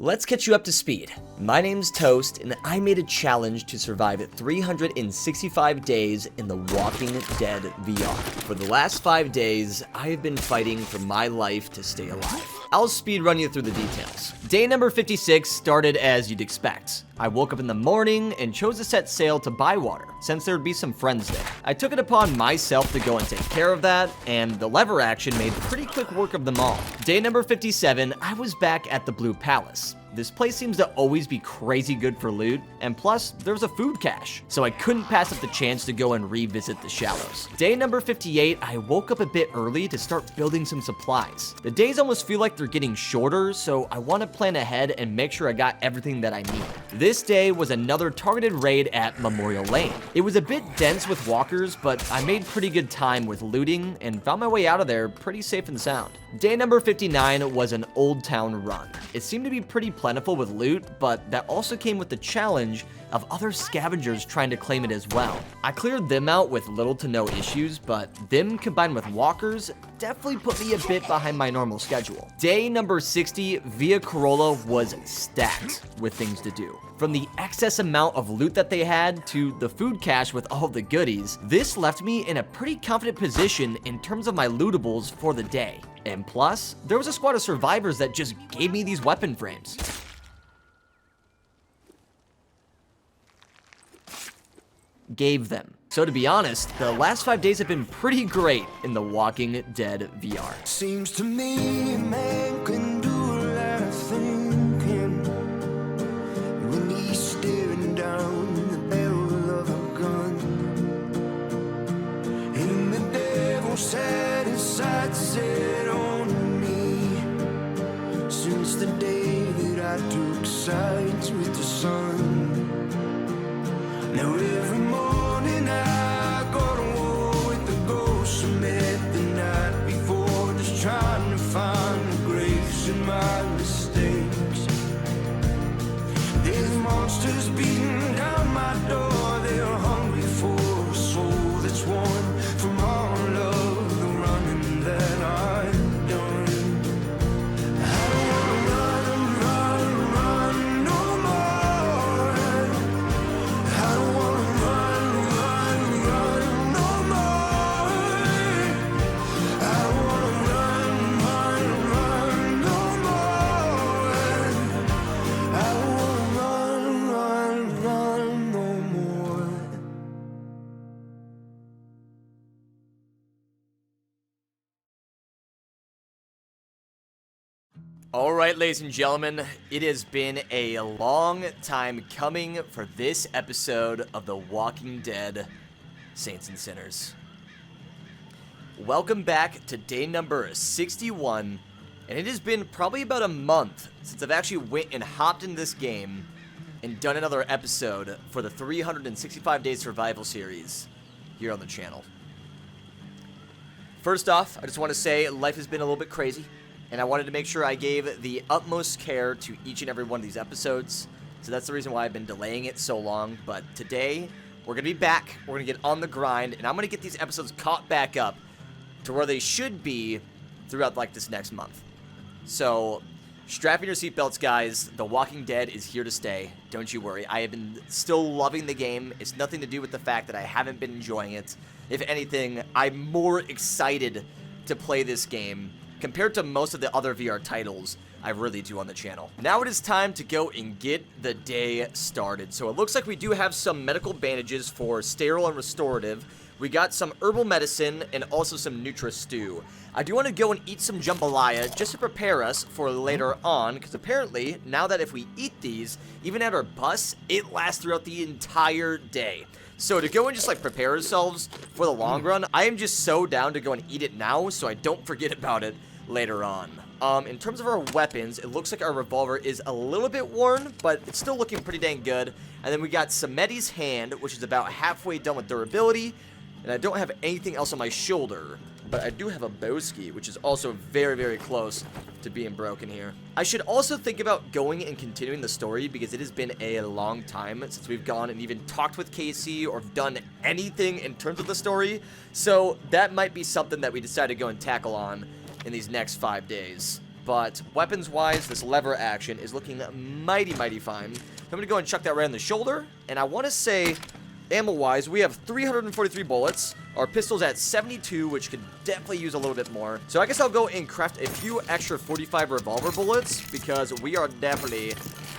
Let's catch you up to speed. My name's Toast, and I made a challenge to survive 365 days in The Walking Dead VR. For the last 5 days, I have been fighting for my life to stay alive. I'll speed run you through the details. Day number 56 started as you'd expect. I woke up in the morning and chose to set sail to Bywater, since there would be some friends there. I took it upon myself to go and take care of that, and the lever action made pretty quick work of them all. Day number 57, I was back at the Blue Palace. This place seems to always be crazy good for loot, and plus, there's a food cache, so I couldn't pass up the chance to go and revisit the Shallows. Day number 58, I woke up a bit early to start building some supplies. The days almost feel like they're getting shorter, so I want to plan ahead and make sure I got everything that I need. This day was another targeted raid at Memorial Lane. It was a bit dense with walkers, but I made pretty good time with looting and found my way out of there pretty safe and sound. Day number 59 was an Old Town run. It seemed to be pretty plentiful with loot, but that also came with the challenge of other scavengers trying to claim it as well. I cleared them out with little to no issues, but them combined with walkers definitely put me a bit behind my normal schedule. Day number 60, Via Corolla was stacked with things to do. From the excess amount of loot that they had to the food cache with all the goodies, this left me in a pretty confident position in terms of my lootables for the day. And plus, there was a squad of survivors that just gave me these weapon frames. Gave them. So to be honest, the last 5 days have been pretty great in The Walking Dead VR. Seems to me a man can do a lot of thinking when he's staring down the barrel of a gun. And the devil sat his sights set on me since the day that I took sides with the sun. Now every morning I go to war with the ghosts I met the night before, just trying to find the grace in my mistakes. There's monsters beating down my door, they're hungry for a soul that's worn from all of the running that I've done. I don't wanna run no more. I don't wanna run no more. I don't wanna run no more. I don't wanna run no more. Alright, ladies and gentlemen, it has been a long time coming for this episode of The Walking Dead Saints and Sinners. Welcome back to day number 61, and it has been probably about a month since I've actually went and hopped in this game and done another episode for the 365 Day Survival series here on the channel. First off, I just want to say life has been a little bit crazy, and I wanted to make sure I gave the utmost care to each and every one of these episodes. So that's the reason why I've been delaying it so long. But today, we're going to be back. We're going to get on the grind. And I'm going to get these episodes caught back up to where they should be throughout, like, this next month. So, strap in your seatbelts, guys. The Walking Dead is here to stay. Don't you worry. I have been still loving the game. It's nothing to do with the fact that I haven't been enjoying it. If anything, I'm more excited to play this game compared to most of the other VR titles I really do on the channel. Now it is time to go and get the day started. So it looks like we do have some medical bandages for sterile and restorative. We got some herbal medicine and also some Nutra stew. I do want to go and eat some jambalaya just to prepare us for later on, because apparently, now that if we eat these, even at our bus, it lasts throughout the entire day. So to go and just like prepare ourselves for the long run, I am just so down to go and eat it now so I don't forget about it later on. In terms of our weapons, it looks like our revolver is a little bit worn, but it's still looking pretty dang good. And then we got Samedi's hand, which is about halfway done with durability. And I don't have anything else on my shoulder, but I do have a bowski, which is also very, very close to being broken here. I should also think about going and continuing the story because it has been a long time since we've gone and even talked with Casey or done anything in terms of the story. So that might be something that we decide to go and tackle on in these next 5 days. but weapons-wise, this lever action is looking mighty, mighty fine. So I'm going to go and chuck that right in the shoulder, and I want to say, ammo-wise, we have 343 bullets. Our pistol's at 72, which could definitely use a little bit more. So I guess I'll go and craft a few extra 45 revolver bullets, because we are definitely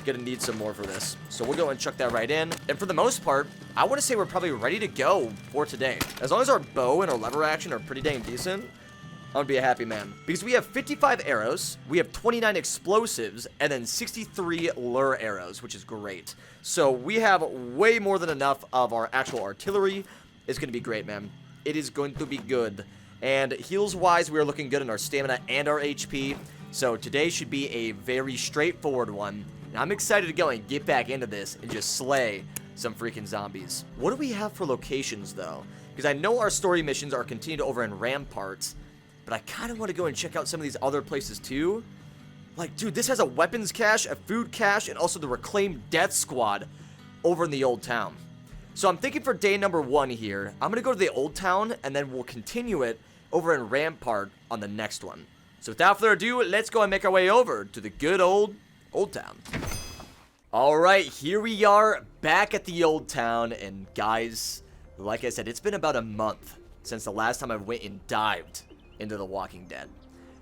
gonna need some more for this. So we'll go and chuck that right in. And for the most part, I want to say we're probably ready to go for today. As long as our bow and our lever action are pretty dang decent, I'm gonna be a happy man. Because we have 55 arrows, we have 29 explosives, and then 63 lure arrows, which is great. So we have way more than enough of our actual artillery. It's gonna be great, man. It is going to be good. And heals-wise, we are looking good in our stamina and our HP. So today should be a very straightforward one. And I'm excited to go and get back into this and just slay some freaking zombies. What do we have for locations, though? Because I know our story missions are continued over in Ramparts, but I kind of want to go and check out some of these other places, too. Like, dude, this has a weapons cache, a food cache, and also the Reclaimed Death Squad over in the Old Town. So I'm thinking for day number 1 here, I'm going to go to the Old Town, and then we'll continue it over in Rampart on the next one. So without further ado, let's go and make our way over to the good Old Town. Alright, here we are back at the Old Town, and guys, like I said, it's been about a month since the last time I went and dived into The Walking Dead.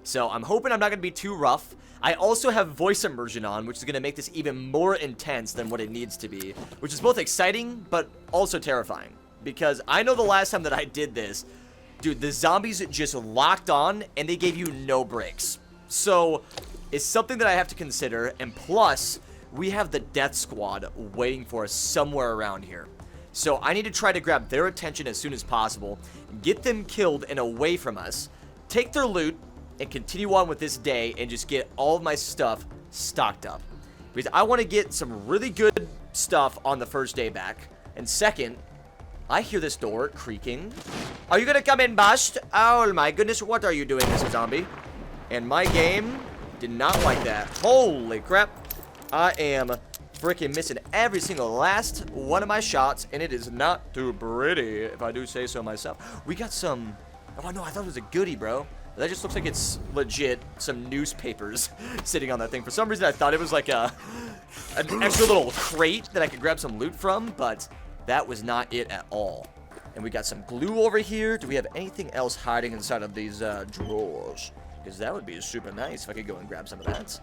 So I'm hoping I'm not going to be too rough. I also have voice immersion on, which is going to make this even more intense than what it needs to be, which is both exciting, but also terrifying. Because I know the last time that I did this, dude, the zombies just locked on, and they gave you no breaks. So it's something that I have to consider, and plus, we have the Death Squad waiting for us somewhere around here. So I need to try to grab their attention as soon as possible, get them killed and away from us, take their loot, and continue on with this day and just get all of my stuff stocked up. Because I want to get some really good stuff on the first day back. And second, I hear this door creaking. Are you going to come in, bust? Oh my goodness, what are you doing, Mr. Zombie? And my game did not like that. Holy crap. I am freaking missing every single last one of my shots, and it is not too pretty, if I do say so myself. We got some... Oh, no, I thought it was a goodie, bro. That just looks like it's legit some newspapers sitting on that thing. For some reason, I thought it was like an extra little crate that I could grab some loot from, but that was not it at all. And we got some glue over here. Do we have anything else hiding inside of these drawers? Because that would be super nice if I could go and grab some of that.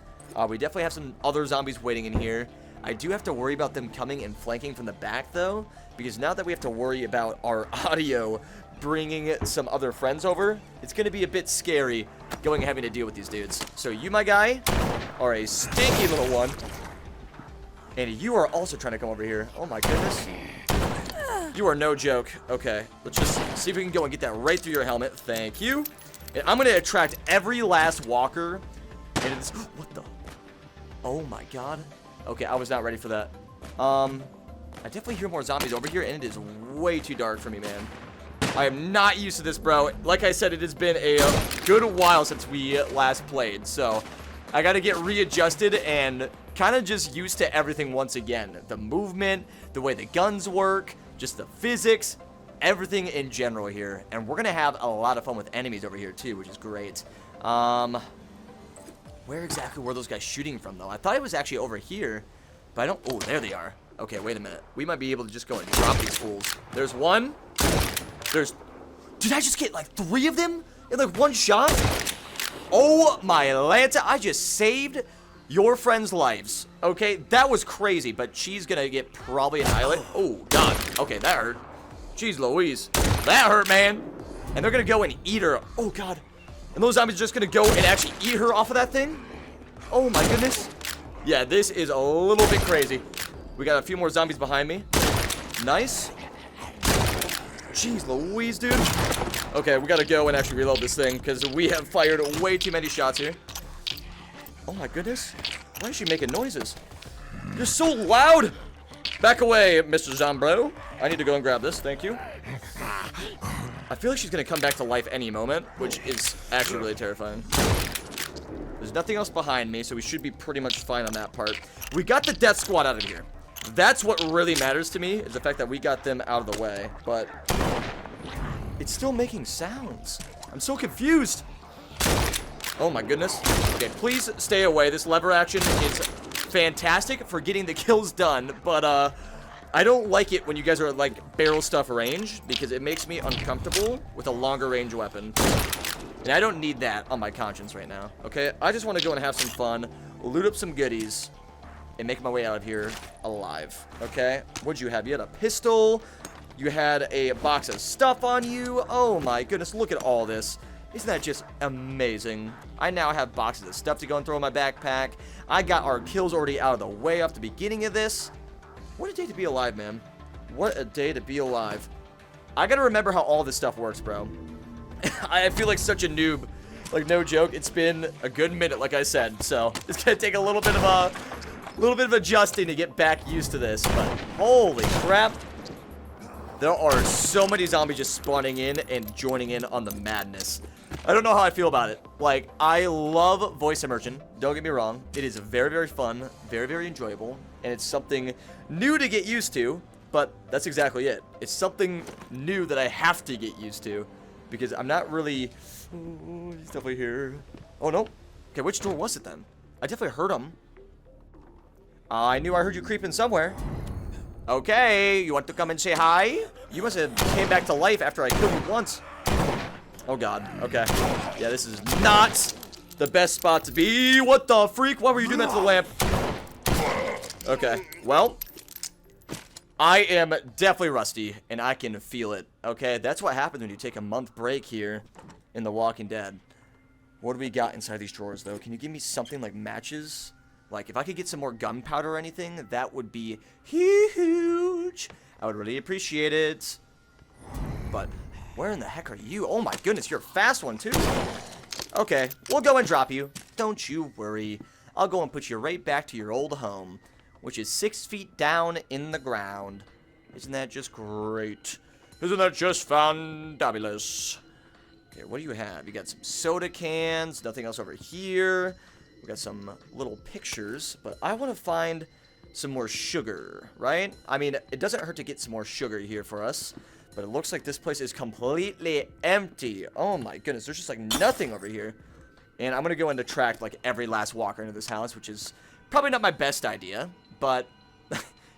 We definitely have some other zombies waiting in here. I do have to worry about them coming and flanking from the back, though, because now that we have to worry about our audio bringing some other friends over, it's going to be a bit scary going and having to deal with these dudes. So you, my guy, are a stinky little one, and you are also trying to come over here. Oh, my goodness. You are no joke. Okay, let's just see if we can go and get that right through your helmet. Thank you. And I'm going to attract every last walker, and it's... What the... Oh, my God. Okay, I was not ready for that. I definitely hear more zombies over here, and it is way too dark for me, man. I am not used to this, bro. Like I said, it has been a good while since we last played, so I gotta get readjusted and kind of just used to everything once again. The movement, the way the guns work, just the physics, everything in general here. And we're gonna have a lot of fun with enemies over here, too, which is great. Where exactly were those guys shooting from, though? I thought it was actually over here, but I don't... Oh, there they are. Okay, wait a minute. We might be able to just go and drop these fools. There's one. There's... Did I just get, like, 3 of them in, like, one shot? Oh, my Lanta. I just saved your friends' lives. Okay, that was crazy, but she's gonna get probably annihilated. Oh, God. Okay, that hurt. Jeez Louise. That hurt, man. And they're gonna go and eat her. Oh, God. And those zombies are just gonna go and actually eat her off of that thing? Oh, my goodness. Yeah, this is a little bit crazy. We got a few more zombies behind me. Nice. Jeez Louise, dude. Okay, we gotta go and actually reload this thing, because we have fired way too many shots here. Oh my goodness. Why is she making noises? You're so loud! Back away, Mr. Zombro. I need to go and grab this, thank you. I feel like she's gonna come back to life any moment, which is actually really terrifying. There's nothing else behind me, so we should be pretty much fine on that part. We got the Death Squad out of here. That's what really matters to me, is the fact that we got them out of the way. But it's still making sounds. I'm so confused. Oh my goodness. Okay, please stay away. This lever action is fantastic for getting the kills done, but I don't like it when you guys are like barrel stuff range because it makes me uncomfortable with a longer range weapon. And I don't need that on my conscience right now, okay? I just want to go and have some fun, loot up some goodies, and make my way out of here alive, okay? What'd you have? You had a pistol. You had a box of stuff on you. Oh my goodness, look at all this. Isn't that just amazing? I now have boxes of stuff to go and throw in my backpack. I got our kills already out of the way off the beginning of this. What a day to be alive, man. What a day to be alive. I gotta remember how all this stuff works, bro. I feel like such a noob. Like, no joke. It's been a good minute, like I said. So, it's gonna take a little bit of adjusting to get back used to this. But, holy crap. There are so many zombies just spawning in and joining in on the madness. I don't know how I feel about it. Like, I love voice immersion. Don't get me wrong. It is very, very fun. Very, very enjoyable. And it's something new to get used to. But that's exactly it. It's something new that I have to get used to. Because I'm not really... Oh, he's definitely here. Oh, no. Okay, which door was it then? I definitely heard him. I knew I heard you creeping somewhere. Okay, you want to come and say hi? You must have came back to life after I killed you once. Oh, God. Okay. Yeah, this is not the best spot to be. What the freak? Why were you doing that to the lamp? Okay. Well, I am definitely rusty, and I can feel it. Okay, that's what happens when you take a month break here in The Walking Dead. What do we got inside these drawers, though? Can you give me something like matches? Like, if I could get some more gunpowder or anything, that would be huge. I would really appreciate it. But where in the heck are you? Oh my goodness, you're a fast one too. Okay, we'll go and drop you. Don't you worry. I'll go and put you right back to your old home, which is 6 feet down in the ground. Isn't that just great? Isn't that just fabulous? Okay, what do you have? You got some soda cans, nothing else over here. We got some little pictures, but I want to find some more sugar, right? I mean, it doesn't hurt to get some more sugar here for us, but it looks like this place is completely empty. Oh my goodness, there's just like nothing over here. And I'm going to go and attract like every last walker into this house, which is probably not my best idea, but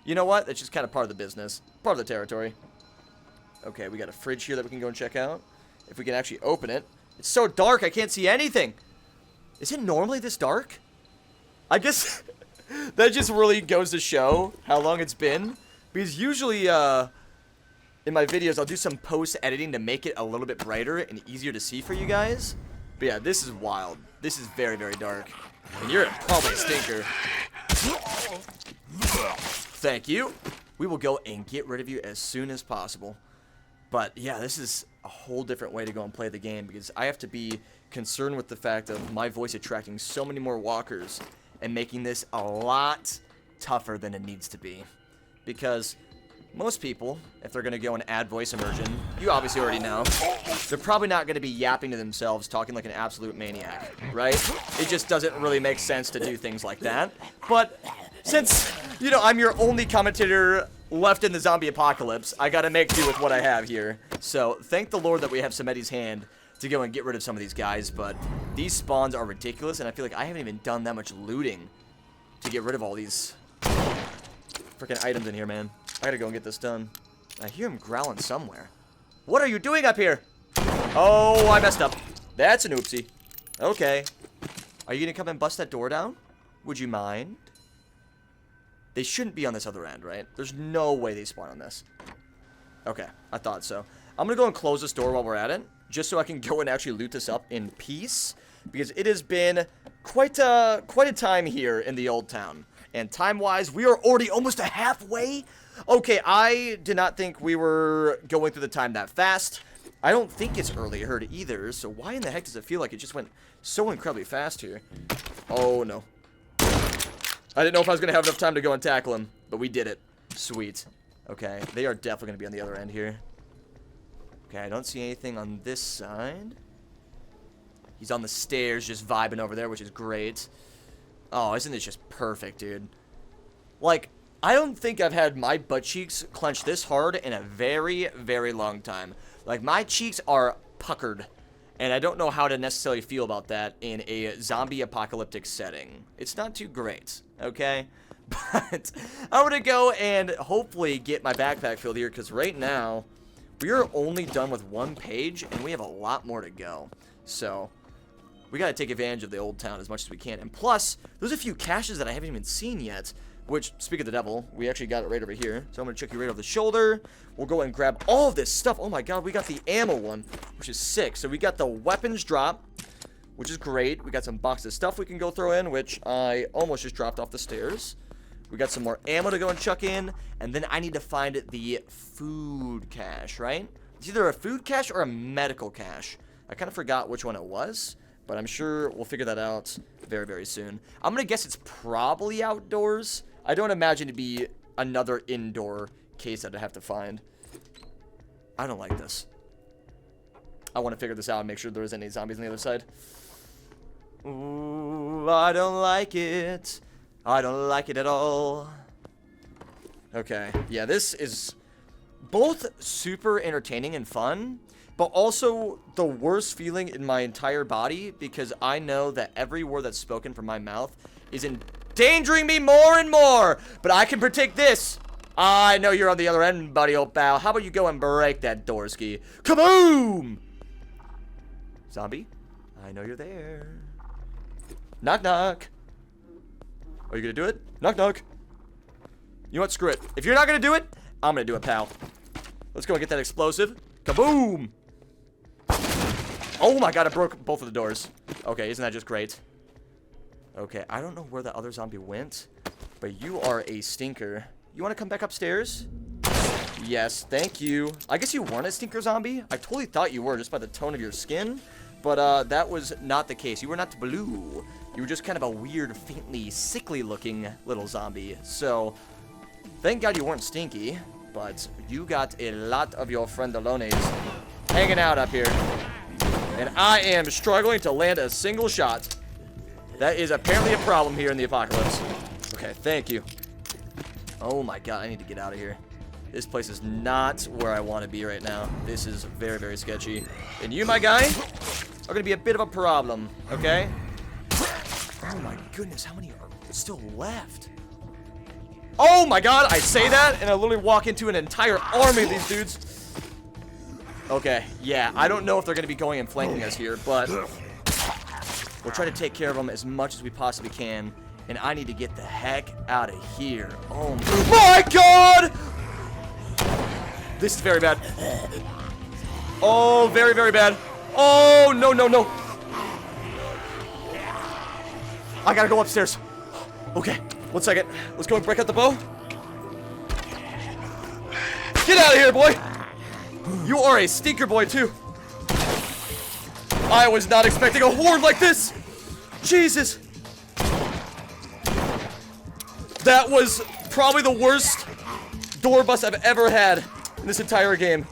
you know what? That's just kind of part of the business, part of the territory. Okay, we got a fridge here that we can go and check out. If we can actually open it. It's so dark, I can't see anything. Is it normally this dark? I guess that just really goes to show how long it's been. Because usually, in my videos, I'll do some post-editing to make it a little bit brighter and easier to see for you guys. But yeah, this is wild. This is very, very dark. And you're probably a stinker. Thank you. We will go and get rid of you as soon as possible. But yeah, this is a whole different way to go and play the game because I have to be concerned with the fact of my voice attracting so many more walkers and making this a lot tougher than it needs to be. Because most people, if they're going to go and add voice immersion, you obviously already know, they're probably not going to be yapping to themselves, talking like an absolute maniac, right? It just doesn't really make sense to do things like that. But since, you know, I'm your only commentator left in the zombie apocalypse, I gotta make do with what I have here. So, thank the Lord that we have Samedi's hand to go and get rid of some of these guys, but these spawns are ridiculous, and I feel like I haven't even done that much looting to get rid of all these freaking items in here, man. I gotta go and get this done. I hear him growling somewhere. What are you doing up here? Oh, I messed up. That's an oopsie. Okay. Are you gonna come and bust that door down? Would you mind? They shouldn't be on this other end, right? There's no way they spawn on this. Okay, I thought so. I'm gonna go and close this door while we're at it, just so I can go and actually loot this up in peace, because it has been quite a time here in the old town. And time-wise, we are already almost a halfway. Okay, I did not think we were going through the time that fast. I don't think it's early herd either, so why in the heck does it feel like it just went so incredibly fast here? Oh, no. I didn't know if I was going to have enough time to go and tackle him, but we did it. Sweet. Okay, they are definitely going to be on the other end here. Okay, I don't see anything on this side. He's on the stairs just vibing over there, which is great. Oh, isn't this just perfect, dude? Like, I don't think I've had my butt cheeks clench this hard in a very, very long time. Like, my cheeks are puckered And I don't know how to necessarily feel about that in a zombie apocalyptic setting. It's not too great, okay? But I'm going to go and hopefully get my backpack filled here, because right now we are only done with one page and we have a lot more to go. So we got to take advantage of the old town as much as we can. And plus, there's a few caches that I haven't even seen yet. Which, speak of the devil, we actually got it right over here. So I'm going to check you right over the shoulder. We'll go and grab all of this stuff. Oh my god, we got the ammo one, which is sick. So we got the weapons drop, which is great. We got some boxes of stuff we can go throw in, which I almost just dropped off the stairs. We got some more ammo to go and chuck in. And then I need to find the food cache, right? It's either a food cache or a medical cache. I kind of forgot which one it was. But I'm sure we'll figure that out very, very soon. I'm going to guess it's probably outdoors. I don't imagine it to be another indoor case that I have to find. I don't like this. I want to figure this out and make sure there isn't any zombies on the other side. Ooh, I don't like it. I don't like it at all. Okay. Yeah, this is both super entertaining and fun, but also the worst feeling in my entire body, because I know that every word that's spoken from my mouth is endangering me more and more. But I can predict this. I know you're on the other end, buddy, old pal. How about you go and break that door ski? Kaboom! Zombie, I know you're there. Knock, knock. Are you gonna do it? Knock, knock. You know what? Screw it. If you're not gonna do it, I'm gonna do it, pal. Let's go and get that explosive. Kaboom! Oh my god, I broke both of the doors. Okay, isn't that just great? Okay, I don't know where the other zombie went, but you are a stinker. You want to come back upstairs? Yes, thank you. I guess you weren't a stinker zombie? I totally thought you were just by the tone of your skin, but that was not the case. You were not blue. You were just kind of a weird, faintly, sickly looking little zombie. So, thank god you weren't stinky, but you got a lot of your friendalones hanging out up here. And I am struggling to land a single shot. That is apparently a problem here in the apocalypse. Okay, thank you. Oh my god, I need to get out of here. This place is not where I want to be right now. This is very, very sketchy. And you, my guy, are going to be a bit of a problem, okay? Oh my goodness, how many are still left? Oh my god, I say that, and I literally walk into an entire army of these dudes. Okay, yeah, I don't know if they're going to be going and flanking us here, but we'll try to take care of them as much as we possibly can. And I need to get the heck out of here. Oh my god! This is very bad. Oh, very, very bad. Oh, no, no, no. I gotta go upstairs. Okay, 1 second. Let's go and break out the bow. Get out of here, boy! You are a stinker boy, too. I was not expecting a horde like this. Jesus. That was probably the worst door bust I've ever had in this entire game.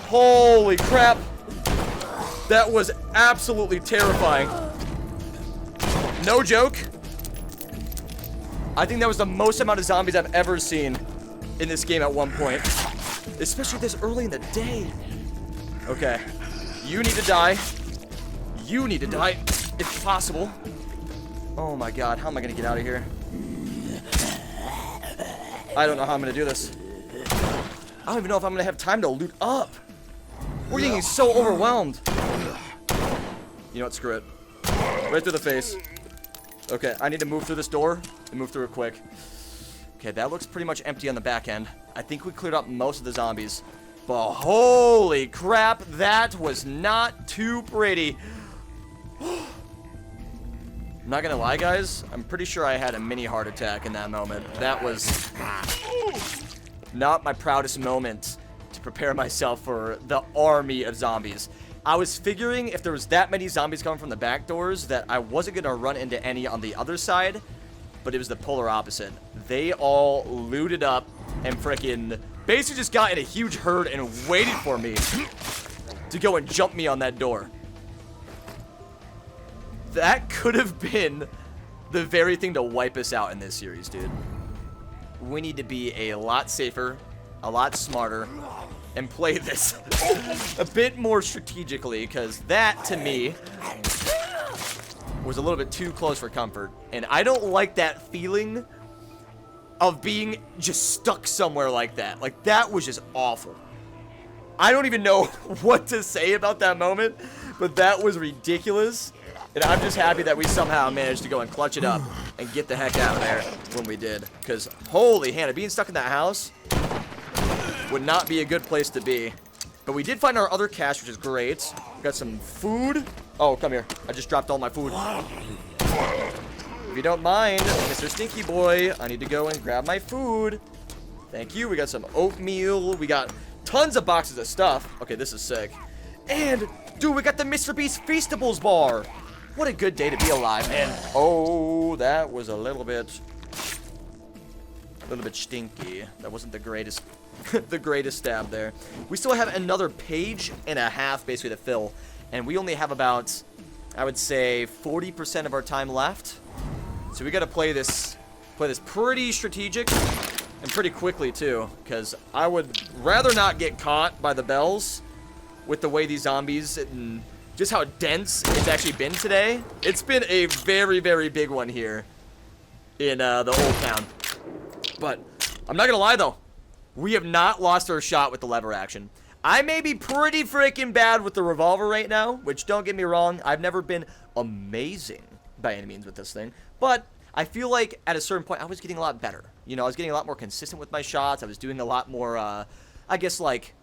Holy crap. That was absolutely terrifying. No joke. I think that was the most amount of zombies I've ever seen in this game at one point. Especially this early in the day. Okay. You need to die. You need to die, if possible. Oh my god, how am I gonna get out of here? I don't know how I'm gonna do this. I don't even know if I'm gonna have time to loot up. We're getting so overwhelmed. You know what, screw it. Right through the face. Okay, I need to move through this door and move through it quick. Okay, that looks pretty much empty on the back end. I think we cleared up most of the zombies. But holy crap, that was not too pretty. I'm not gonna lie, guys. I'm pretty sure I had a mini heart attack in that moment. That was not my proudest moment to prepare myself for the army of zombies. I was figuring if there was that many zombies coming from the back doors that I wasn't gonna run into any on the other side, but it was the polar opposite. They all looted up and frickin' basically just got in a huge herd and waited for me to go and jump me on that door. That could have been the very thing to wipe us out in this series, dude. We need to be a lot safer, a lot smarter, and play this a bit more strategically, because that, to me, was a little bit too close for comfort. And I don't like that feeling of being just stuck somewhere like that. Like, that was just awful. I don't even know what to say about that moment, but that was ridiculous. And I'm just happy that we somehow managed to go and clutch it up and get the heck out of there when we did. Because, holy Hannah, being stuck in that house would not be a good place to be. But we did find our other cache, which is great. We got some food. Oh, come here. I just dropped all my food. If you don't mind, Mr. Stinky Boy, I need to go and grab my food. Thank you. We got some oatmeal. We got tons of boxes of stuff. Okay, this is sick. And, dude, we got the Mr. Beast Feastables bar. What a good day to be alive, man. Oh, that was a little bit stinky. That wasn't the greatest, the greatest stab there. We still have another page and a half basically to fill, and we only have about, I would say, 40% of our time left. So we got to play this pretty strategic and pretty quickly too, because I would rather not get caught by the bells with the way these zombies and just how dense it's actually been today. It's been a very, very big one here in the old town. But I'm not gonna lie though, we have not lost our shot with the lever action. I may be pretty freaking bad with the revolver right now, which, don't get me wrong, I've never been amazing by any means with this thing, but I feel like at a certain point I was getting a lot better. You know, I was getting a lot more consistent with my shots. I was doing a lot more, I guess, like,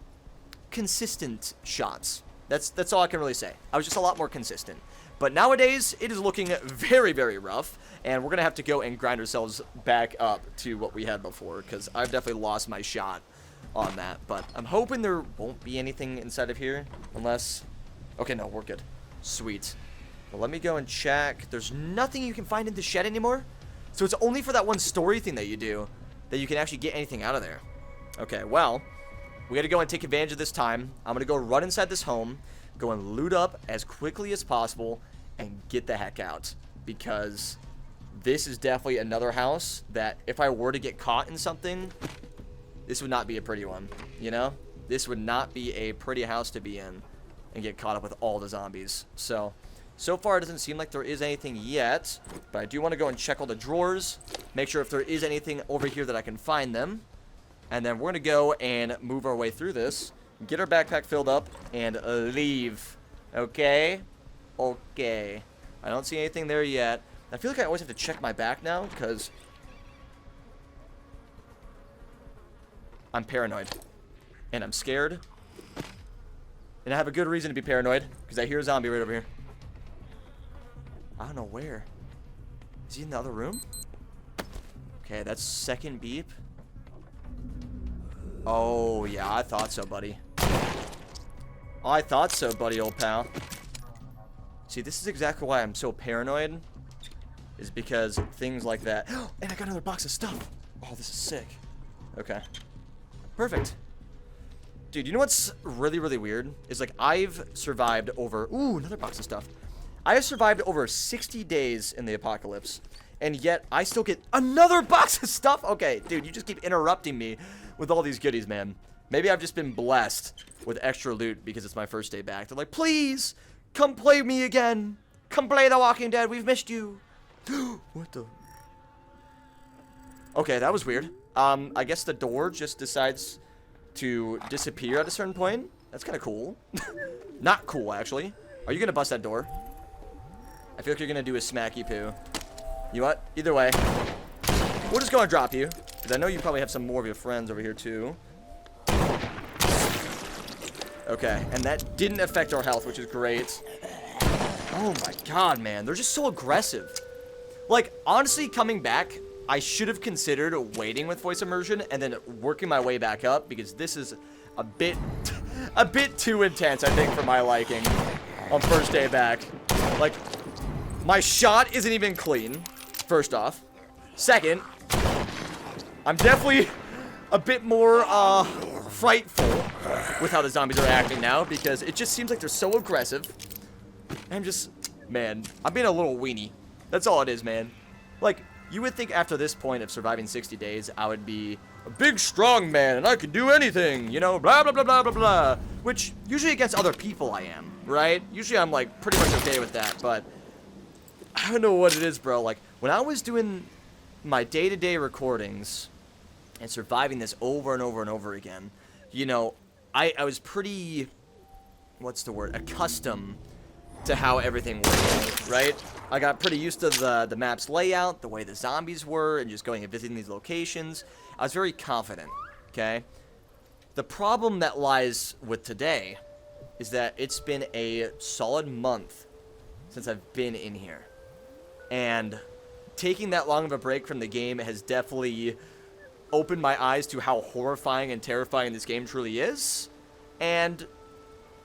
consistent shots. That's all I can really say. I was just a lot more consistent. But nowadays, it is looking very, very rough, and we're going to have to go and grind ourselves back up to what we had before, because I've definitely lost my shot on that. But I'm hoping there won't be anything inside of here, unless... Okay, no, we're good. Sweet. Well, let me go and check. There's nothing you can find in the shed anymore, so it's only for that one story thing that you do that you can actually get anything out of there. Okay, well... We gotta go and take advantage of this time. I'm gonna go run inside this home, go and loot up as quickly as possible, and get the heck out. Because this is definitely another house that if I were to get caught in something, this would not be a pretty one, you know? This would not be a pretty house to be in and get caught up with all the zombies. So far it doesn't seem like there is anything yet, but I do want to go and check all the drawers, make sure if there is anything over here that I can find them. And then we're going to go and move our way through this, get our backpack filled up, and leave. Okay? Okay. I don't see anything there yet. I feel like I always have to check my back now, because I'm paranoid. And I'm scared. And I have a good reason to be paranoid, because I hear a zombie right over here. I don't know where. Is he in the other room? Okay, that's second beep. Oh, yeah, I thought so, buddy. I thought so, buddy, old pal. See, this is exactly why I'm so paranoid. Is because things like that. And I got another box of stuff. Oh, this is sick. Okay. Perfect. Dude, you know what's really, really weird? Is, like, I've survived over... Ooh, another box of stuff. I have survived over 60 days in the apocalypse. And yet, I still get another box of stuff? Okay, dude, you just keep interrupting me with all these goodies, man. Maybe I've just been blessed with extra loot because it's my first day back. They're like, please, come play me again. Come play The Walking Dead. We've missed you. What the? Okay, that was weird. I guess the door just decides to disappear at a certain point. That's kind of cool. Not cool, actually. Are you going to bust that door? I feel like you're going to do a smacky poo. You know what? Either way, we'll just go and drop you. Because I know you probably have some more of your friends over here, too. Okay, and that didn't affect our health, which is great. Oh my god, man. They're just so aggressive. Like, honestly, coming back, I should have considered waiting with voice immersion and then working my way back up. Because this is a bit too intense, I think, for my liking on first day back. Like, my shot isn't even clean, first off. Second, I'm definitely a bit more frightful with how the zombies are acting now, because it just seems like they're so aggressive. I'm just, man, I'm being a little weenie. That's all it is, man. Like, You would think after this point of surviving 60 days, I would be a big strong man and I could do anything, you know, blah, blah, blah, blah, blah, blah. Which, usually against other people I am, right? Usually I'm, like, pretty much okay with that, but I don't know what it is, bro. Like, when I was doing my day-to-day recordings and surviving this over and over and over again, you know, I was pretty, what's the word, accustomed to how everything worked, right? I got pretty used to the map's layout, the way the zombies were, and just going and visiting these locations. I was very confident, okay? The problem that lies with today is that it's been a solid month since I've been in here. And taking that long of a break from the game has definitely opened my eyes to how horrifying and terrifying this game truly is. And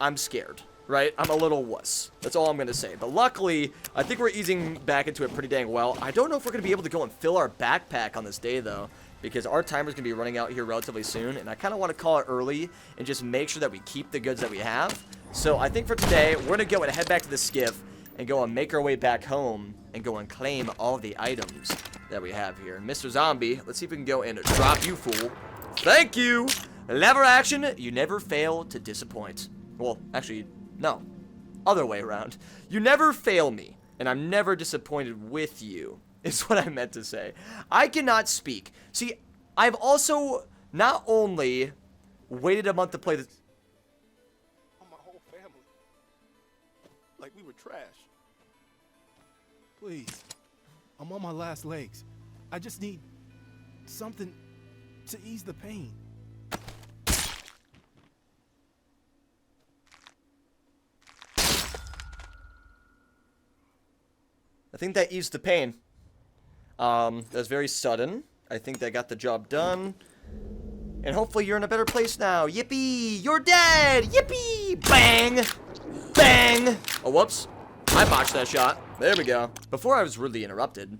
I'm scared. Right? I'm a little wuss. That's all I'm going to say. But luckily, I think we're easing back into it pretty dang well. I don't know if we're going to be able to go and fill our backpack on this day, though, because our timer's going to be running out here relatively soon, and I kind of want to call it early and just make sure that we keep the goods that we have. So I think for today, we're going to go and head back to the skiff and go and make our way back home and go and claim all the items that we have here. Mr. Zombie, let's see if we can go and drop you, fool. Thank you! Lever action, you never fail to disappoint. Well, actually, no, other way around. You never fail me, and I'm never disappointed with you, is what I meant to say. I cannot speak. See, I've also not only waited a month to play this. On my whole family. Like we were trash. Please, I'm on my last legs. I just need something to ease the pain. I think that eased the pain. That's very sudden. I think that got the job done. And hopefully you're in a better place now. Yippee! You're dead! Yippee! Bang! Bang! Oh, whoops. I botched that shot. There we go. Before I was rudely interrupted,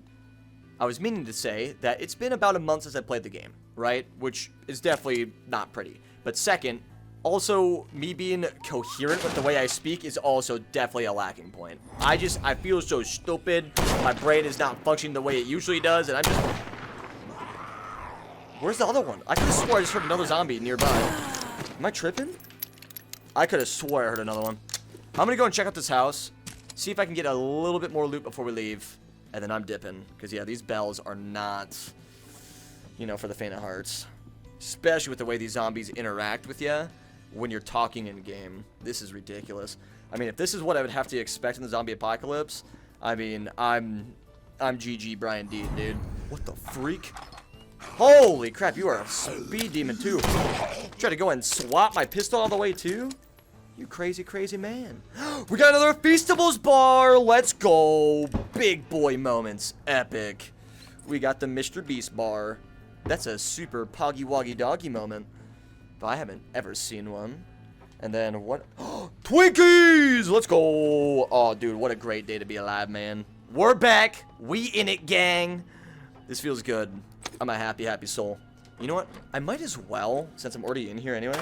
I was meaning to say that it's been about a month since I played the game, right? Which is definitely not pretty. But second, also, me being coherent with the way I speak is also definitely a lacking point. I feel so stupid. My brain is not functioning the way it usually does, and I'm just... Where's the other one? I could have swore I just heard another zombie nearby. Am I tripping? I could have swore I heard another one. I'm gonna go and check out this house, see if I can get a little bit more loot before we leave, and then I'm dipping. Because, yeah, these bells are not, you know, for the faint of hearts. Especially with the way these zombies interact with you when you're talking in game. This is ridiculous. I mean, if this is what I would have to expect in the zombie apocalypse, I mean, I'm GG Brian D, dude. What the freak? Holy crap, you are a speed demon too. Try to go and swap my pistol all the way too? You crazy, crazy man. We got another Feastables bar. Let's go. Big boy moments. Epic. We got the Mr. Beast bar. That's a super poggy woggy doggy moment. But I haven't ever seen one. And then what? Twinkies! Let's go. Oh, dude, what a great day to be alive, man. We're back. We in it, gang. This feels good. I'm a happy, happy soul. You know what? I might as well, since I'm already in here anyway.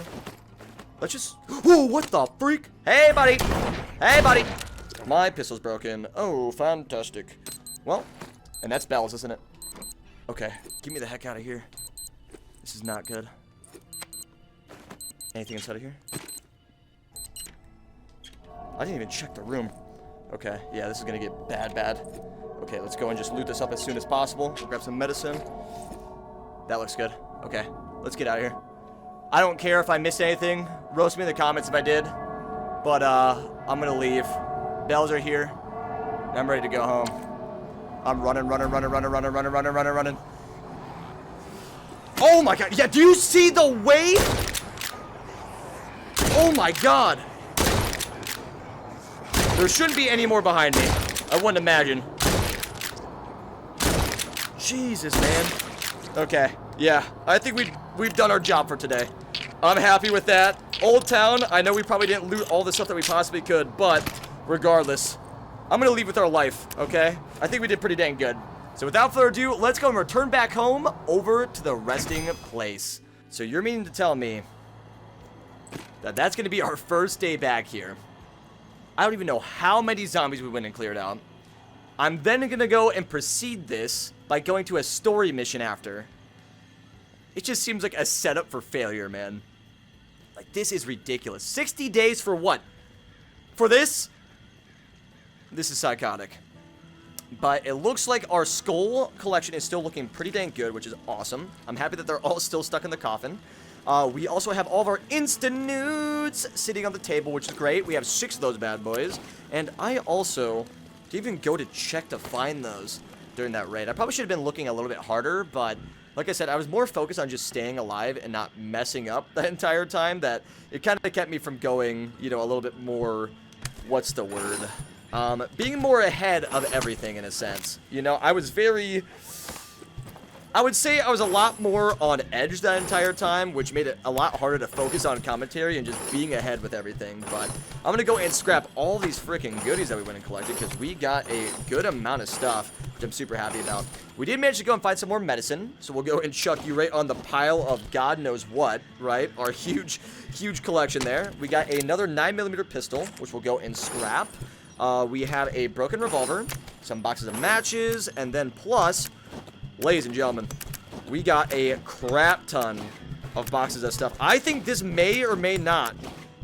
Let's just... Whoa, what the freak? Hey, buddy. Hey, buddy. My pistol's broken. Oh, fantastic. Well, and that's bells, isn't it? Okay, get me the heck out of here. This is not good. Anything inside of here? I didn't even check the room. Okay, yeah, this is gonna get bad, bad. Okay, let's go and just loot this up as soon as possible. We'll grab some medicine. That looks good. Okay, let's get out of here. I don't care if I missed anything. Roast me in the comments if I did. But, I'm gonna leave. Bells are here. And I'm ready to go home. I'm running. Oh my god. Yeah, do you see the wave? Oh my god. There shouldn't be any more behind me. I wouldn't imagine. Jesus, man. Okay. Yeah, I think we've done our job for today. I'm happy with that. Old Town, I know we probably didn't loot all the stuff that we possibly could, but regardless, I'm gonna leave with our life, okay? I think we did pretty dang good. So without further ado, let's go and return back home over to the resting place. So you're meaning to tell me that that's gonna be our first day back here. I don't even know how many zombies we went and cleared out. I'm then going to go and proceed this by going to a story mission after. It just seems like a setup for failure, man. Like, this is ridiculous. 60 days for what? For this? This is psychotic. But it looks like our skull collection is still looking pretty dang good, which is awesome. I'm happy that they're all still stuck in the coffin. We also have all of our instant nudes sitting on the table, which is great. We have 6 of those bad boys. And I also didn't even go to check to find those during that raid. I probably should have been looking a little bit harder, but like I said, I was more focused on just staying alive and not messing up the entire time that it kind of kept me from going, you know, a little bit more, what's the word? Being more ahead of everything in a sense. You know, I was very... I would say I was a lot more on edge that entire time, which made it a lot harder to focus on commentary and just being ahead with everything. But I'm going to go and scrap all these freaking goodies that we went and collected because we got a good amount of stuff, which I'm super happy about. We did manage to go and find some more medicine, so we'll go and chuck you right on the pile of God knows what, right? Our huge, huge collection there. We got another 9mm pistol, which we'll go and scrap. We have a broken revolver, some boxes of matches, and then plus... Ladies and gentlemen, we got a crap ton of boxes of stuff. I think this may or may not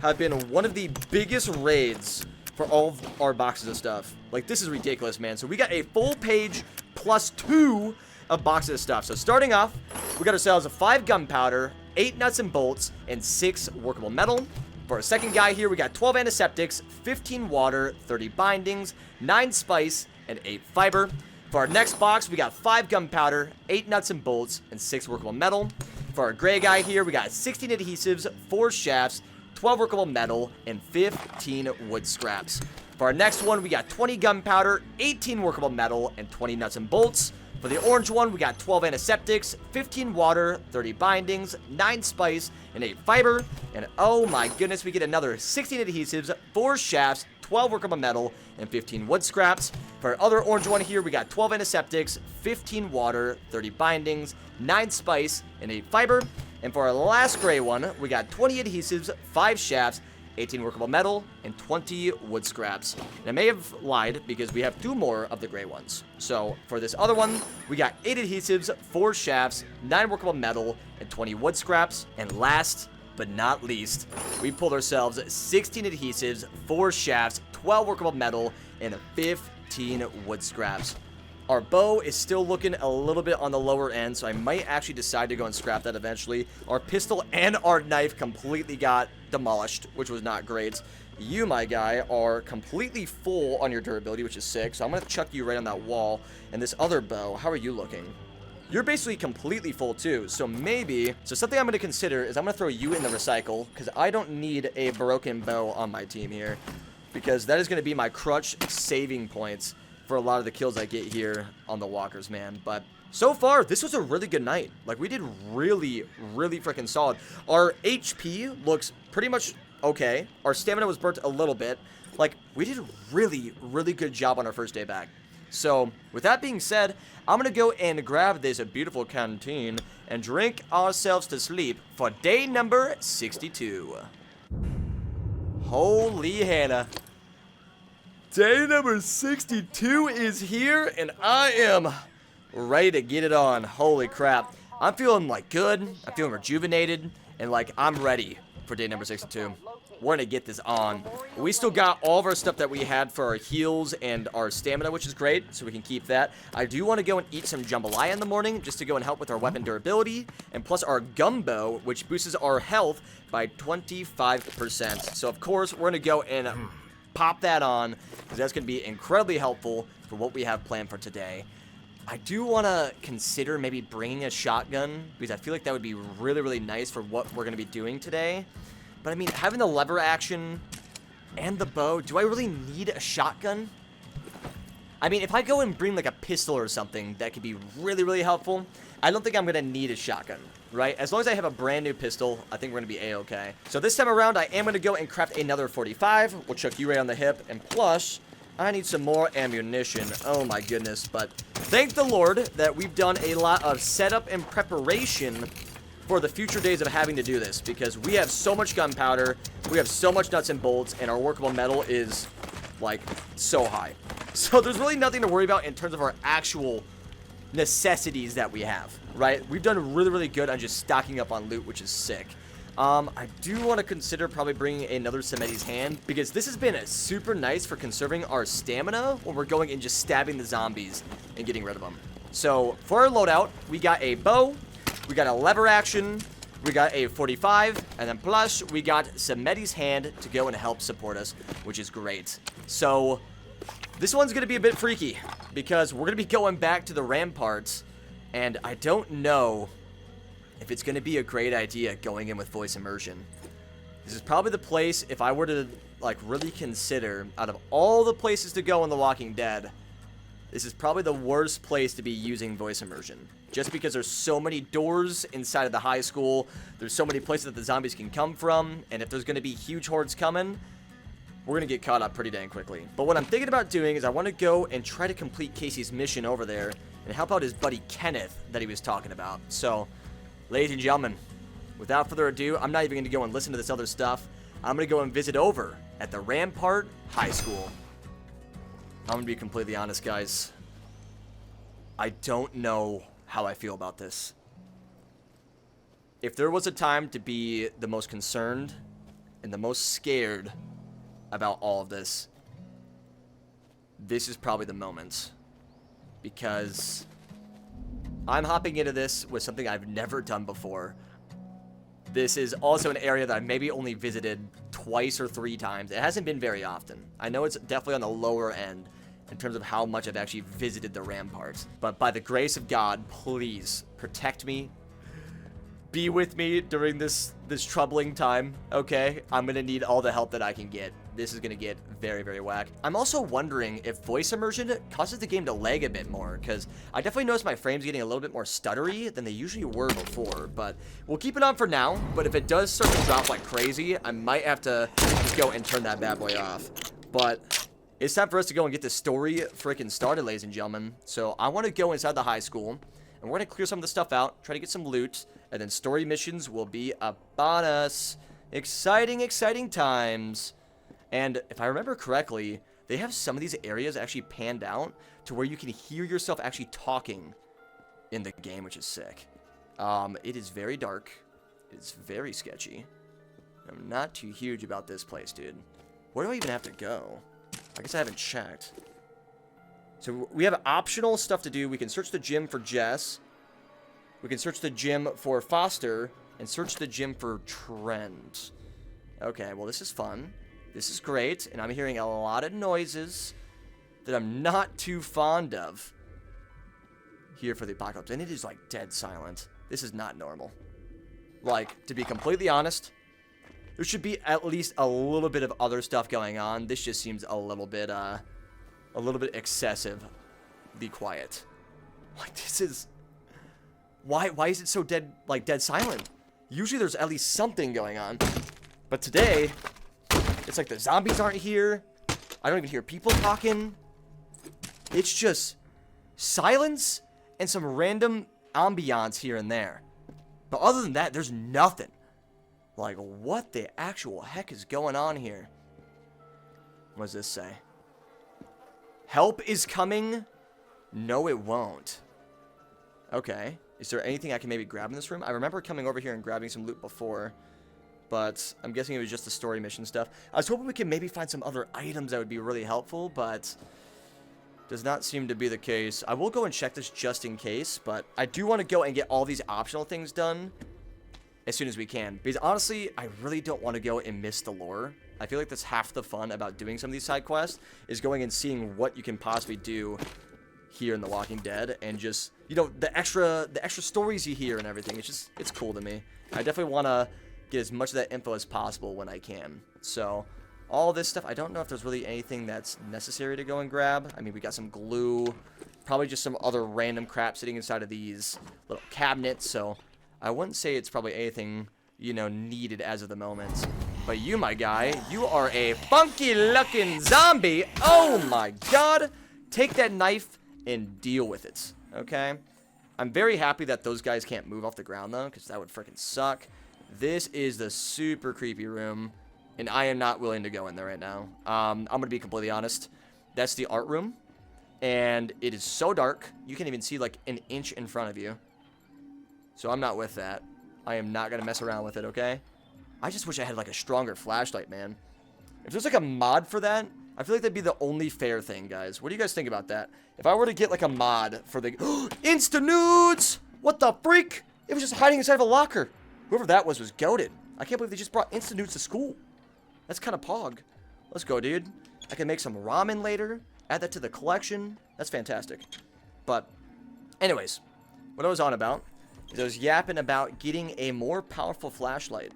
have been one of the biggest raids for all of our boxes of stuff. Like, this is ridiculous, man. So we got a full page plus 2 of boxes of stuff. So starting off, we got ourselves a 5 gunpowder, 8 nuts and bolts, and 6 workable metal. For our second guy here, we got 12 antiseptics, 15 water, 30 bindings, 9 spice, and 8 fiber. For our next box, we got 5 gunpowder, 8 nuts and bolts, and 6 workable metal. For our gray guy here, we got 16 adhesives, 4 shafts, 12 workable metal, and 15 wood scraps. For our next one, we got 20 gunpowder, 18 workable metal, and 20 nuts and bolts. For the orange one, we got 12 antiseptics, 15 water, 30 bindings, 9 spice, and 8 fiber. And oh my goodness, we get another 16 adhesives, 4 shafts, 12 workable metal, and 15 wood scraps. For our other orange one here, we got 12 antiseptics, 15 water, 30 bindings, 9 spice, and 8 fiber. And for our last gray one, we got 20 adhesives, 5 shafts, 18 workable metal, and 20 wood scraps. And I may have lied because we have 2 more of the gray ones. So for this other one, we got 8 adhesives, 4 shafts, 9 workable metal, and 20 wood scraps. And last but not least, we pulled ourselves 16 adhesives, 4 shafts, 12 workable metal, and 15 wood scraps. Our bow is still looking a little bit on the lower end, so I might actually decide to go and scrap that eventually. Our pistol and our knife completely got demolished, which was not great. You, my guy, are completely full on your durability, which is sick, so I'm going to chuck you right on that wall. And this other bow, how are you looking? You're basically completely full too, so maybe... So something I'm going to consider is I'm going to throw you in the recycle, because I don't need a broken bow on my team here, because that is going to be my crutch saving points for a lot of the kills I get here on the walkers, man. But so far, this was a really good night. Like, we did really, really freaking solid. Our HP looks pretty much okay. Our stamina was burnt a little bit. Like, we did a really, really good job on our first day back. So, with that being said, I'm going to go and grab this beautiful canteen and drink ourselves to sleep for day number 62. Holy Hannah. Day number 62 is here, and I am ready to get it on. Holy crap. I'm feeling, like, good. I'm feeling rejuvenated, and, like, I'm ready for day number 62. We're gonna get this on. We still got all of our stuff that we had for our heals and our stamina, which is great, so we can keep that. I do want to go and eat some jambalaya in the morning, just to go and help with our weapon durability, and plus our gumbo, which boosts our health by 25%. So, of course, we're gonna go and pop that on, because that's going to be incredibly helpful for what we have planned for today. I do want to consider maybe bringing a shotgun, because I feel like that would be really, really nice for what we're going to be doing today. But I mean, having the lever action and the bow, do I really need a shotgun? I mean, if I go and bring like a pistol or something, that could be really, really helpful. I don't think I'm going to need a shotgun, right? As long as I have a brand new pistol, I think we're going to be a-okay. So this time around, I am going to go and craft another 45. We'll chuck you right on the hip. And plus, I need some more ammunition. Oh my goodness. But thank the Lord that we've done a lot of setup and preparation for the future days of having to do this. Because we have so much gunpowder, we have so much nuts and bolts, and our workable metal is, like, so high. So there's really nothing to worry about in terms of our actual necessities that we have, right? We've done really, really good on just stocking up on loot, which is sick. I do want to consider probably bringing another Samedi's Hand, because this has been super nice for conserving our stamina when we're going and just stabbing the zombies and getting rid of them. So for our loadout, we got a bow, we got a lever action, we got a 45, and then plus we got Samedi's Hand to go and help support us, which is great. So this one's going to be a bit freaky, because we're going to be going back to the ramparts, and I don't know if it's going to be a great idea going in with voice immersion. This is probably the place, if I were to, like, really consider, out of all the places to go in The Walking Dead, this is probably the worst place to be using voice immersion. Just because there's so many doors inside of the high school, there's so many places that the zombies can come from, and if there's going to be huge hordes coming, we're going to get caught up pretty dang quickly. But what I'm thinking about doing is I want to go and try to complete Casey's mission over there and help out his buddy Kenneth that he was talking about. So, ladies and gentlemen, without further ado, I'm not even going to go and listen to this other stuff. I'm going to go and visit over at the Rampart High School. I'm going to be completely honest, guys. I don't know how I feel about this. If there was a time to be the most concerned and the most scared about all of this, this is probably the moment. Because I'm hopping into this with something I've never done before. This is also an area that I've maybe only visited twice or 3 times. It hasn't been very often. I know it's definitely on the lower end in terms of how much I've actually visited the ramparts. But by the grace of God, please protect me. Be with me during this troubling time, okay? I'm gonna need all the help that I can get. This is gonna get very, very whack. I'm also wondering if voice immersion causes the game to lag a bit more, because I definitely noticed my frames getting a little bit more stuttery than they usually were before, but we'll keep it on for now. But if it does start to drop like crazy, I might have to just go and turn that bad boy off. But it's time for us to go and get this story freaking started, ladies and gentlemen. So I want to go inside the high school, and we're going to clear some of the stuff out, try to get some loot, and then story missions will be upon us. Exciting, exciting times. And if I remember correctly, they have some of these areas actually panned out to where you can hear yourself actually talking in the game, which is sick. It is very dark. It's very sketchy. I'm not too huge about this place, dude. Where do I even have to go? I guess I haven't checked. So we have optional stuff to do. We can search the gym for Jess. We can search the gym for Foster. And search the gym for Trent. Okay, well, this is fun. This is great. And I'm hearing a lot of noises that I'm not too fond of here for the apocalypse. And it is, like, dead silent. This is not normal. Like, to be completely honest, there should be at least a little bit of other stuff going on. This just seems a little bit excessive. Be quiet. Like, this is... Why is it so dead silent? Usually there's at least something going on. But today, it's like the zombies aren't here. I don't even hear people talking. It's just silence and some random ambiance here and there. But other than that, there's nothing. Like, what the actual heck is going on here? What does this say? Help is coming? No, it won't. Okay. Is there anything I can maybe grab in this room? I remember coming over here and grabbing some loot before, but I'm guessing it was just the story mission stuff. I was hoping we could maybe find some other items that would be really helpful, but does not seem to be the case. I will go and check this just in case, but I do want to go and get all these optional things done as soon as we can, because honestly, I really don't want to go and miss the lore. I feel like that's half the fun about doing some of these side quests, is going and seeing what you can possibly do here in The Walking Dead, and just, you know, the extra stories you hear and everything. It's cool to me. I definitely want to get as much of that info as possible when I can. So all this stuff, I don't know if there's really anything that's necessary to go and grab. I mean, we got some glue, probably just some other random crap sitting inside of these little cabinets, so I wouldn't say it's probably anything, you know, needed as of the moment. But you, my guy, you are a funky looking zombie. Oh my god. Take that knife and deal with it, okay? I'm very happy that those guys can't move off the ground, though, because that would freaking suck. This is the super creepy room, and I am not willing to go in there right now. I'm going to be completely honest. That's the art room, And it is so dark, you can't even see like an inch in front of you. So I'm not with that. I am not going to mess around with it, okay? I just wish I had like a stronger flashlight, man. If there's like a mod for that, I feel like that'd be the only fair thing, guys. What do you guys think about that? If I were to get like a mod for the... Insta nudes! What the freak? It was just hiding inside of a locker. Whoever that was goated. I can't believe they just brought Insta nudes to school. That's kind of pog. Let's go, dude. I can make some ramen later. Add that to the collection. That's fantastic. But, anyways, what I was on about is I was yapping about getting a more powerful flashlight.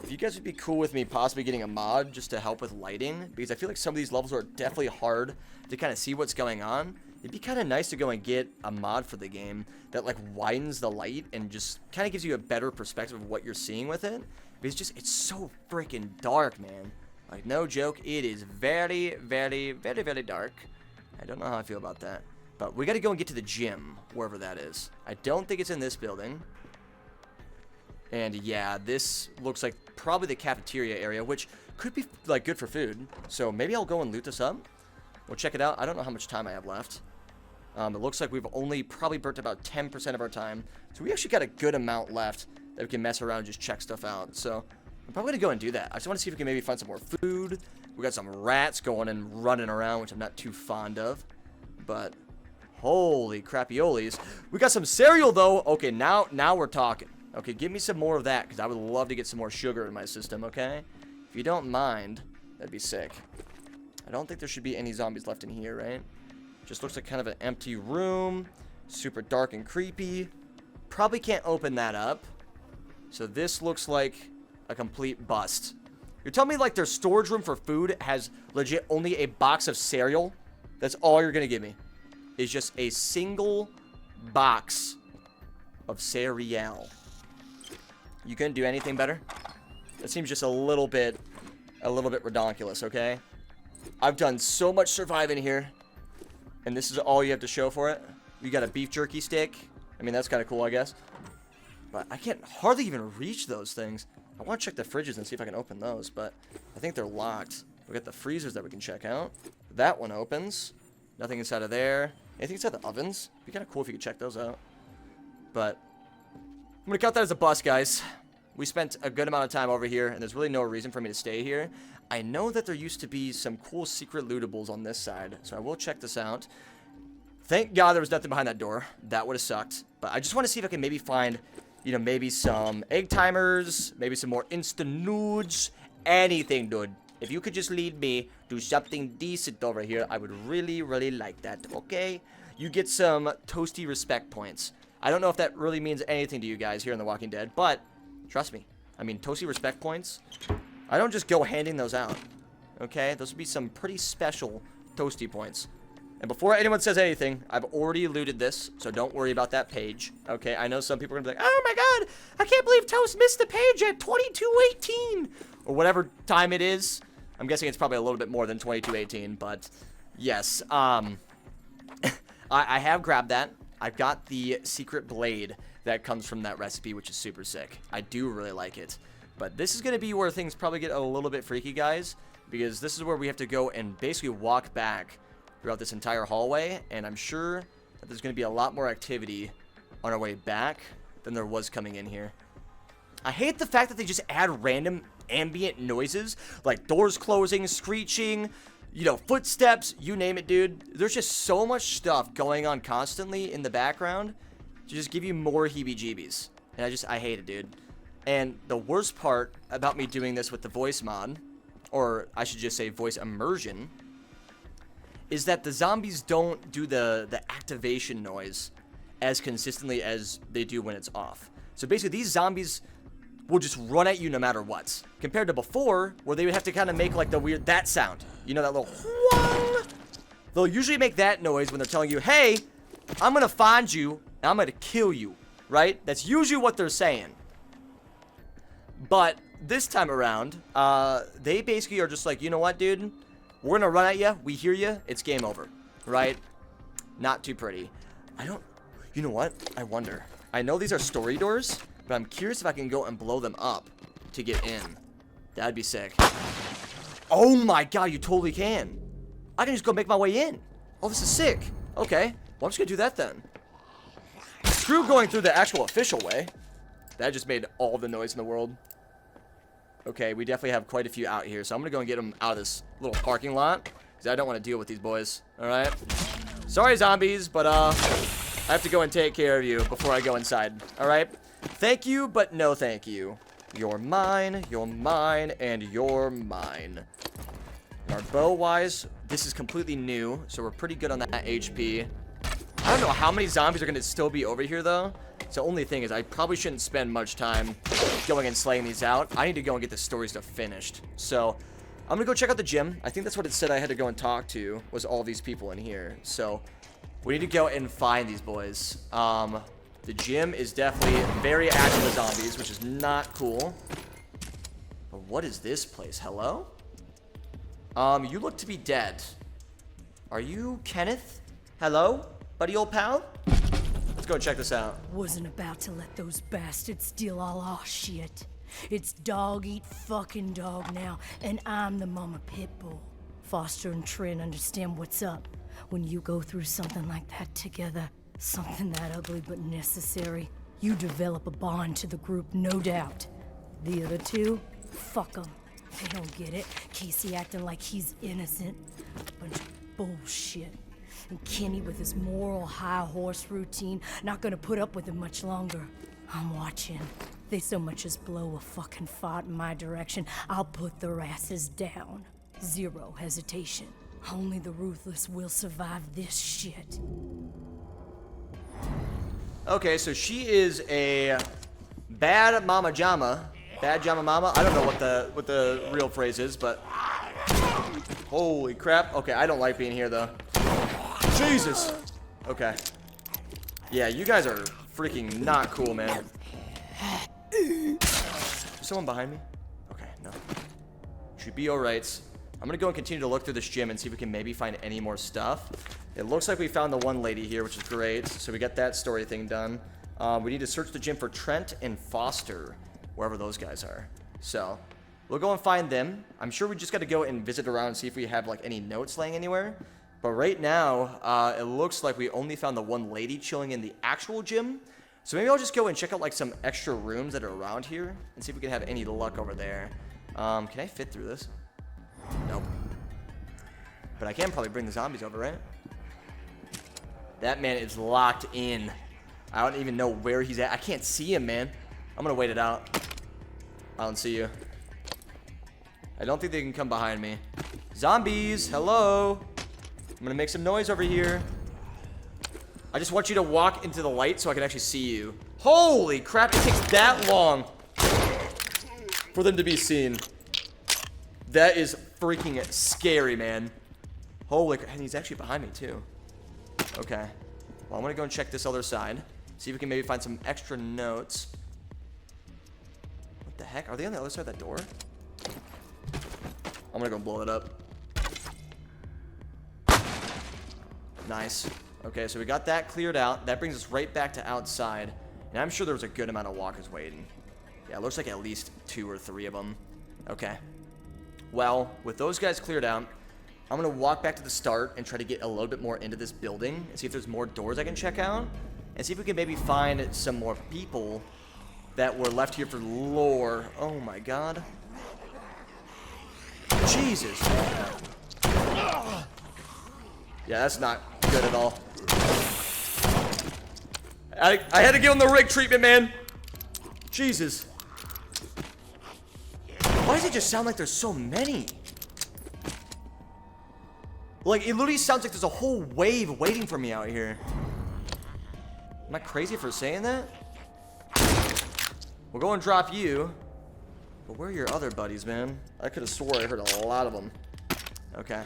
If you guys would be cool with me possibly getting a mod just to help with lighting, because I feel like some of these levels are definitely hard to kind of see what's going on, it'd be kind of nice to go and get a mod for the game that like widens the light and just kind of gives you a better perspective of what you're seeing with it. Because it's so freaking dark, man. Like, no joke, it is very, very, very, very dark. I don't know how I feel about that. But we got to go and get to the gym, wherever that is. I don't think it's in this building. And yeah, this looks like probably the cafeteria area, which could be like good for food. So maybe I'll go and loot this up. We'll check it out. I don't know how much time I have left. It looks like we've only probably burnt about 10% of our time. So we actually got a good amount left that we can mess around and just check stuff out. So I'm probably going to go and do that. I just want to see if we can maybe find some more food. We got some rats going and running around, which I'm not too fond of. But holy crappioles. We got some cereal, though. Okay, now we're talking. Okay, give me some more of that, because I would love to get some more sugar in my system, okay? If you don't mind, that'd be sick. I don't think there should be any zombies left in here, right? Just looks like kind of an empty room. Super dark and creepy. Probably can't open that up. So this looks like a complete bust. You're telling me like their storage room for food has legit only a box of cereal? That's all you're going to give me. Is just a single box of cereal. You couldn't do anything better? That seems just a little bit redonkulous, okay? I've done so much surviving here. And this is all you have to show for it? You got a beef jerky stick? I mean, that's kind of cool, I guess. But I can't hardly even reach those things. I want to check the fridges and see if I can open those, but I think they're locked. We got the freezers that we can check out. That one opens. Nothing inside of there. Anything inside the ovens? It'd be kind of cool if you could check those out. But I'm going to count that as a bust, guys. We spent a good amount of time over here, and there's really no reason for me to stay here. I know that there used to be some cool secret lootables on this side, so I will check this out. Thank God there was nothing behind that door. That would have sucked. But I just want to see if I can maybe find, you know, maybe some egg timers, maybe some more instant nudes, anything, dude. If you could just lead me to something decent over here, I would really, really like that, okay? You get some toasty respect points. I don't know if that really means anything to you guys here in The Walking Dead, but trust me. I mean, toasty respect points, I don't just go handing those out, okay? Those would be some pretty special toasty points. And before anyone says anything, I've already looted this, so don't worry about that page, okay? I know some people are going to be like, oh my god, I can't believe Toast missed the page at 22:18, or whatever time it is. I'm guessing it's probably a little bit more than 22:18, but yes, I have grabbed that. I've got the secret blade that comes from that recipe, which is super sick. I do really like it. But this is going to be where things probably get a little bit freaky, guys, because this is where we have to go and basically walk back throughout this entire hallway, and I'm sure that there's going to be a lot more activity on our way back than there was coming in here. I hate the fact that they just add random ambient noises, like doors closing, screeching, you know, footsteps, you name it, dude. There's just so much stuff going on constantly in the background to just give you more heebie-jeebies. And I hate it, dude. And the worst part about me doing this with the voice mod, or I should just say voice immersion, is that the zombies don't do the activation noise as consistently as they do when it's off. So basically, these zombies will just run at you no matter what. Compared to before, where they would have to kind of make like the weird, that sound. You know, that little whong? They'll usually make that noise when they're telling you, hey, I'm going to find you, and I'm going to kill you, right? That's usually what they're saying. But this time around, they basically are just like, you know what, dude? We're going to run at you. We hear you. It's game over, right? Not too pretty. You know what? I wonder. I know these are story doors, but I'm curious if I can go and blow them up to get in. That'd be sick. Oh my god, you totally can. I can just go make my way in. Oh, this is sick. Okay. Well, I'm just gonna do that then. Screw going through the actual official way. That just made all the noise in the world. Okay, we definitely have quite a few out here, so I'm gonna go and get them out of this little parking lot, because I don't want to deal with these boys. Alright? Sorry, zombies, but, I have to go and take care of you before I go inside. Alright? Thank you, but no thank you. You're mine, and you're mine. And our bow-wise, this is completely new, so we're pretty good on that HP. I don't know how many zombies are going to still be over here, though. So the only thing is I probably shouldn't spend much time going and slaying these out. I need to go and get the story stuff finished. So I'm going to go check out the gym. I think that's what it said I had to go and talk to, was all these people in here. So we need to go and find these boys. The gym is definitely very active with zombies, which is not cool. But what is this place? Hello? You look to be dead. Are you Kenneth? Hello? Buddy old pal? Let's go and check this out. Wasn't about to let those bastards steal all our shit. It's dog eat fucking dog now, and I'm the mama pit bull. Foster and Trin understand what's up. When you go through something like that together, something that ugly but necessary, you develop a bond to the group, no doubt. The other two, fuck them. They don't get it. Casey acting like he's innocent. Bunch of bullshit. And Kenny with his moral high horse routine, not gonna put up with it much longer. I'm watching. They so much as blow a fucking fart in my direction, I'll put their asses down. Zero hesitation. Only the ruthless will survive this shit. Okay, so she is a bad mama jama. Bad jama mama? I don't know what the real phrase is, but holy crap. Okay, I don't like being here though. Jesus. Okay. Yeah, you guys are freaking not cool, man. Is someone behind me? Okay, no. Should be alright. I'm gonna go and continue to look through this gym and see if we can maybe find any more stuff. It looks like we found the one lady here, which is great. So we got that story thing done. We need to search the gym for Trent and Foster, wherever those guys are. So we'll go and find them. I'm sure we just got to go and visit around and see if we have like any notes laying anywhere. But right now, it looks like we only found the one lady chilling in the actual gym. So maybe I'll just go and check out like some extra rooms that are around here and see if we can have any luck over there. Can I fit through this? Nope. But I can probably bring the zombies over, right? That man is locked in. I don't even know where he's at. I can't see him, man. I'm gonna wait it out. I don't see you. I don't think they can come behind me. Zombies, hello. I'm gonna make some noise over here. I just want you to walk into the light so I can actually see you. Holy crap, it takes that long for them to be seen. That is freaking scary, man. Holy crap, and he's actually behind me too. Okay. Well, I'm gonna go and check this other side. See if we can maybe find some extra notes. What the heck? Are they on the other side of that door? I'm gonna go blow it up. Nice. Okay, so we got that cleared out. That brings us right back to outside. And I'm sure there was a good amount of walkers waiting. Yeah, it looks like at least 2 or 3 of them. Okay. Well, with those guys cleared out, I'm going to walk back to the start and try to get a little bit more into this building and see if there's more doors I can check out. And see if we can maybe find some more people that were left here for lore. Oh my god. Jesus. Yeah, that's not good at all. I had to give him the Rick treatment, man. Jesus. Why does it just sound like there's so many? Like, it literally sounds like there's a whole wave waiting for me out here. Am I crazy for saying that? We'll go and drop you. But where are your other buddies, man? I could have swore I heard a lot of them. Okay.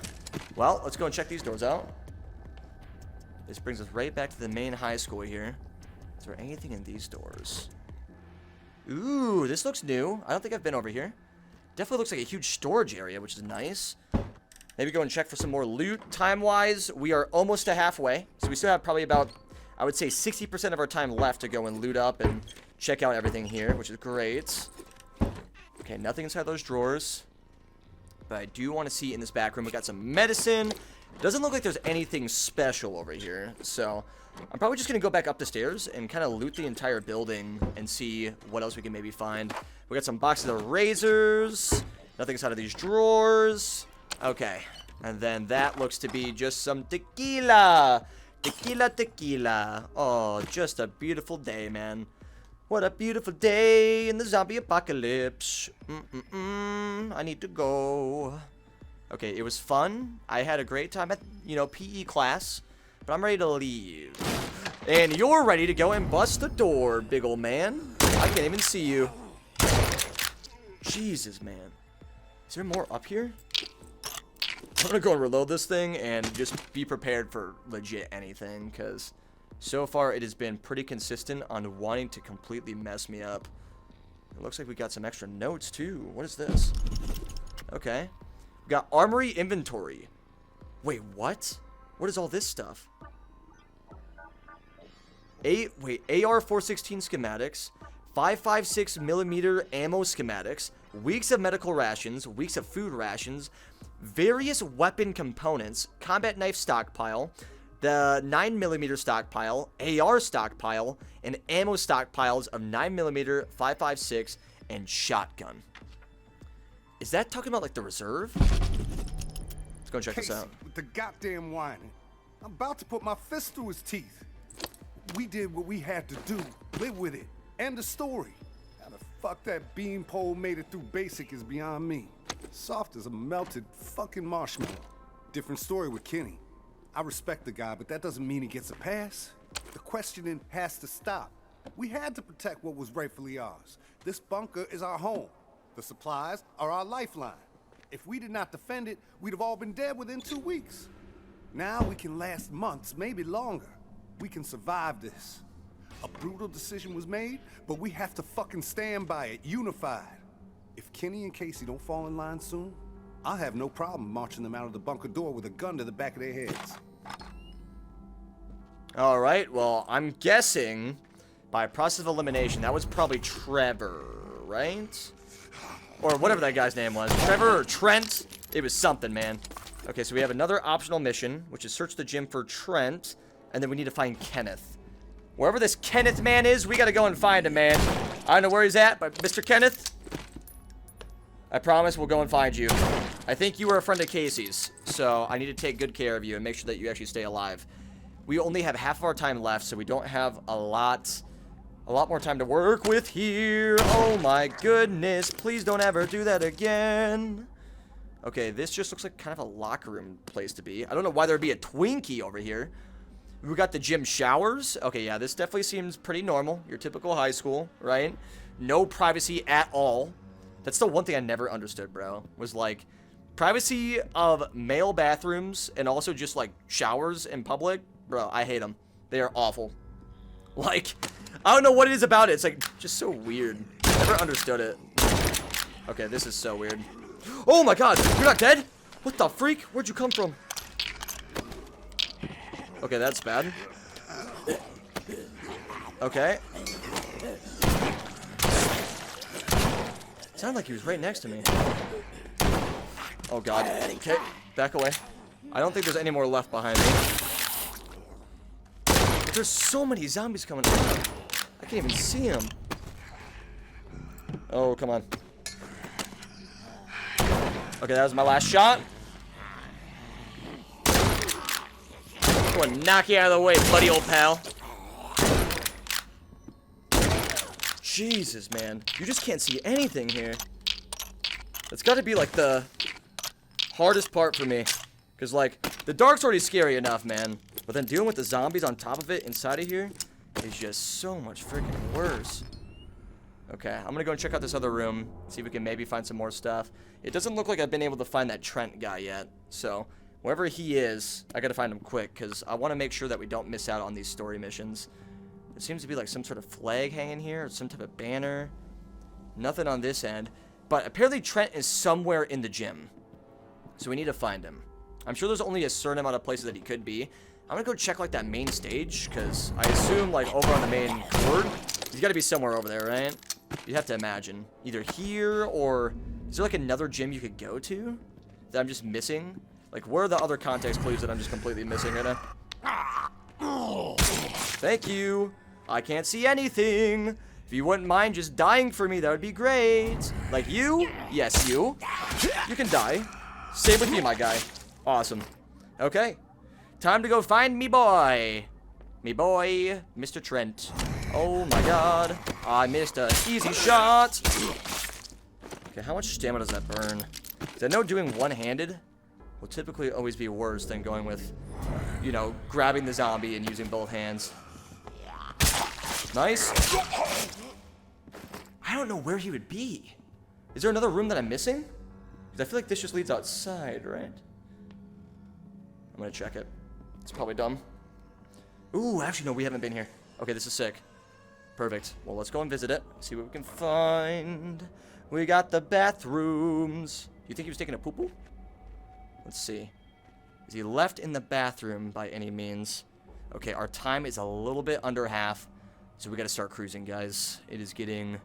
Well, let's go and check these doors out. This brings us right back to the main high school here. Is there anything in these doors? Ooh, this looks new. I don't think I've been over here. Definitely looks like a huge storage area, which is nice. Maybe go and check for some more loot. Time-wise, we are almost to halfway. So we still have probably about, I would say, 60% of our time left to go and loot up and check out everything here, which is great. Okay, nothing inside those drawers. But I do want to see in this back room. We got some medicine. Doesn't look like there's anything special over here. So I'm probably just going to go back up the stairs and kind of loot the entire building and see what else we can maybe find. We got some boxes of razors. Nothing inside of these drawers. Okay. And then that looks to be just some tequila. Tequila, tequila. Oh, just a beautiful day, man. What a beautiful day in the zombie apocalypse. I need to go. Okay, it was fun. I had a great time at, you know, PE class. But I'm ready to leave. And you're ready to go and bust the door, big old man. I can't even see you. Jesus, man. Is there more up here? I'm gonna go and reload this thing and just be prepared for legit anything, because so far it has been pretty consistent on wanting to completely mess me up. It looks like we got some extra notes too. What is this? Okay. We got armory inventory. Wait, what? What is all this stuff? AR-416 schematics, 5.56 millimeter ammo schematics, weeks of medical rations, weeks of food rations, various weapon components, combat knife stockpile, the 9mm stockpile, AR stockpile, and ammo stockpiles of 9mm, 5.56, and shotgun. Is that talking about like the reserve? Let's go and check this out. With the goddamn whining. I'm about to put my fist through his teeth. We did what we had to do. Live with it. End of story. How the fuck that beanpole made it through basic is beyond me. Soft as a melted fucking marshmallow. Different story with Kenny. I respect the guy, but that doesn't mean he gets a pass. The questioning has to stop. We had to protect what was rightfully ours. This bunker is our home. The supplies are our lifeline. If we did not defend it, we'd have all been dead within 2 weeks. Now we can last months, maybe longer. We can survive this. A brutal decision was made, but we have to fucking stand by it, unified. If Kenny and Casey don't fall in line soon, I'll have no problem marching them out of the bunker door with a gun to the back of their heads. All right, well, I'm guessing by process of elimination, that was probably Trevor, right? Or whatever that guy's name was. Trevor or Trent? It was something, man. Okay, so we have another optional mission, which is search the gym for Trent, and then we need to find Kenneth. Wherever this Kenneth man is, we gotta go and find him, man. I don't know where he's at, but Mr. Kenneth, I promise we'll go and find you. I think you were a friend of Casey's, so I need to take good care of you and make sure that you actually stay alive. We only have half of our time left, so we don't have a lot more time to work with here. Oh my goodness, please don't ever do that again. Okay, this just looks like kind of a locker room place to be. I don't know why there'd be a Twinkie over here. We got the gym showers. Okay, yeah, this definitely seems pretty normal. Your typical high school, right? No privacy at all. That's the one thing I never understood, bro. Was like privacy of male bathrooms and also just like showers in public. Bro, I hate them. They are awful. Like, I don't know what it is about it. It's like just so weird. Never understood it. Okay, this is so weird. Oh my god, you're not dead? What the freak? Where'd you come from? Okay, that's bad. Okay. Sounded like he was right next to me. Oh god. Okay, back away. I don't think there's any more left behind me. There's so many zombies coming. I can't even see them. Oh, come on. Okay, that was my last shot. I'm gonna knock you out of the way, buddy, old pal. Jesus, man. You just can't see anything here. That's gotta be, like, the hardest part for me. Because, like, the dark's already scary enough, man. But then dealing with the zombies on top of it inside of here is just so much freaking worse. Okay, I'm gonna go and check out this other room. See if we can maybe find some more stuff. It doesn't look like I've been able to find that Trent guy yet. So, wherever he is, I gotta find him quick. Because I want to make sure that we don't miss out on these story missions. There seems to be like some sort of flag hanging here. Or some type of banner. Nothing on this end. But apparently Trent is somewhere in the gym. So we need to find him. I'm sure there's only a certain amount of places that he could be. I'm gonna go check like that main stage, because I assume like over on the main board, he's gotta be somewhere over there, right? You have to imagine. Either here or is there like another gym you could go to? that I'm just missing? Like, where are the other context clues that I'm just completely missing right now? Thank you. I can't see anything. If you wouldn't mind just dying for me, that would be great. Like you? Yes, you. You can die. Same with you, my guy. Awesome. Okay. Time to go find me boy. Me boy, Mr. Trent. Oh my god. I missed a easy shot. Okay, how much stamina does that burn? Because I know doing one-handed will typically always be worse than going with, you know, grabbing the zombie and using both hands. Nice. I don't know where he would be. Is there another room that I'm missing? Because I feel like this just leads outside, right? I'm gonna check it. It's probably dumb. Ooh, actually, no, we haven't been here. Okay, this is sick. Perfect. Well, let's go and visit it. See what we can find. We got the bathrooms. You think he was taking a poo-poo? Let's see. Is he left in the bathroom by any means? Okay, our time is a little bit under half. So we got to start cruising, guys. It is getting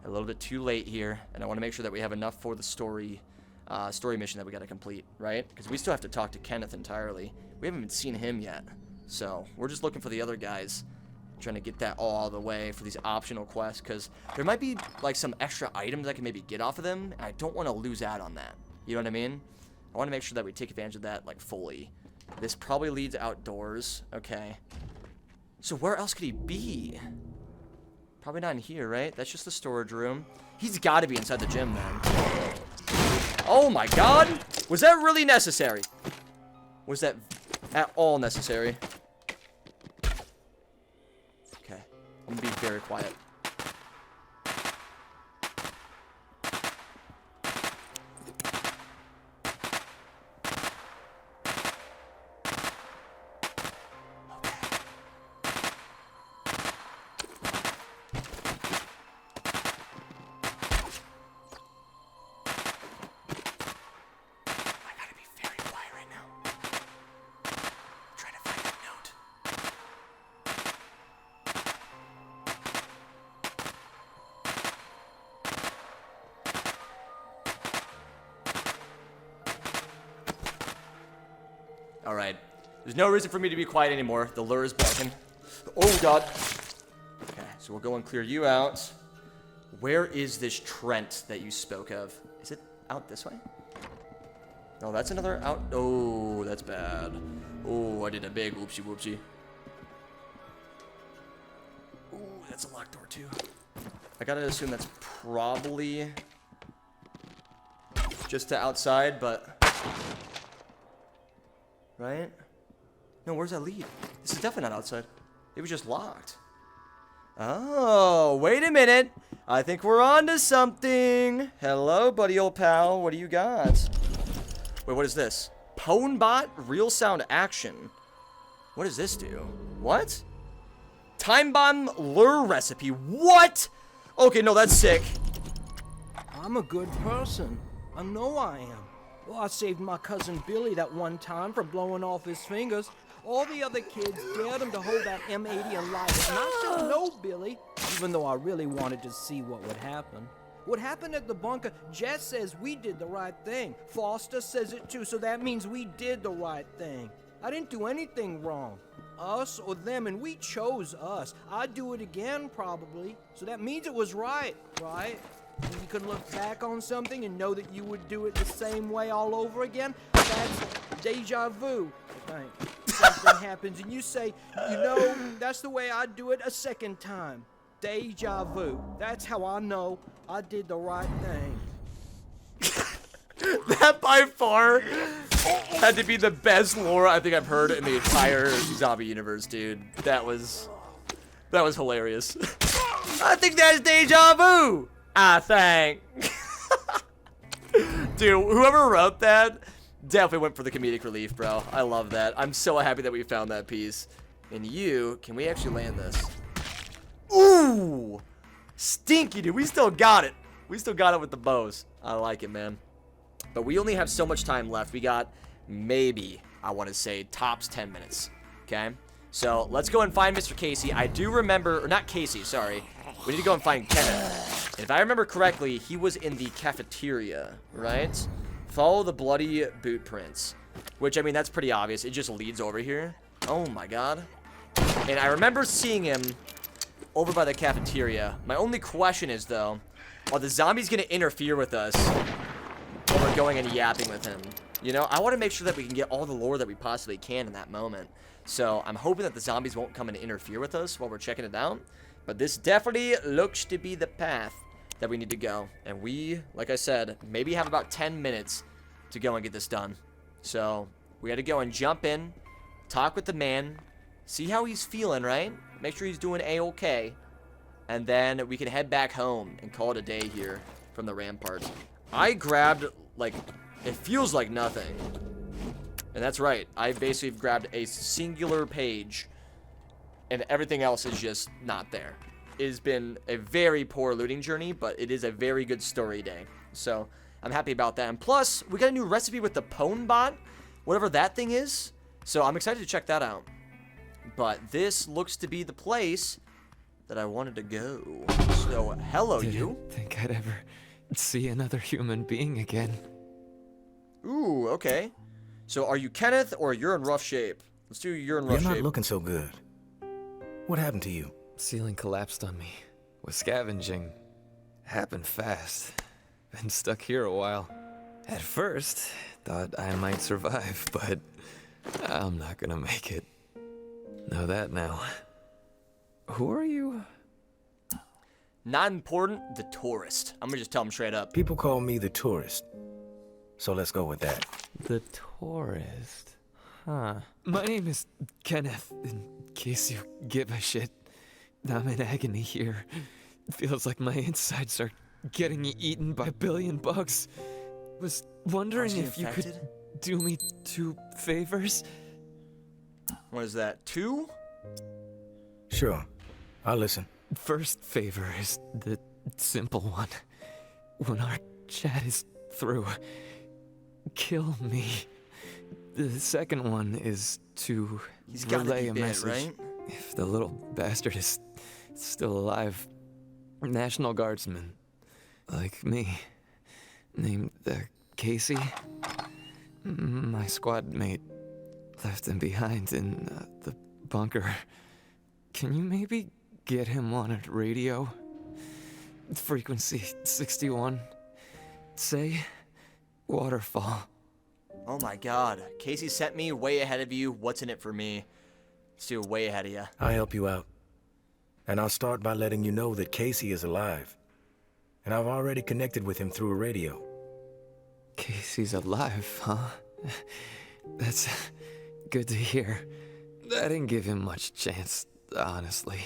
a little bit too late here. And I want to make sure that we have enough for the story mission that we got to complete, right? Because we still have to talk to Kenneth entirely. We haven't even seen him yet. So we're just looking for the other guys. Trying to get that all out of the way for these optional quests. Because there might be like some extra items I can maybe get off of them. And I don't want to lose out on that. You know what I mean? I want to make sure that we take advantage of that like fully. This probably leads outdoors. Okay. So where else could he be? Probably not in here, right? That's just the storage room. He's got to be inside the gym then. Oh my god! Was that really necessary? Was that at all necessary? Okay. I'm gonna be very quiet. Alright. There's no reason for me to be quiet anymore. The lure is broken. Oh, God. Okay, so we'll go and clear you out. Where is this Trent that you spoke of? Is it out this way? No, that's another out. Oh, that's bad. Oh, I did a big whoopsie whoopsie. Oh, that's a locked door, too. I gotta assume that's probably just to outside, but... Right? No, where's that lead? This is definitely not outside. It was just locked. Oh, wait a minute. I think we're on to something. Hello, buddy old pal. What do you got? Wait, what is this? Pwnbot real sound action. What does this do? What? Time bomb lure recipe. What? Okay, no, that's sick. I'm a good person. I know I am. Well, I saved my cousin Billy that one time from blowing off his fingers. All the other kids dared him to hold that M80 and light it. And I said no, Billy, even though I really wanted to see what would happen. What happened at the bunker, Jess says we did the right thing. Foster says it too, so that means we did the right thing. I didn't do anything wrong. Us or them, and we chose us. I'd do it again, probably. So that means it was right, right? You could look back on something and know that you would do it the same way all over again. That's deja vu. Something happens and you say, you know, that's the way I'd do it a second time. Deja vu. That's how I know I did the right thing. That by far had to be the best lore I think I've heard in the entire zombie universe, dude. That was hilarious. I think that's deja vu. I think. Dude, whoever wrote that definitely went for the comedic relief, bro. I love that. I'm so happy that we found that piece. And you, can we actually land this? Ooh! Stinky, dude. We still got it. We still got it with the bows. I like it, man. But we only have so much time left. We got maybe, I want to say, tops 10 minutes. Okay? So, let's go and find Mr. Casey. I do remember, or not Casey, sorry. We need to go and find Kenneth. And if I remember correctly, he was in the cafeteria, right? Follow the bloody boot prints. Which, I mean, that's pretty obvious. It just leads over here. Oh my god. And I remember seeing him over by the cafeteria. My only question is, though, are the zombies going to interfere with us when we're going and yapping with him? You know, I want to make sure that we can get all the lore that we possibly can in that moment. So I'm hoping that the zombies won't come and interfere with us while we're checking it out. But this definitely looks to be the path that we need to go. And we, like I said, maybe have about 10 minutes to go and get this done. So we got to go and jump in, talk with the man, see how he's feeling, right? Make sure he's doing A-okay. And then we can head back home and call it a day here from the ramparts. I grabbed, like, it feels like nothing. And that's right. I basically grabbed a singular page. And everything else is just not there. It has been a very poor looting journey, but it is a very good story day. So I'm happy about that. And plus, we got a new recipe with the Pwn bot, whatever that thing is. So I'm excited to check that out. But this looks to be the place that I wanted to go. So, hello, you. Didn't think I'd ever see another human being again. Ooh, okay. So are you Kenneth or you're in rough shape? Let's do you're in rough shape. You're not looking so good. What happened to you? Ceiling collapsed on me. Was scavenging. Happened fast. Been stuck here a while. At first, thought I might survive, but I'm not gonna make it. Know that now. Who are you? Not important, the tourist. I'm gonna just tell him straight up. People call me the tourist. So let's go with that. The tourist. Huh. My name is Kenneth, in case you give a shit. I'm in agony here. Feels like my insides are getting eaten by a billion bugs. Was wondering if you could do me 2 favors? What is that, 2? Sure. I'll listen. First favor is the simple one. When our chat is through, kill me. The second one is to relay a message. Right? If the little bastard is still alive, National Guardsman, like me, named Casey, my squad mate, left him behind in the bunker. Can you maybe get him on a radio? Frequency 61. Say, waterfall. Oh my god. Casey sent me way ahead of you. What's in it for me? Let's do way ahead of you. I'll help you out. And I'll start by letting you know that Casey is alive. And I've already connected with him through a radio. Casey's alive, huh? That's good to hear. I didn't give him much chance, honestly.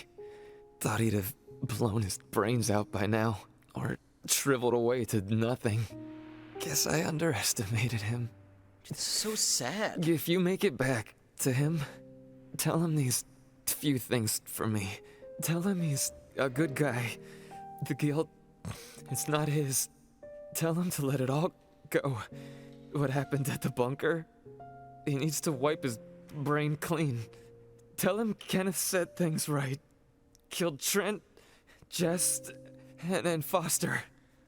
Thought he'd have blown his brains out by now, or shriveled away to nothing. Guess I underestimated him. It's so sad. If you make it back to him, tell him these few things for me. Tell him he's a good guy. The guilt, it's not his. Tell him to let it all go. What happened at the bunker? He needs to wipe his brain clean. Tell him Kenneth said things right. Killed Trent, Jess, and Foster.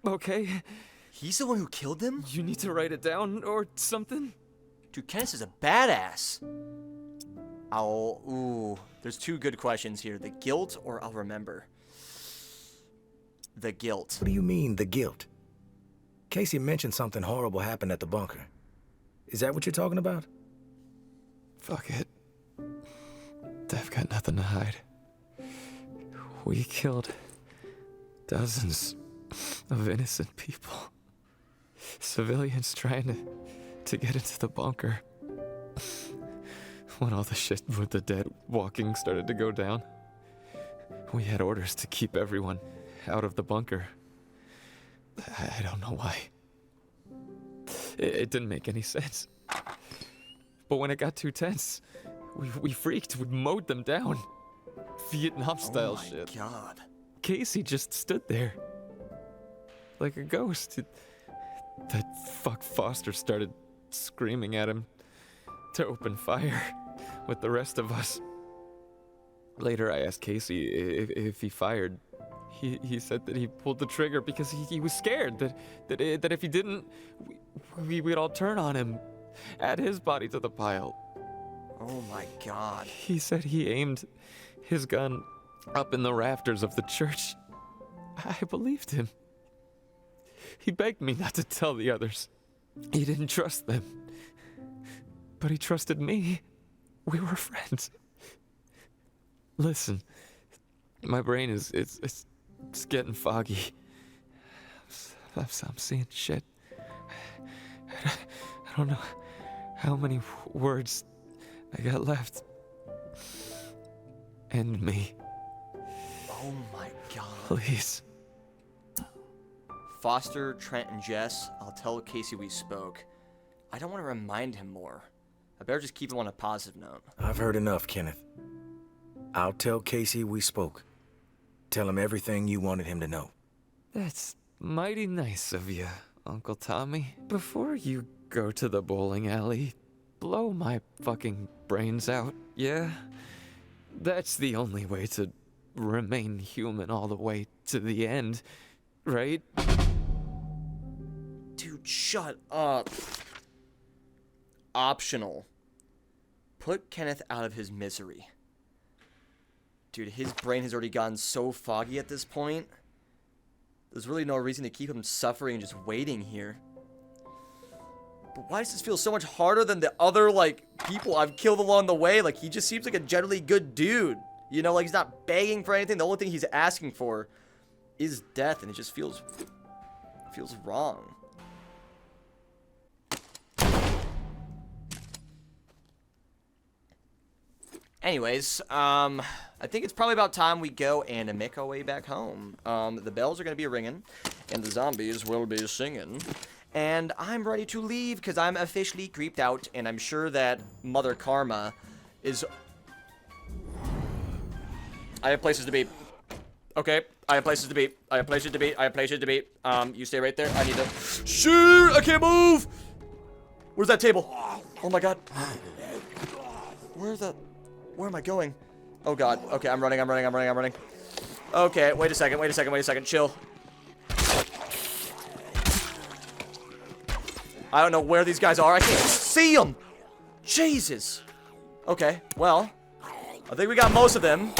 Okay? He's the one who killed them? You need to write it down or something? Dude, Kenneth is a badass. Ooh. There's 2 good questions here. The guilt or I'll remember? The guilt. What do you mean, the guilt? Casey mentioned something horrible happened at the bunker. Is that what you're talking about? Fuck it. I've got nothing to hide. We killed dozens of innocent people. Civilians trying to get into the bunker. When all the shit with the dead walking started to go down, we had orders to keep everyone out of the bunker. I don't know why. It didn't make any sense. But when it got too tense, we freaked. We mowed them down. Vietnam-style shit. Oh my god. Casey just stood there. Like a ghost. That fuck Foster started screaming at him to open fire with the rest of us. Later I asked Casey if he fired. He said that he pulled the trigger because he was scared that if he didn't, we'd all turn on him, add his body to the pile. Oh my God. He said he aimed his gun up in the rafters of the church. I believed him. He begged me not to tell the others. He didn't trust them. But he trusted me. We were friends. Listen, my brain is getting foggy. I'm seeing shit. I don't know how many words I got left. End me. Oh my God. Please. Foster, Trent, and Jess, I'll tell Casey we spoke. I don't want to remind him more. I better just keep him on a positive note. I've heard enough, Kenneth. I'll tell Casey we spoke. Tell him everything you wanted him to know. That's mighty nice of you, Uncle Tommy. Before you go to the bowling alley, blow my fucking brains out, yeah? That's the only way to remain human all the way to the end, right? Dude, shut up. Optional. Put Kenneth out of his misery. Dude, his brain has already gotten so foggy at this point. There's really no reason to keep him suffering and just waiting here. But why does this feel so much harder than the other, like, people I've killed along the way? Like, he just seems like a generally good dude. You know, like, he's not begging for anything. The only thing he's asking for is death, and it just feels wrong. Anyways, I think it's probably about time we go and make our way back home. The bells are going to be ringing, and the zombies will be singing. And I'm ready to leave because I'm officially creeped out, and I'm sure that Mother Karma is... I have places to be. Okay, I have places to be. I have places to be. I have places to be. You stay right there. I need to... Shoot! I can't move! Where's that table? Oh my God. Where am I going? Oh God. Okay, I'm running. Okay, wait a second. Chill. I don't know where these guys are. I can't see them. Jesus. Okay, well, I think we got most of them.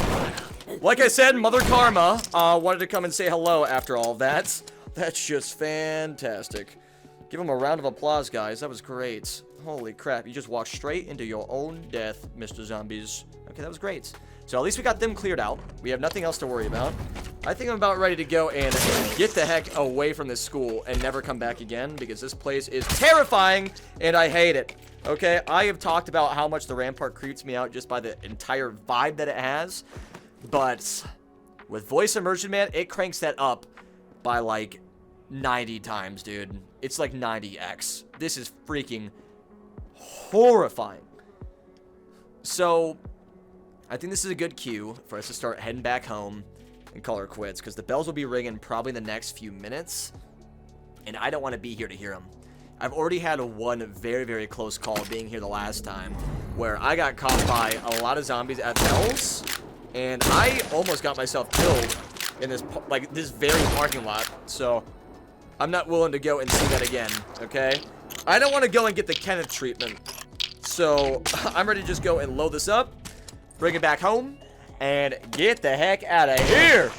Like I said, Mother Karma wanted to come and say hello after all of that. That's just fantastic. Give them a round of applause, guys. That was great. Holy crap, you just walked straight into your own death, Mr. Zombies. Okay, that was great. So at least we got them cleared out. We have nothing else to worry about. I think I'm about ready to go and get the heck away from this school and never come back again because this place is terrifying and I hate it. Okay, I have talked about how much the Rampart creeps me out just by the entire vibe that it has. But with Voice Immersion, man, it cranks that up by like 90 times, dude. It's like 90x. This is freaking horrifying. So I think this is a good cue for us to start heading back home and call her quits because the bells will be ringing probably in the next few minutes and I don't want to be here to hear them. I've already had one very, very close call being here the last time where I got caught by a lot of zombies at bells and I almost got myself killed in this very parking lot. So I'm not willing to go and see that again, okay? I don't want to go and get the Kenneth treatment. So I'm ready to just go and load this up, bring it back home, and get the heck out of here.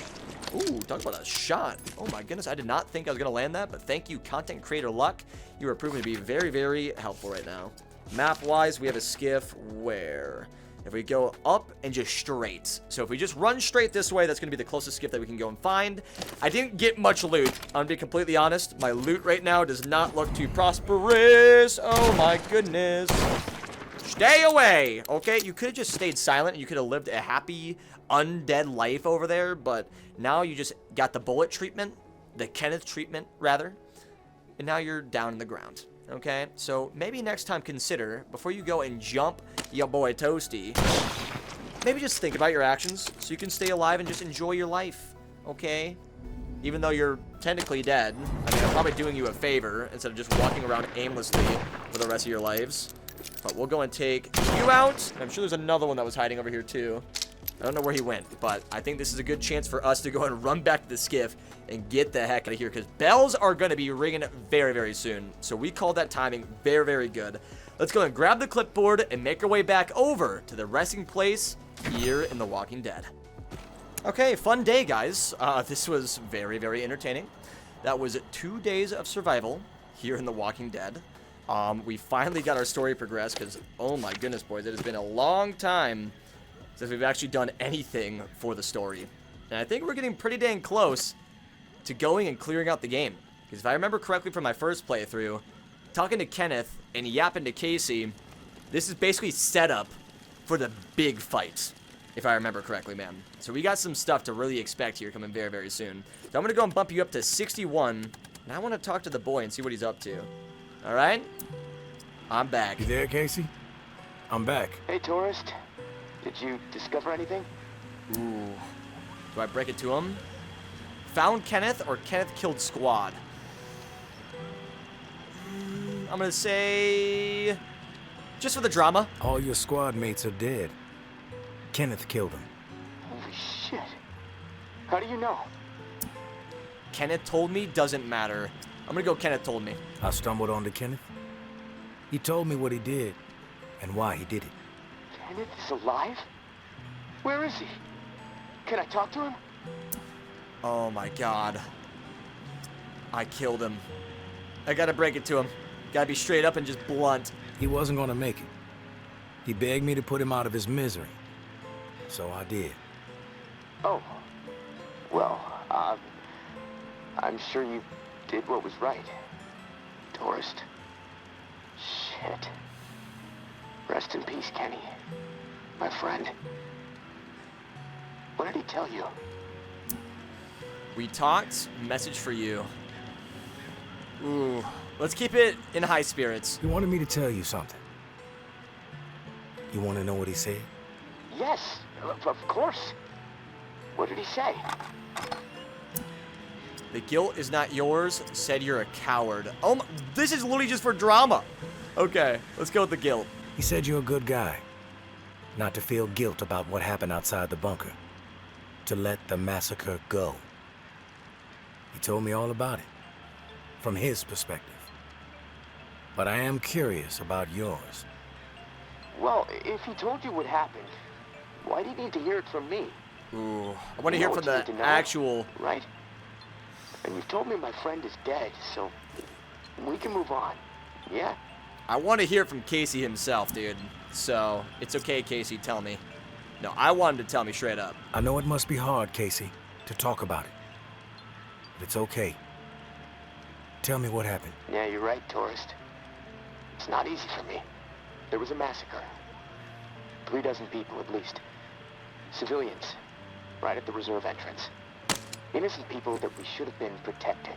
Ooh, talk about a shot. Oh my goodness, I did not think I was going to land that, but thank you, Content Creator Luck. You are proving to be very, very helpful right now. Map-wise, we have a skiff where... If we go up and just straight. So if we just run straight this way, that's going to be the closest skiff that we can go and find. I didn't get much loot. I'm going to be completely honest. My loot right now does not look too prosperous. Oh my goodness. Stay away. Okay, you could have just stayed silent and you could have lived a happy, undead life over there. But now you just got the bullet treatment. The Kenneth treatment, rather. And now you're down in the ground. Okay, so maybe next time consider, before you go and jump your boy Toasty, maybe just think about your actions so you can stay alive and just enjoy your life, okay? Even though you're technically dead, I mean, I'm probably doing you a favor instead of just walking around aimlessly for the rest of your lives. But we'll go and take you out. I'm sure there's another one that was hiding over here too. I don't know where he went, but I think this is a good chance for us to go and run back to the skiff and get the heck out of here, because bells are going to be ringing very, very soon. So we called that timing very, very good. Let's go and grab the clipboard and make our way back over to the resting place here in The Walking Dead. Okay, fun day, guys. This was very, very entertaining. That was 2 days of survival here in The Walking Dead. We finally got our story progressed, because, oh my goodness, boys, it has been a long time since we've actually done anything for the story. And I think we're getting pretty dang close to going and clearing out the game. Because if I remember correctly from my first playthrough, talking to Kenneth and yapping to Casey, this is basically set up for the big fight, if I remember correctly, man. So we got some stuff to really expect here coming very, very soon. So I'm going to go and bump you up to 61, and I want to talk to the boy and see what he's up to. All right? I'm back. You there, Casey? I'm back. Hey, tourist. Did you discover anything? Ooh. Do I break it to him? Found Kenneth, or Kenneth killed squad? I'm gonna say... just for the drama. All your squad mates are dead. Kenneth killed them. Holy shit. How do you know? Kenneth told me, doesn't matter. I'm gonna go Kenneth told me. I stumbled onto Kenneth. He told me what he did and why he did it. Kenneth is alive? Where is he? Can I talk to him? Oh my god. I killed him. I gotta break it to him. Gotta be straight up and just blunt. He wasn't gonna make it. He begged me to put him out of his misery. So I did. Oh. Well, I'm sure you did what was right. Tourist. Shit. Rest in peace, Kenny. My friend. What did he tell you? We talked. Message for you. Ooh. Let's keep it in high spirits. He wanted me to tell you something. You want to know what he said? Yes, of course. What did he say? The guilt is not yours. Said you're a coward. Oh my, this is literally just for drama. Okay, let's go with the guilt. He said you're a good guy. Not to feel guilt about what happened outside the bunker. To let the massacre go. He told me all about it. From his perspective. But I am curious about yours. Well, if he told you what happened, why do you need to hear it from me? Ooh, I want to hear from the actual... Right? And you've told me my friend is dead, so we can move on. Yeah? I want to hear from Casey himself, dude. So, it's okay, Casey, tell me. No, I want him to tell me straight up. I know it must be hard, Casey, to talk about it. But it's okay. Tell me what happened. Yeah, you're right, tourist. It's not easy for me. There was a massacre. 3 dozen people, at least. Civilians. Right at the reserve entrance. Innocent people that we should have been protecting.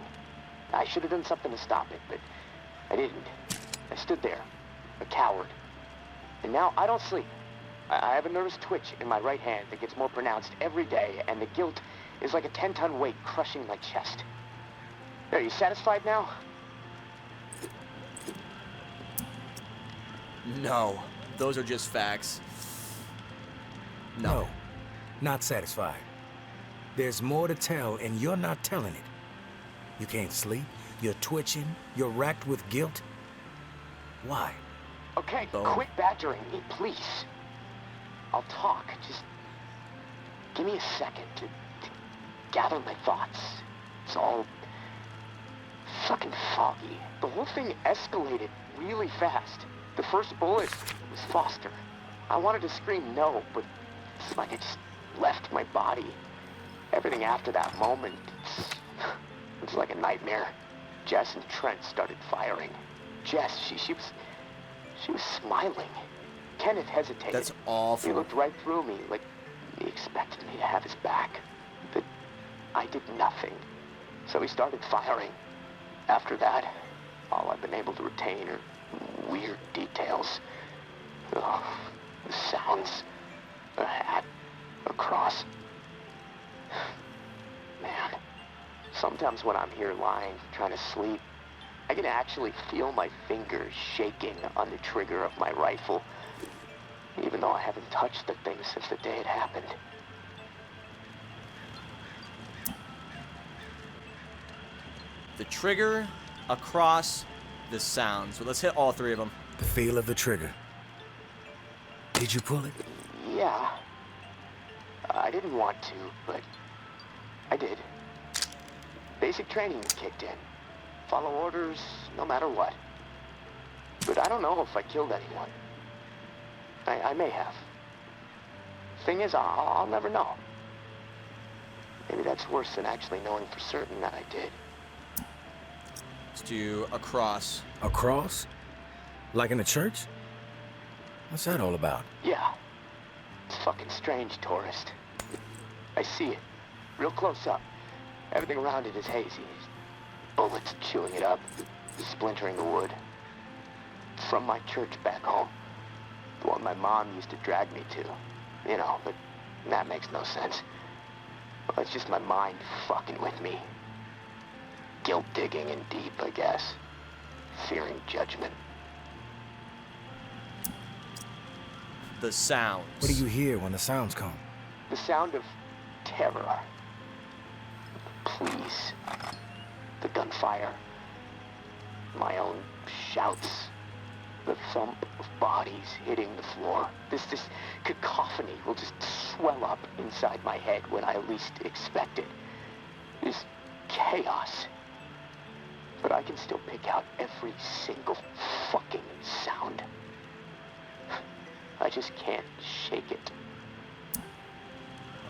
I should have done something to stop it, but I didn't. I stood there, a coward. And now I don't sleep. I have a nervous twitch in my right hand that gets more pronounced every day, and the guilt is like a 10-ton weight crushing my chest. Are you satisfied now? No, those are just facts. No, not satisfied. There's more to tell, and you're not telling it. You can't sleep, you're twitching, you're racked with guilt. Why? Okay, Boom. quit badgering me, please. I'll talk, just give me a second to gather my thoughts. It's all fucking foggy. The whole thing escalated really fast. The first bullet was Foster. I wanted to scream no, but it's like it just left my body. Everything after that moment, it's like a nightmare. Jess and Trent started firing. Jess, she was smiling. Kenneth hesitated. That's awful. He looked right through me, like he expected me to have his back. But I did nothing. So he started firing. After that, all I've been able to retain are weird details. Oh, the sounds, a hat, a cross. Man, sometimes when I'm here lying, trying to sleep, I can actually feel my fingers shaking on the trigger of my rifle. even though I haven't touched the thing since the day it happened. The trigger, across, the sound. So let's hit all three of them. The feel of the trigger. Did you pull it? Yeah. I didn't want to, but I did. Basic training kicked in. Follow orders, no matter what. But I don't know if I killed anyone. I may have. Thing is, I'll never know. Maybe that's worse than actually knowing for certain that I did. Let's do across. A cross? Like in a church? What's that all about? Yeah. It's fucking strange, tourist. I see it. Real close up. Everything around it is hazy. Bullets chewing it up, splintering the wood. From my church back home. The one my mom used to drag me to. You know, but that makes no sense. Well, it's just my mind fucking with me. Guilt digging in deep, I guess. Fearing judgment. The sounds. What do you hear when the sounds come? The sound of terror. Please. The gunfire. My own shouts. The thump of bodies hitting the floor. This cacophony will just swell up inside my head when I least expect it. This chaos. But I can still pick out every single fucking sound. I just can't shake it.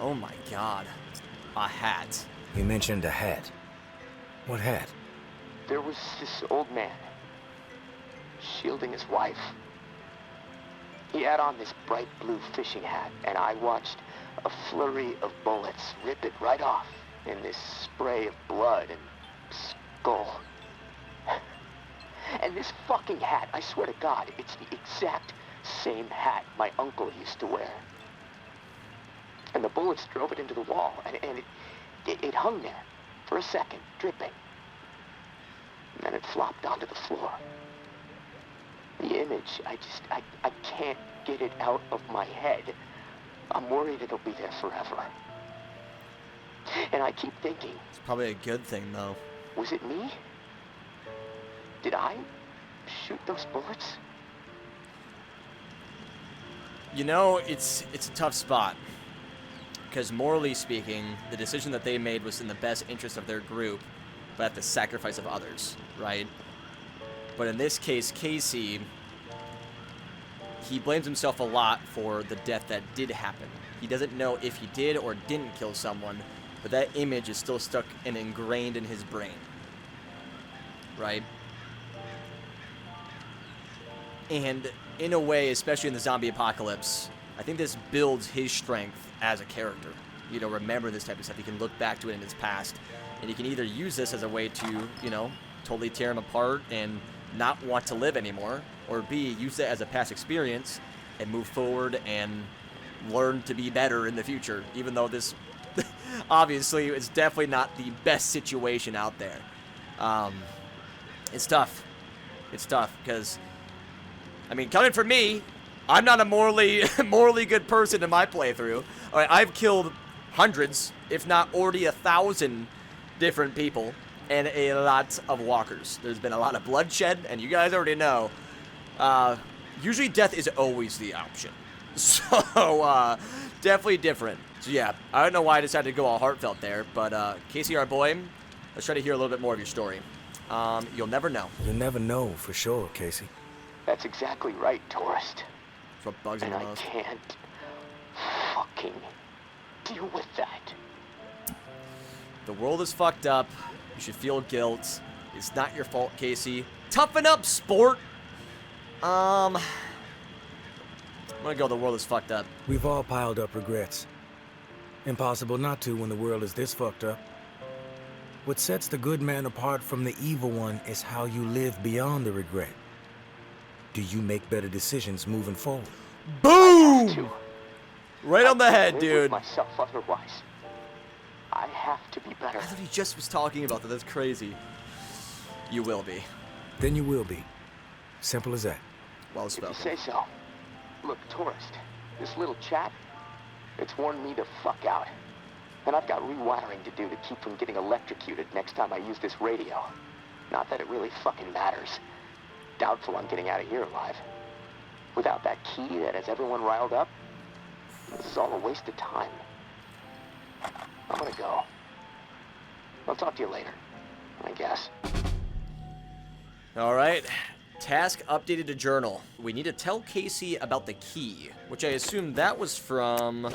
Oh my god. A hat. You mentioned a hat. What hat? There was this old man, shielding his wife. He had on this bright blue fishing hat, and I watched a flurry of bullets rip it right off in this spray of blood and skull. And this fucking hat, I swear to God, it's the exact same hat my uncle used to wear. And the bullets drove it into the wall, and it hung there for a second, dripping. And then it flopped onto the floor. The image, I can't get it out of my head. I'm worried it'll be there forever. And I keep thinking... It's probably a good thing, though. Was it me? Did I shoot those bullets? You know, it's a tough spot. Because morally speaking, the decision that they made was in the best interest of their group, but at the sacrifice of others, right? But in this case, Casey, he blames himself a lot for the death that did happen. He doesn't know if he did or didn't kill someone, but that image is still stuck and ingrained in his brain, right? And in a way, especially in the zombie apocalypse, I think this builds his strength as a character. You know, remember this type of stuff. He can look back to it in his past, and he can either use this as a way to, you know, totally tear him apart and not want to live anymore, or B, use it as a past experience and move forward and learn to be better in the future, even though this obviously is definitely not the best situation out there. It's tough. It's tough because, I mean, coming from me, I'm not a morally good person in my playthrough. All right, I've killed hundreds, if not already 1,000 different people and a lot of walkers. There's been a lot of bloodshed, and you guys already know, usually death is always the option. So, definitely different. So yeah, I don't know why I decided to go all heartfelt there, but Casey, our boy, let's try to hear a little bit more of your story. You'll never know. You'll never know for sure, Casey. That's exactly right, tourist. That's what bugs me And the I most. can't fucking deal with that. The world is fucked up. You should feel guilt. It's not your fault, Casey. Toughen up, sport! I'm gonna go, the world is fucked up. We've all piled up regrets. Impossible not to when the world is this fucked up. What sets the good man apart from the evil one is how you live beyond the regret. Do you make better decisions moving forward? Boom! Right on the head, Live with dude. myself otherwise. I have to be better. I thought he just was talking about that. That's crazy. You will be. Then you will be. Simple as that. Well If you spoken. say so. Look, tourist, this little chat, it's worn me the fuck out. And I've got rewiring to do to keep from getting electrocuted next time I use this radio. Not that it really fucking matters. Doubtful I'm getting out of here alive. Without that key that has everyone riled up, this is all a waste of time. I'm gonna go. I'll talk to you later, I guess. All right. Task updated to journal. We need to tell Casey about the key, which I assume that was from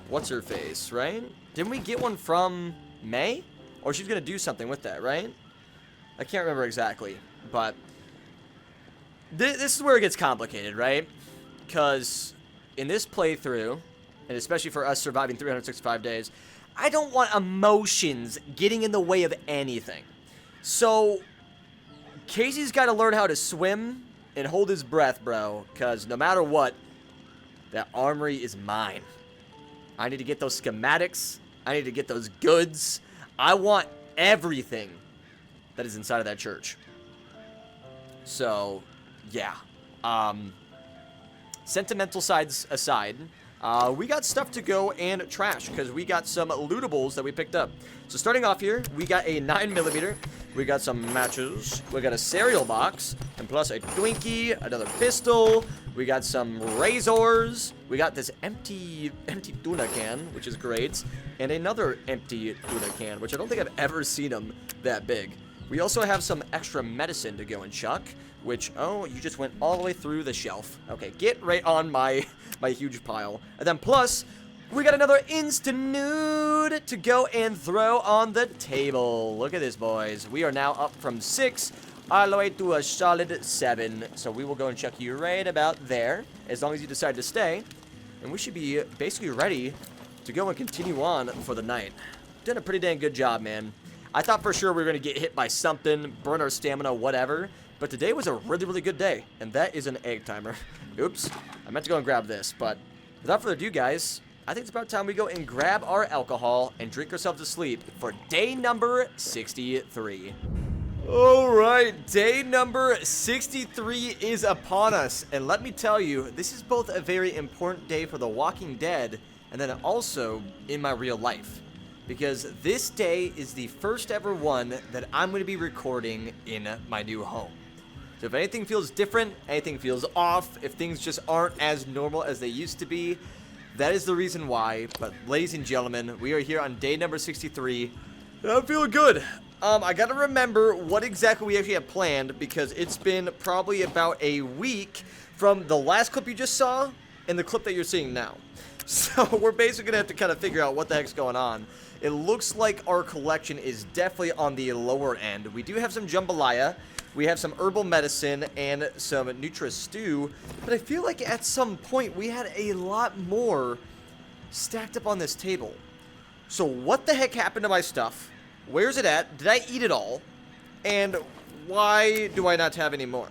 what's-her-face, right? Didn't we get one from May? Or she's going to do something with that, right? I can't remember exactly, but this is where it gets complicated, right? Because in this playthrough, and especially for us surviving 365 days, I don't want emotions getting in the way of anything. So Casey's got to learn how to swim and hold his breath, bro, because no matter what, that armory is mine. I need to get those schematics. I need to get those goods. I want everything that is inside of that church. So, yeah. Sentimental sides aside, we got stuff to go and trash because we got some lootables that we picked up. So starting off here, we got a 9mm. We got some matches. We got a cereal box, and plus a Twinkie, another pistol. We got some razors. We got this empty tuna can, which is great, and another empty tuna can, which I don't think I've ever seen them that big. We also have some extra medicine to go and chuck, which, oh, you just went all the way through the shelf. Okay, get right on my huge pile. And then plus, we got another instant nude to go and throw on the table. Look at this, boys. We are now up from 6 all the way to a solid 7. So we will go and chuck you right about there, as long as you decide to stay. And we should be basically ready to go and continue on for the night. Done a pretty dang good job, man. I thought for sure we were going to get hit by something, burn our stamina, whatever. But today was a really, really good day. And that is an egg timer. Oops. I meant to go and grab this. But without further ado, guys, I think it's about time we go and grab our alcohol and drink ourselves to sleep for day number 63. Alright, day number 63 is upon us. And let me tell you, this is both a very important day for The Walking Dead and then also in my real life. Because this day is the first ever one that I'm going to be recording in my new home. So if anything feels different, anything feels off, if things just aren't as normal as they used to be, that is the reason why. But ladies and gentlemen, we are here on day number 63, and I'm feeling good. I gotta remember what exactly we actually have planned, because it's been probably about a week from the last clip you just saw and the clip that you're seeing now. So we're basically gonna have to kind of figure out what the heck's going on. It looks like our collection is definitely on the lower end. We do have some jambalaya, we have some herbal medicine, and some Nutri-Stew, but I feel like at some point we had a lot more stacked up on this table. So what the heck happened to my stuff? Where's it at? Did I eat it all? And why do I not have any more?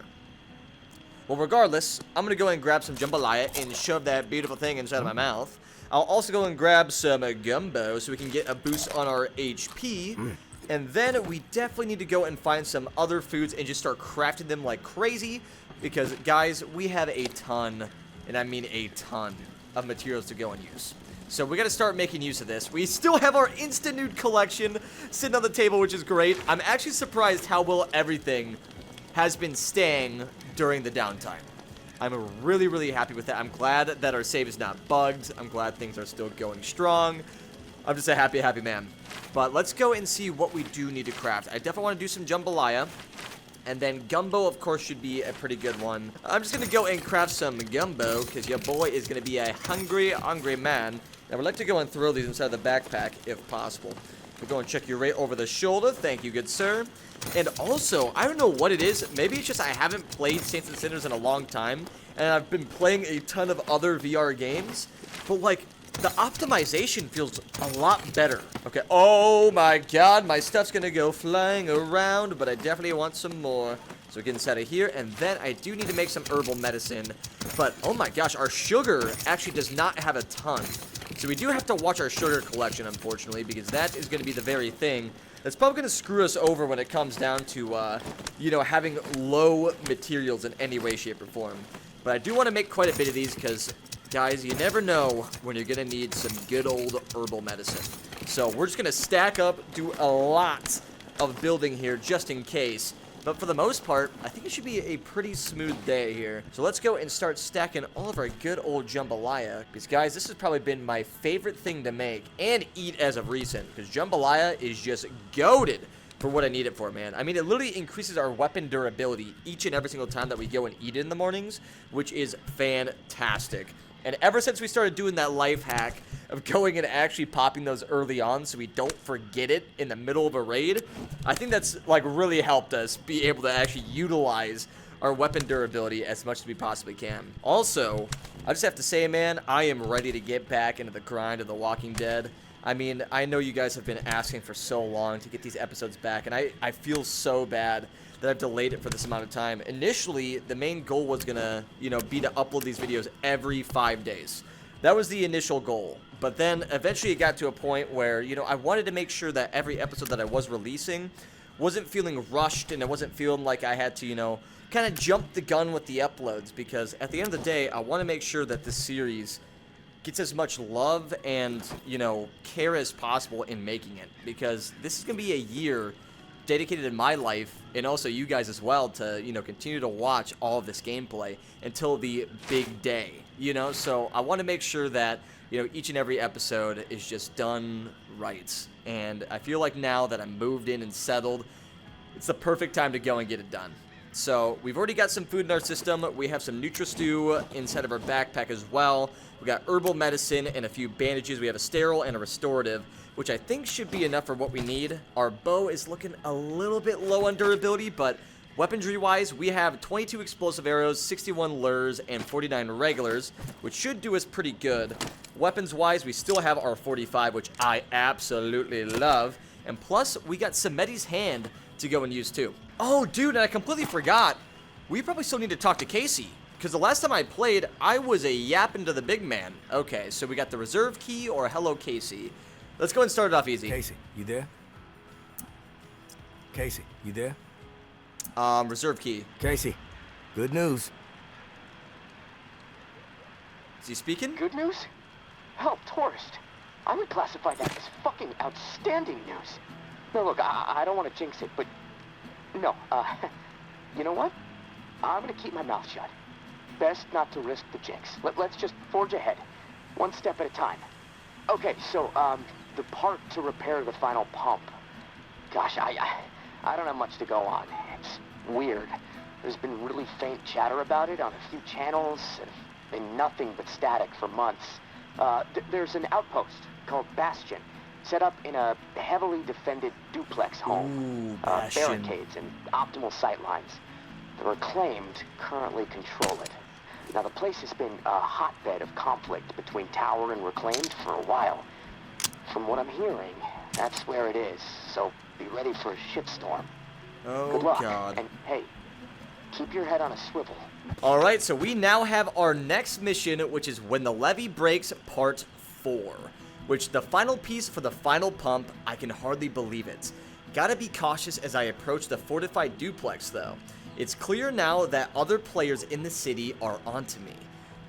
Well, regardless, I'm going to go and grab some jambalaya and shove that beautiful thing inside of my mouth. I'll also go and grab some gumbo so we can get a boost on our HP. And then we definitely need to go and find some other foods and just start crafting them like crazy. Because, guys, we have a ton, and I mean a ton, of materials to go and use. So we got to start making use of this. We still have our instant nude collection sitting on the table, which is great. I'm actually surprised how well everything has been staying during the downtime. I'm really, really happy with that. I'm glad that our save is not bugged. I'm glad things are still going strong. I'm just a happy, happy man. But let's go and see what we do need to craft. I definitely want to do some jambalaya. And then gumbo, of course, should be a pretty good one. I'm just going to go and craft some gumbo, because your boy is going to be a hungry, hungry man. I would like to go and throw these inside the backpack, if possible. We'll go and check you right over the shoulder. Thank you, good sir. And also, I don't know what it is. Maybe it's just I haven't played Saints and Sinners in a long time. And I've been playing a ton of other VR games. But, like, the optimization feels a lot better. Okay, oh my god, my stuff's gonna go flying around, but I definitely want some more. So we get inside of here, and then I do need to make some herbal medicine. But, oh my gosh, our sugar actually does not have a ton. So we do have to watch our sugar collection, unfortunately, because that is going to be the very thing that's probably going to screw us over when it comes down to, you know, having low materials in any way, shape, or form. But I do want to make quite a bit of these because, guys, you never know when you're going to need some good old herbal medicine. So we're just going to stack up, do a lot of building here just in case. But for the most part, I think it should be a pretty smooth day here. So let's go and start stacking all of our good old jambalaya. Because, guys, this has probably been my favorite thing to make and eat as of recent. Because jambalaya is just goated for what I need it for, man. I mean, it literally increases our weapon durability each and every single time that we go and eat it in the mornings, which is fantastic. And ever since we started doing that life hack of going and actually popping those early on so we don't forget it in the middle of a raid, I think that's, like, really helped us be able to actually utilize our weapon durability as much as we possibly can. Also, I just have to say, man, I am ready to get back into the grind of The Walking Dead. I mean, I know you guys have been asking for so long to get these episodes back, and I feel so bad that I've delayed it for this amount of time. Initially, the main goal was gonna, be to upload these videos every 5 days. That was the initial goal. But then eventually it got to a point where, I wanted to make sure that every episode that I was releasing wasn't feeling rushed and it wasn't feeling like I had to, kind of jump the gun with the uploads, because at the end of the day, I want to make sure that this series gets as much love and, care as possible in making it, because this is going to be a year dedicated in my life and also you guys as well to, continue to watch all of this gameplay until the big day, so I want to make sure that, each and every episode is just done right. And I feel like now that I'm moved in and settled, it's the perfect time to go and get it done. So we've already got some food in our system. We have some Nutri-Stew inside of our backpack as well. We got herbal medicine and a few bandages. We have a sterile and a restorative, which I think should be enough for what we need. Our bow is looking a little bit low on durability, but weaponry-wise, we have 22 explosive arrows, 61 lures, and 49 regulars, which should do us pretty good. Weapons-wise, we still have our 45, which I absolutely love. And plus, we got Samedi's hand to go and use too. Oh, dude, and I completely forgot. We probably still need to talk to Casey, because the last time I played, I was a yapping to the big man. Okay, so we got the reserve key or hello, Casey. Let's go and start it off easy. Casey, you there? Casey, you there? Reserve key. Casey, good news. Is he speaking? Good news? Hell, tourist. I would classify that as fucking outstanding news. No, look, I don't want to jinx it, but no, you know what? I'm gonna keep my mouth shut. Best not to risk the jinx. Let's just forge ahead, one step at a time. Okay, so, the part to repair the final pump. Gosh, I don't have much to go on. It's weird. There's been really faint chatter about it on a few channels, and nothing but static for months. There's an outpost called Bastion, set up in a heavily defended duplex home. Ooh, Bastion. Barricades and optimal sightlines. The Reclaimed currently control it. Now, the place has been a hotbed of conflict between Tower and Reclaimed for a while. From what I'm hearing, that's where it is, so be ready for a shitstorm. Oh, good luck. God. And hey, keep your head on a swivel. Alright, so we now have our next mission, which is When the Levee Breaks Part 4. Which, the final piece for the final pump, I can hardly believe it. Gotta be cautious as I approach the fortified duplex, though. It's clear now that other players in the city are onto me.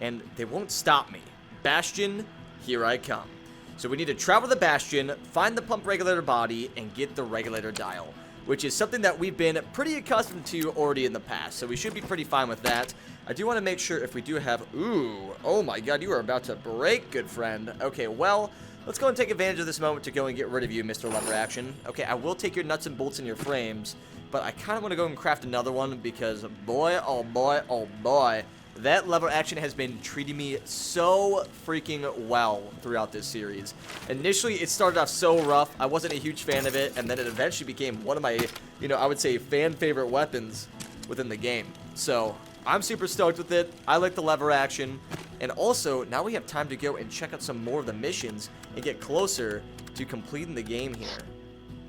And they won't stop me. Bastion, here I come. So we need to travel the Bastion, find the pump regulator body, and get the regulator dial, which is something that we've been pretty accustomed to already in the past, so we should be pretty fine with that. I do want to make sure if we do have... Ooh, oh my god, you are about to break, good friend. Okay, well, let's go and take advantage of this moment to go and get rid of you, Mr. Lever Action. Okay, I will take your nuts and bolts and your frames, but I kind of want to go and craft another one because, boy, oh boy, oh boy, that Lever Action has been treating me so freaking well throughout this series. Initially, it started off so rough. I wasn't a huge fan of it, and then it eventually became one of my, I would say fan favorite weapons within the game. So, I'm super stoked with it. I like the Lever Action. And also, now we have time to go and check out some more of the missions and get closer to completing the game here.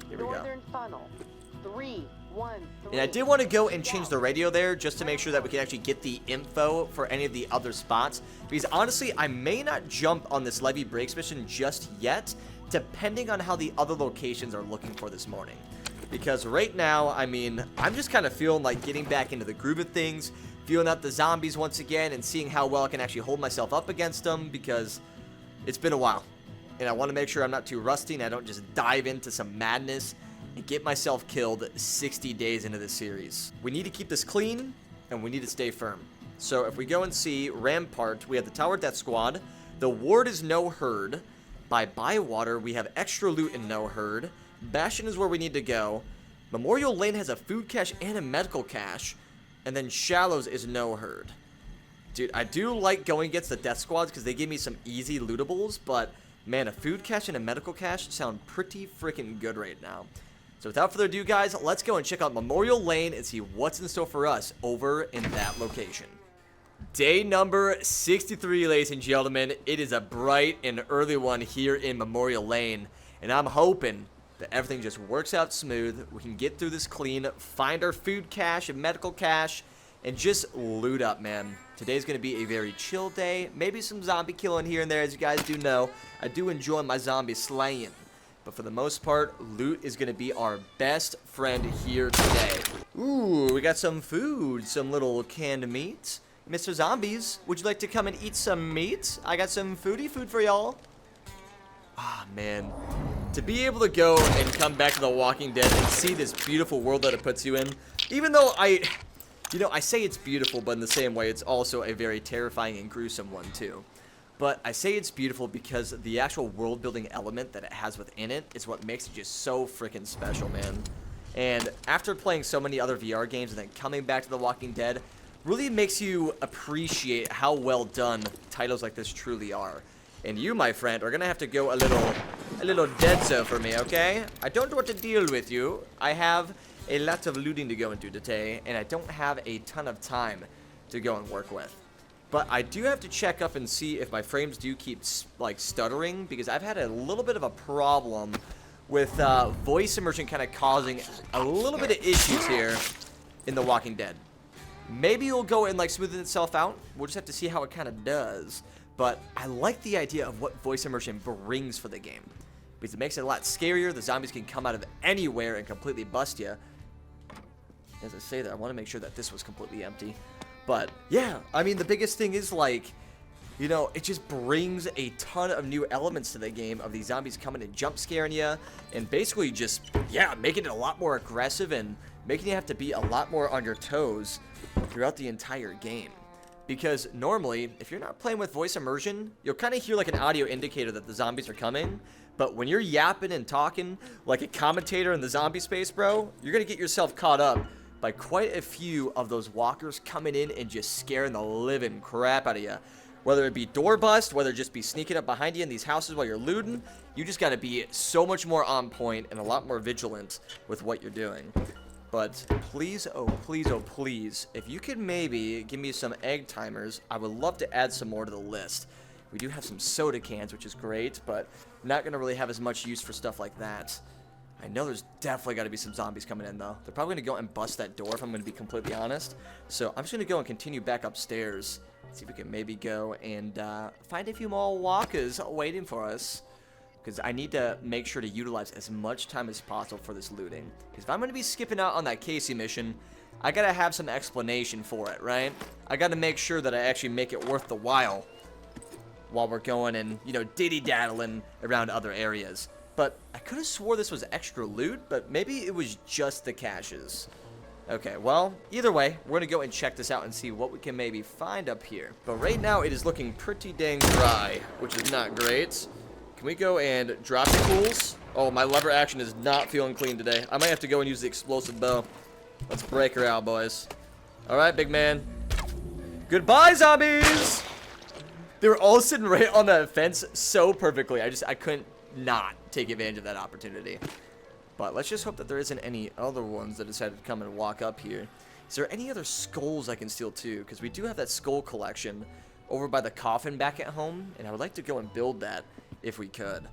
Here we go. Northern Funnel. 3, 1, 3. And I did want to go and change the radio there just to make sure that we can actually get the info for any of the other spots. Because honestly, I may not jump on this Levee Breaks mission just yet, depending on how the other locations are looking for this morning. Because right now, I mean, I'm just kind of feeling like getting back into the groove of things, feeling out the zombies once again and seeing how well I can actually hold myself up against them, because it's been a while. And I want to make sure I'm not too rusty and I don't just dive into some madness and get myself killed 60 days into this series. We need to keep this clean, and we need to stay firm. So if we go and see Rampart, we have the Tower Death Squad. The Ward is no herd. By Bywater, we have extra loot and no herd. Bastion is where we need to go. Memorial Lane has a food cache and a medical cache. And then Shallows is no herd. Dude, I do like going against the death squads because they give me some easy lootables, but man, a food cache and a medical cache sound pretty freaking good right now. So without further ado, guys, let's go and check out Memorial Lane and see what's in store for us over in that location. Day number 63, ladies and gentlemen. It is a bright and early one here in Memorial Lane, and I'm hoping that everything just works out smooth. We can get through this clean, find our food cache and medical cache, and just loot up, man. Today's going to be a very chill day. Maybe some zombie killing here and there, as you guys do know. I do enjoy my zombie slaying. But for the most part, loot is going to be our best friend here today. Ooh, we got some food, some little canned meat. Mr. Zombies, would you like to come and eat some meat? I got some foodie food for y'all. Ah, man. To be able to go and come back to The Walking Dead and see this beautiful world that it puts you in, even though I say it's beautiful, but in the same way, it's also a very terrifying and gruesome one, too. But I say it's beautiful because the actual world-building element that it has within it is what makes it just so freaking special, man. And after playing so many other VR games and then coming back to The Walking Dead, really makes you appreciate how well done titles like this truly are. And you, my friend, are gonna have to go a little dead for me, okay? I don't want to deal with you. I have a lot of looting to go into today, and I don't have a ton of time to go and work with. But I do have to check up and see if my frames do keep, like, stuttering, because I've had a little bit of a problem with voice immersion kind of causing a little bit of issues here in The Walking Dead. Maybe it'll go and, like, smooth itself out. We'll just have to see how it kind of does. But I like the idea of what voice immersion brings for the game, because it makes it a lot scarier. The zombies can come out of anywhere and completely bust you. As I say that, I want to make sure that this was completely empty. But yeah, I mean, the biggest thing is, like, you know, it just brings a ton of new elements to the game of these zombies coming and jump scaring you, and basically just, yeah, making it a lot more aggressive and making you have to be a lot more on your toes throughout the entire game. Because normally, if you're not playing with voice immersion, you'll kind of hear like an audio indicator that the zombies are coming. But when you're yapping and talking like a commentator in the zombie space, bro, you're going to get yourself caught up by quite a few of those walkers coming in and just scaring the living crap out of you. Whether it be door bust, whether it just be sneaking up behind you in these houses while you're looting, you just got to be so much more on point and a lot more vigilant with what you're doing. But please, oh please, oh please, if you could maybe give me some egg timers, I would love to add some more to the list. We do have some soda cans, which is great, but not going to really have as much use for stuff like that. I know there's definitely got to be some zombies coming in, though. They're probably going to go and bust that door, if I'm going to be completely honest. So I'm just going to go and continue back upstairs. See if we can maybe go and find a few more walkers waiting for us. Because I need to make sure to utilize as much time as possible for this looting. Because if I'm going to be skipping out on that Casey mission, I got to have some explanation for it, right? I got to make sure that I actually make it worth the while we're going and, you know, diddy-daddling around other areas. But I could have swore this was extra loot, but maybe it was just the caches. Okay, well, either way, we're going to go and check this out and see what we can maybe find up here. But right now, it is looking pretty dang dry, which is not great. Can we go and drop the tools? Oh, my lever action is not feeling clean today. I might have to go and use the explosive bow. Let's break her out, boys. All right, big man. Goodbye, zombies! They were all sitting right on that fence so perfectly. I couldn't not take advantage of that opportunity. But let's just hope that there isn't any other ones that decided to come and walk up here. Is there any other skulls I can steal too? Because we do have that skull collection over by the coffin back at home, and I would like to go and build that if we could.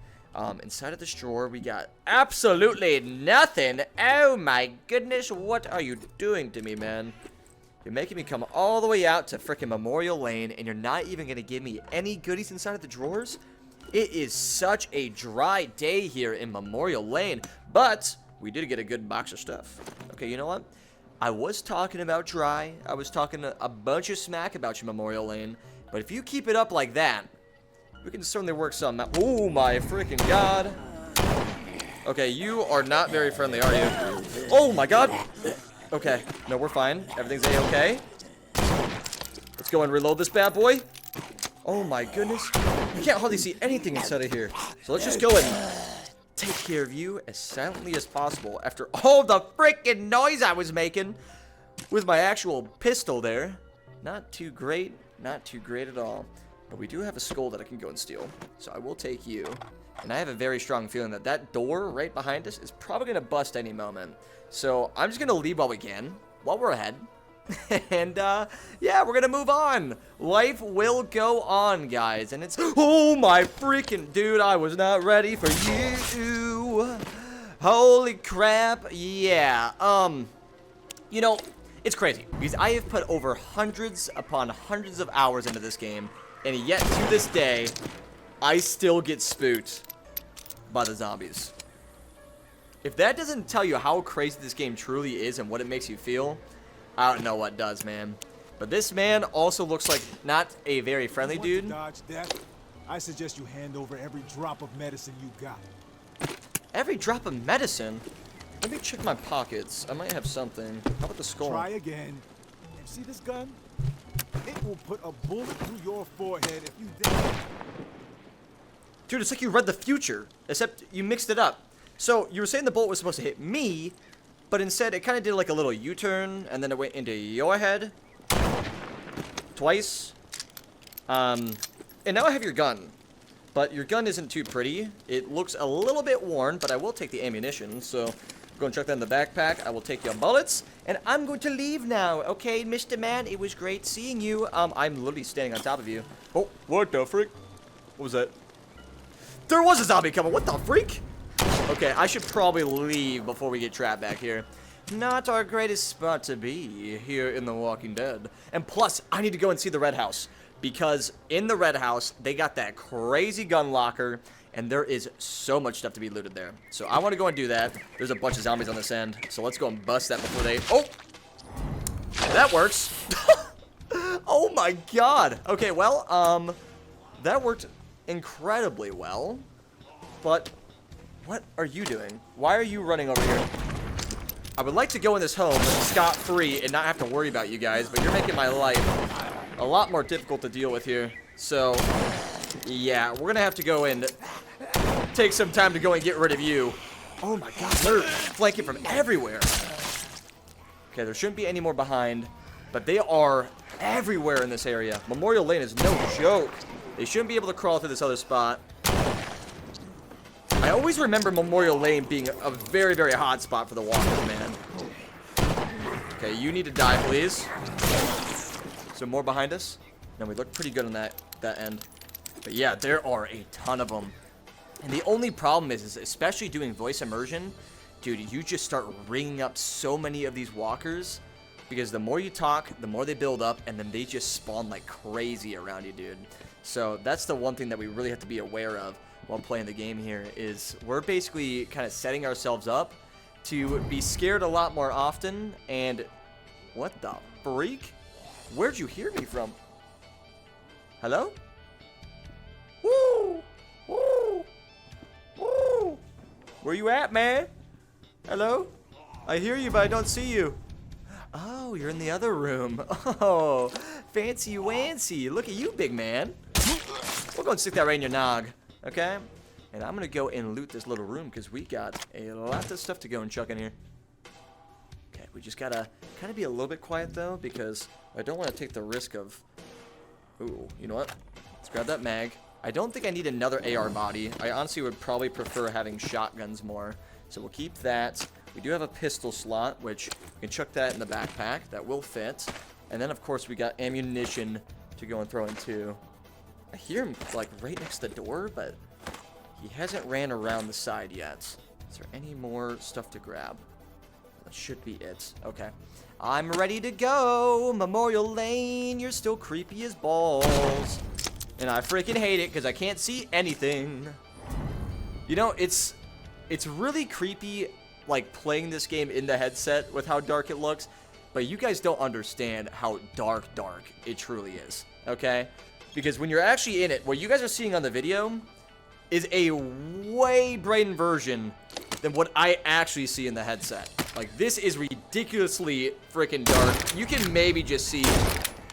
Inside of this drawer, we got absolutely nothing. Oh my goodness, what are you doing to me, man? You're making me come all the way out to frickin' Memorial Lane, and you're not even gonna give me any goodies inside of the drawers? It is such a dry day here in Memorial Lane, but we did get a good box of stuff. Okay, you know what? I was talking about dry. I was talking a bunch of smack about you, Memorial Lane. But if you keep it up like that, we can certainly work some out. Oh my freaking god. Okay, you are not very friendly, are you? Oh my god. Okay, no, we're fine. Everything's a-okay. Let's go and reload this bad boy. Oh my goodness. I can't hardly see anything inside of here. So let's just go and take care of you as silently as possible after all the freaking noise I was making with my actual pistol there. Not too great at all. But we do have a skull that I can go and steal. So I will take you. And I have a very strong feeling that that door right behind us is probably going to bust any moment. So I'm just going to leave while we can, while we're ahead. And, yeah, we're going to move on. Life will go on, guys. And it's, oh my freaking, dude, I was not ready for you. Holy crap. Yeah, you know, it's crazy. Because I have put over hundreds upon hundreds of hours into this game. And yet, to this day, I still get spooked by the zombies. If that doesn't tell you how crazy this game truly is and what it makes you feel, I don't know what does, man. But this man also looks like not a very friendly dude. Dodge death, I suggest you hand over every drop of medicine you got. Every drop of medicine? Let me check my pockets. I might have something. How about the skull? Try again. And see this gun? It will put a bullet through your forehead if you dare. Dude, it's like you read the future, except you mixed it up. So, you were saying the bullet was supposed to hit me, but instead it kind of did like a little U-turn, and then it went into your head. Twice. And now I have your gun. But your gun isn't too pretty. It looks a little bit worn, but I will take the ammunition, so go and check that in the backpack. I will take your bullets, and I'm going to leave now, okay, Mr. Man? It was great seeing you. I'm literally standing on top of you. Oh, what the freak? What was that? There was a zombie coming. What the freak? Okay, I should probably leave before we get trapped back here. Not our greatest spot to be here in The Walking Dead. And plus, I need to go and see the Red House. Because in the Red House, they got that crazy gun locker. And there is so much stuff to be looted there. So I want to go and do that. There's a bunch of zombies on this end. So let's go and bust that before they... Oh! That works. Oh my god. Okay, well, that worked incredibly well. But what are you doing? Why are you running over here? I would like to go in this home scot-free and not have to worry about you guys, but you're making my life a lot more difficult to deal with here. So, yeah, we're gonna have to go and take some time to go and get rid of you. Oh my god, they're flanking from everywhere. Okay, there shouldn't be any more behind, but they are everywhere in this area. Memorial Lane is no joke. They shouldn't be able to crawl through this other spot. I always remember Memorial Lane being a very, very hot spot for the walkers, man. Okay, you need to die, please. So more behind us. No, we look pretty good on that end. But yeah, there are a ton of them. And the only problem is especially doing voice immersion, dude, you just start ringing up so many of these walkers. Because the more you talk, the more they build up, and then they just spawn like crazy around you, dude. So that's the one thing that we really have to be aware of while playing the game here, is we're basically kind of setting ourselves up to be scared a lot more often. And what the freak? Where'd you hear me from? Hello? Woo! Woo! Woo! Where you at, man? Hello? I hear you, but I don't see you. Oh, you're in the other room. Oh, fancy wancy. Look at you, big man. We'll go and stick that right in your nog. Okay, and I'm gonna go and loot this little room because we got a lot of stuff to go and chuck in here. Okay, we just gotta kind of be a little bit quiet though, because I don't want to take the risk of... Ooh, you know what? Let's grab that mag. I don't think I need another AR body. I honestly would probably prefer having shotguns more. So we'll keep that. We do have a pistol slot, which we can chuck that in the backpack. That will fit. And then, of course, we got ammunition to go and throw in too. I hear him, like, right next to the door, but he hasn't ran around the side yet. Is there any more stuff to grab? That should be it. Okay. I'm ready to go. Memorial Lane, you're still creepy as balls. And I freaking hate it because I can't see anything. You know, it's really creepy, like, playing this game in the headset with how dark it looks. but you guys don't understand how dark it truly is, okay? Because when you're actually in it, what you guys are seeing on the video is a way brightened version than what I actually see in the headset. Like, this is ridiculously freaking dark. You can maybe just see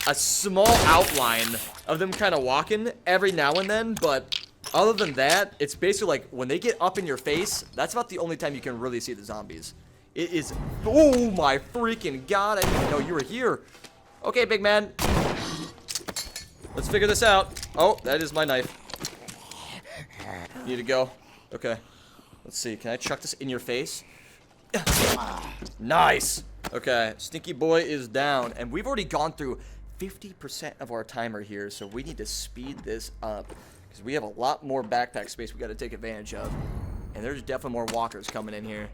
a small outline of them kind of walking every now and then, but other than that, it's basically like when they get up in your face, that's about the only time you can really see the zombies. It is, oh my freaking god, I didn't even know you were here. Okay, big man. Let's figure this out. Oh, that is my knife. Need to go. Okay. Let's see, can I chuck this in your face? Nice. Okay, Stinky Boy is down, and we've already gone through 50% of our timer here, so we need to speed this up because we have a lot more backpack space we got to take advantage of, and there's definitely more walkers coming in here.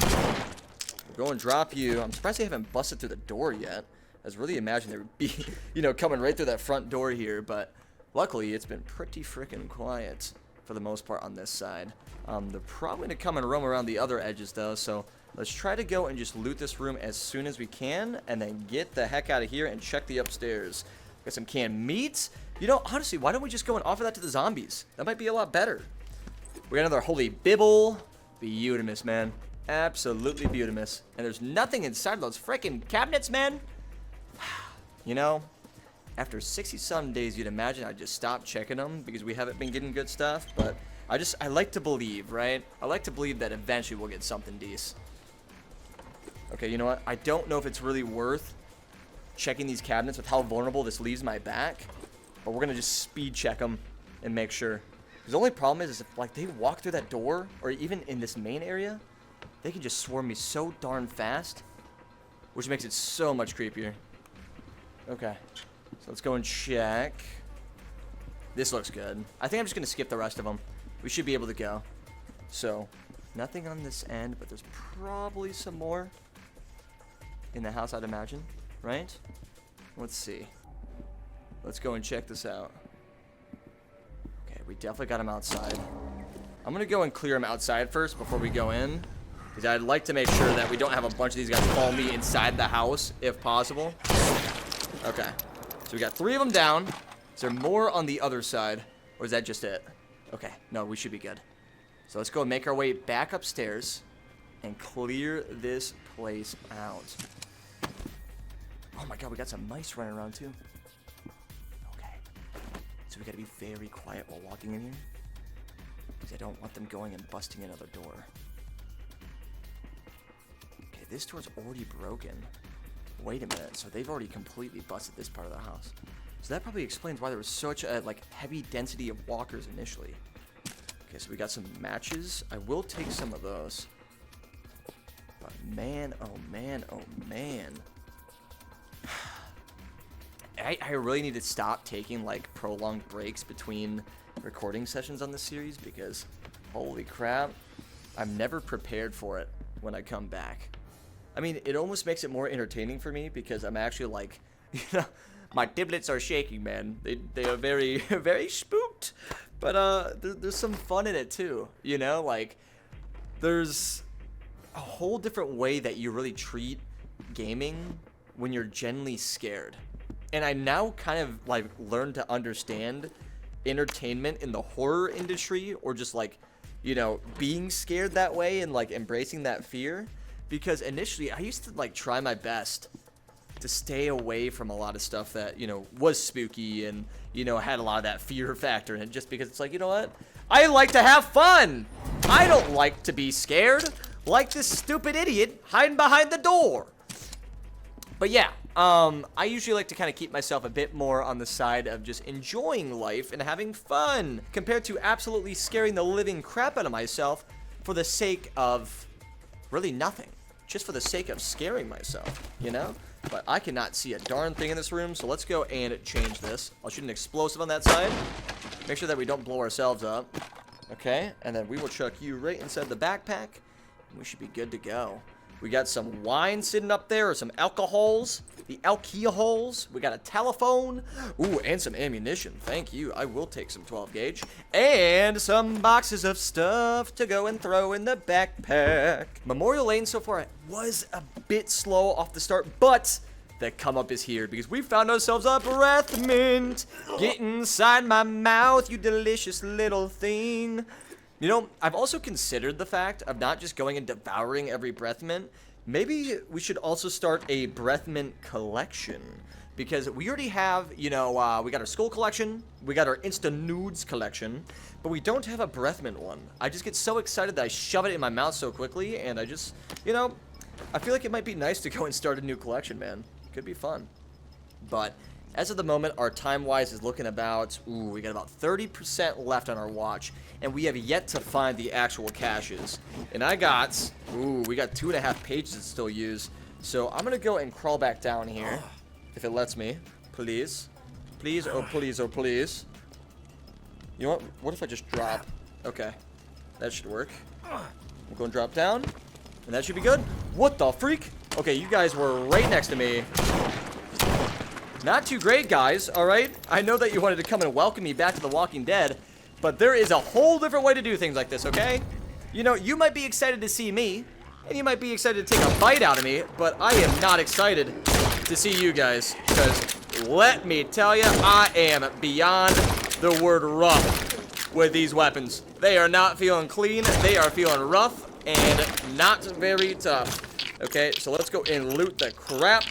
We're going to drop you. I'm surprised they haven't busted through the door yet. I was really imagining they would be, you know, coming right through that front door here, but luckily it's been pretty freaking quiet for the most part on this side. They're probably going to come and roam around the other edges though, so let's try to go and just loot this room as soon as we can, and then get the heck out of here and check the upstairs. Got some canned meats. You know, honestly, why don't we just go and offer that to the zombies? That might be a lot better. We got another holy bibble. Beautimous, man. Absolutely beautimous. And there's nothing inside of those freaking cabinets, man. You know, after 60-some days, you'd imagine I'd just stop checking them because we haven't been getting good stuff, but I like to believe, right? I like to believe that eventually we'll get something decent. Okay, you know what? I don't know if it's really worth checking these cabinets with how vulnerable this leaves my back, but we're gonna just speed check them and make sure. Because the only problem is if, like, they walk through that door, or even in this main area, they can just swarm me so darn fast, which makes it so much creepier. Okay, so let's go and check. This looks good. I think I'm just gonna skip the rest of them. We should be able to go. So, nothing on this end, but there's probably some more in the house, I'd imagine, right? Let's see. Let's go and check this out. Okay, we definitely got him outside. I'm gonna go and clear him outside first before we go in, because I'd like to make sure that we don't have a bunch of these guys follow me inside the house, if possible. Okay, so we got 3 of them down. Is there more on the other side, or is that just it? Okay, no, we should be good. So let's go and make our way back upstairs and clear this place out. Oh my god, we got some mice running around too. Okay, so we gotta be very quiet while walking in here, because I don't want them going and busting another door. Okay, this door's already broken. Wait a minute, so they've already completely busted this part of the house. So that probably explains why there was such a heavy density of walkers initially. Okay, so we got some matches. I will take some of those. But man, oh man, oh man. I really need to stop taking like prolonged breaks between recording sessions on this series, because holy crap, I'm never prepared for it when I come back. I mean, it almost makes it more entertaining for me because I'm actually like, you know, my giblets are shaking, man. They are very, very spooked. But there's some fun in it too, you know? Like, there's a whole different way that you really treat gaming when you're genuinely scared. And I now kind of like learned to understand entertainment in the horror industry, or just like, you know, being scared that way and like embracing that fear. Because initially I used to like try my best to stay away from a lot of stuff that, you know, was spooky and, you know, had a lot of that fear factor in it, just because it's like, you know what? I like to have fun. I don't like to be scared like this stupid idiot hiding behind the door. But yeah, I usually like to kind of keep myself a bit more on the side of just enjoying life and having fun, compared to absolutely scaring the living crap out of myself for the sake of really nothing. Just for the sake of scaring myself, you know? But I cannot see a darn thing in this room, so let's go and change this. I'll shoot an explosive on that side. Make sure that we don't blow ourselves up. Okay, and then we will chuck you right inside the backpack, and we should be good to go. We got some wine sitting up there, or some alcohols. The alcohols. We got a telephone. Ooh, and some ammunition. Thank you. I will take some 12 gauge. And some boxes of stuff to go and throw in the backpack. Memorial Lane so far was a bit slow off the start, but the come up is here because we found ourselves a breath mint. Get inside my mouth, you delicious little thing. You know, I've also considered the fact of not just going and devouring every breath mint. Maybe we should also start a breath mint collection. Because we already have, you know, we got our skull collection, we got our Insta Nudes collection, but we don't have a breath mint one. I just get so excited that I shove it in my mouth so quickly, and I just, you know, I feel like it might be nice to go and start a new collection, man. Could be fun. But as of the moment, our time-wise is looking about, ooh, we got about 30% left on our watch, and we have yet to find the actual caches. And I got, ooh, we got 2.5 pages to still use. So I'm gonna go and crawl back down here, if it lets me, please. Please, oh please, oh please. You know what if I just drop? Okay, that should work. I'm going to drop down, and that should be good. What the freak? Okay, you guys were right next to me. Not too great, guys, alright? I know that you wanted to come and welcome me back to The Walking Dead, but there is a whole different way to do things like this, okay? You know, you might be excited to see me, and you might be excited to take a bite out of me, but I am not excited to see you guys, because let me tell you, I am beyond the word rough with these weapons. They are not feeling clean, they are feeling rough, and not very tough. Okay, so let's go and loot the crap,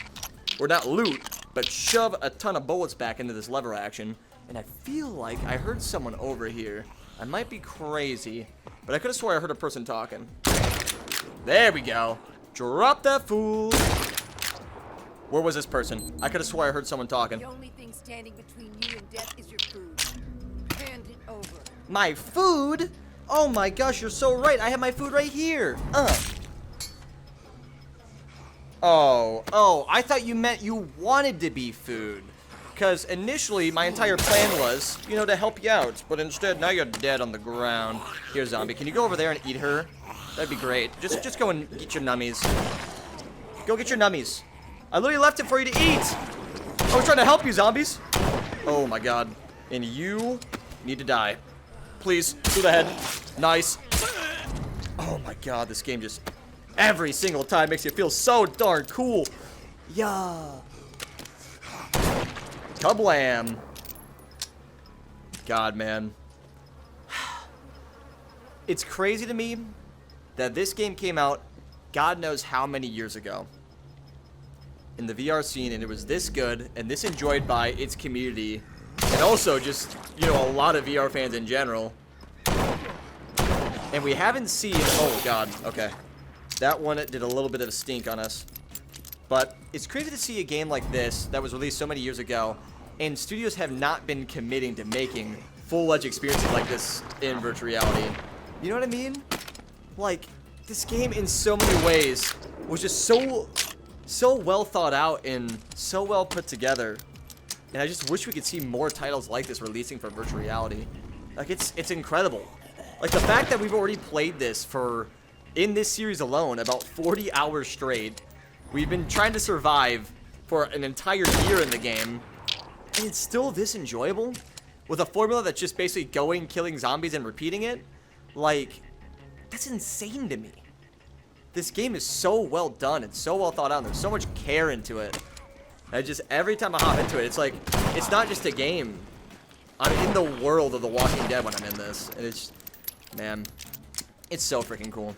or not loot, but shove a ton of bullets back into this lever action. And I feel like I heard someone over here. I might be crazy, but I could have swore I heard a person talking. There we go. Drop that fool. Where was this person? I could have swore I heard someone talking. The only thing standing between you and death is your food. Hand it over. My food? Oh my gosh, you're so right. I have my food right here. Oh, I thought you meant you wanted to be food. Because initially, my entire plan was, you know, to help you out. But instead, now you're dead on the ground. Here, zombie, can you go over there and eat her? That'd be great. Just go and get your nummies. Go get your nummies. I literally left it for you to eat. I was trying to help you, zombies. Oh my god. And you need to die. Please, through the head. Nice. Oh my god, this game just every single time makes you feel so darn cool. Yeah. Kablam. God, man. It's crazy to me that this game came out God knows how many years ago in the VR scene, and it was this good and this enjoyed by its community, and also just, you know, a lot of VR fans in general. And we haven't seen, oh god, okay. That one did a little bit of a stink on us. But it's crazy to see a game like this that was released so many years ago, and studios have not been committing to making full-fledged experiences like this in virtual reality. You know what I mean? Like, this game in so many ways was just so well thought out and so well put together. And I just wish we could see more titles like this releasing for virtual reality. Like, it's incredible. Like, the fact that we've already played this for, in this series alone, about 40 hours straight. We've been trying to survive for an entire year in the game, and it's still this enjoyable? With a formula that's just basically going, killing zombies, and repeating it? Like, that's insane to me. This game is so well done and so well thought out, and there's so much care into it. I just, every time I hop into it, it's like, it's not just a game. I'm in the world of The Walking Dead when I'm in this, and it's, man, it's so freaking cool.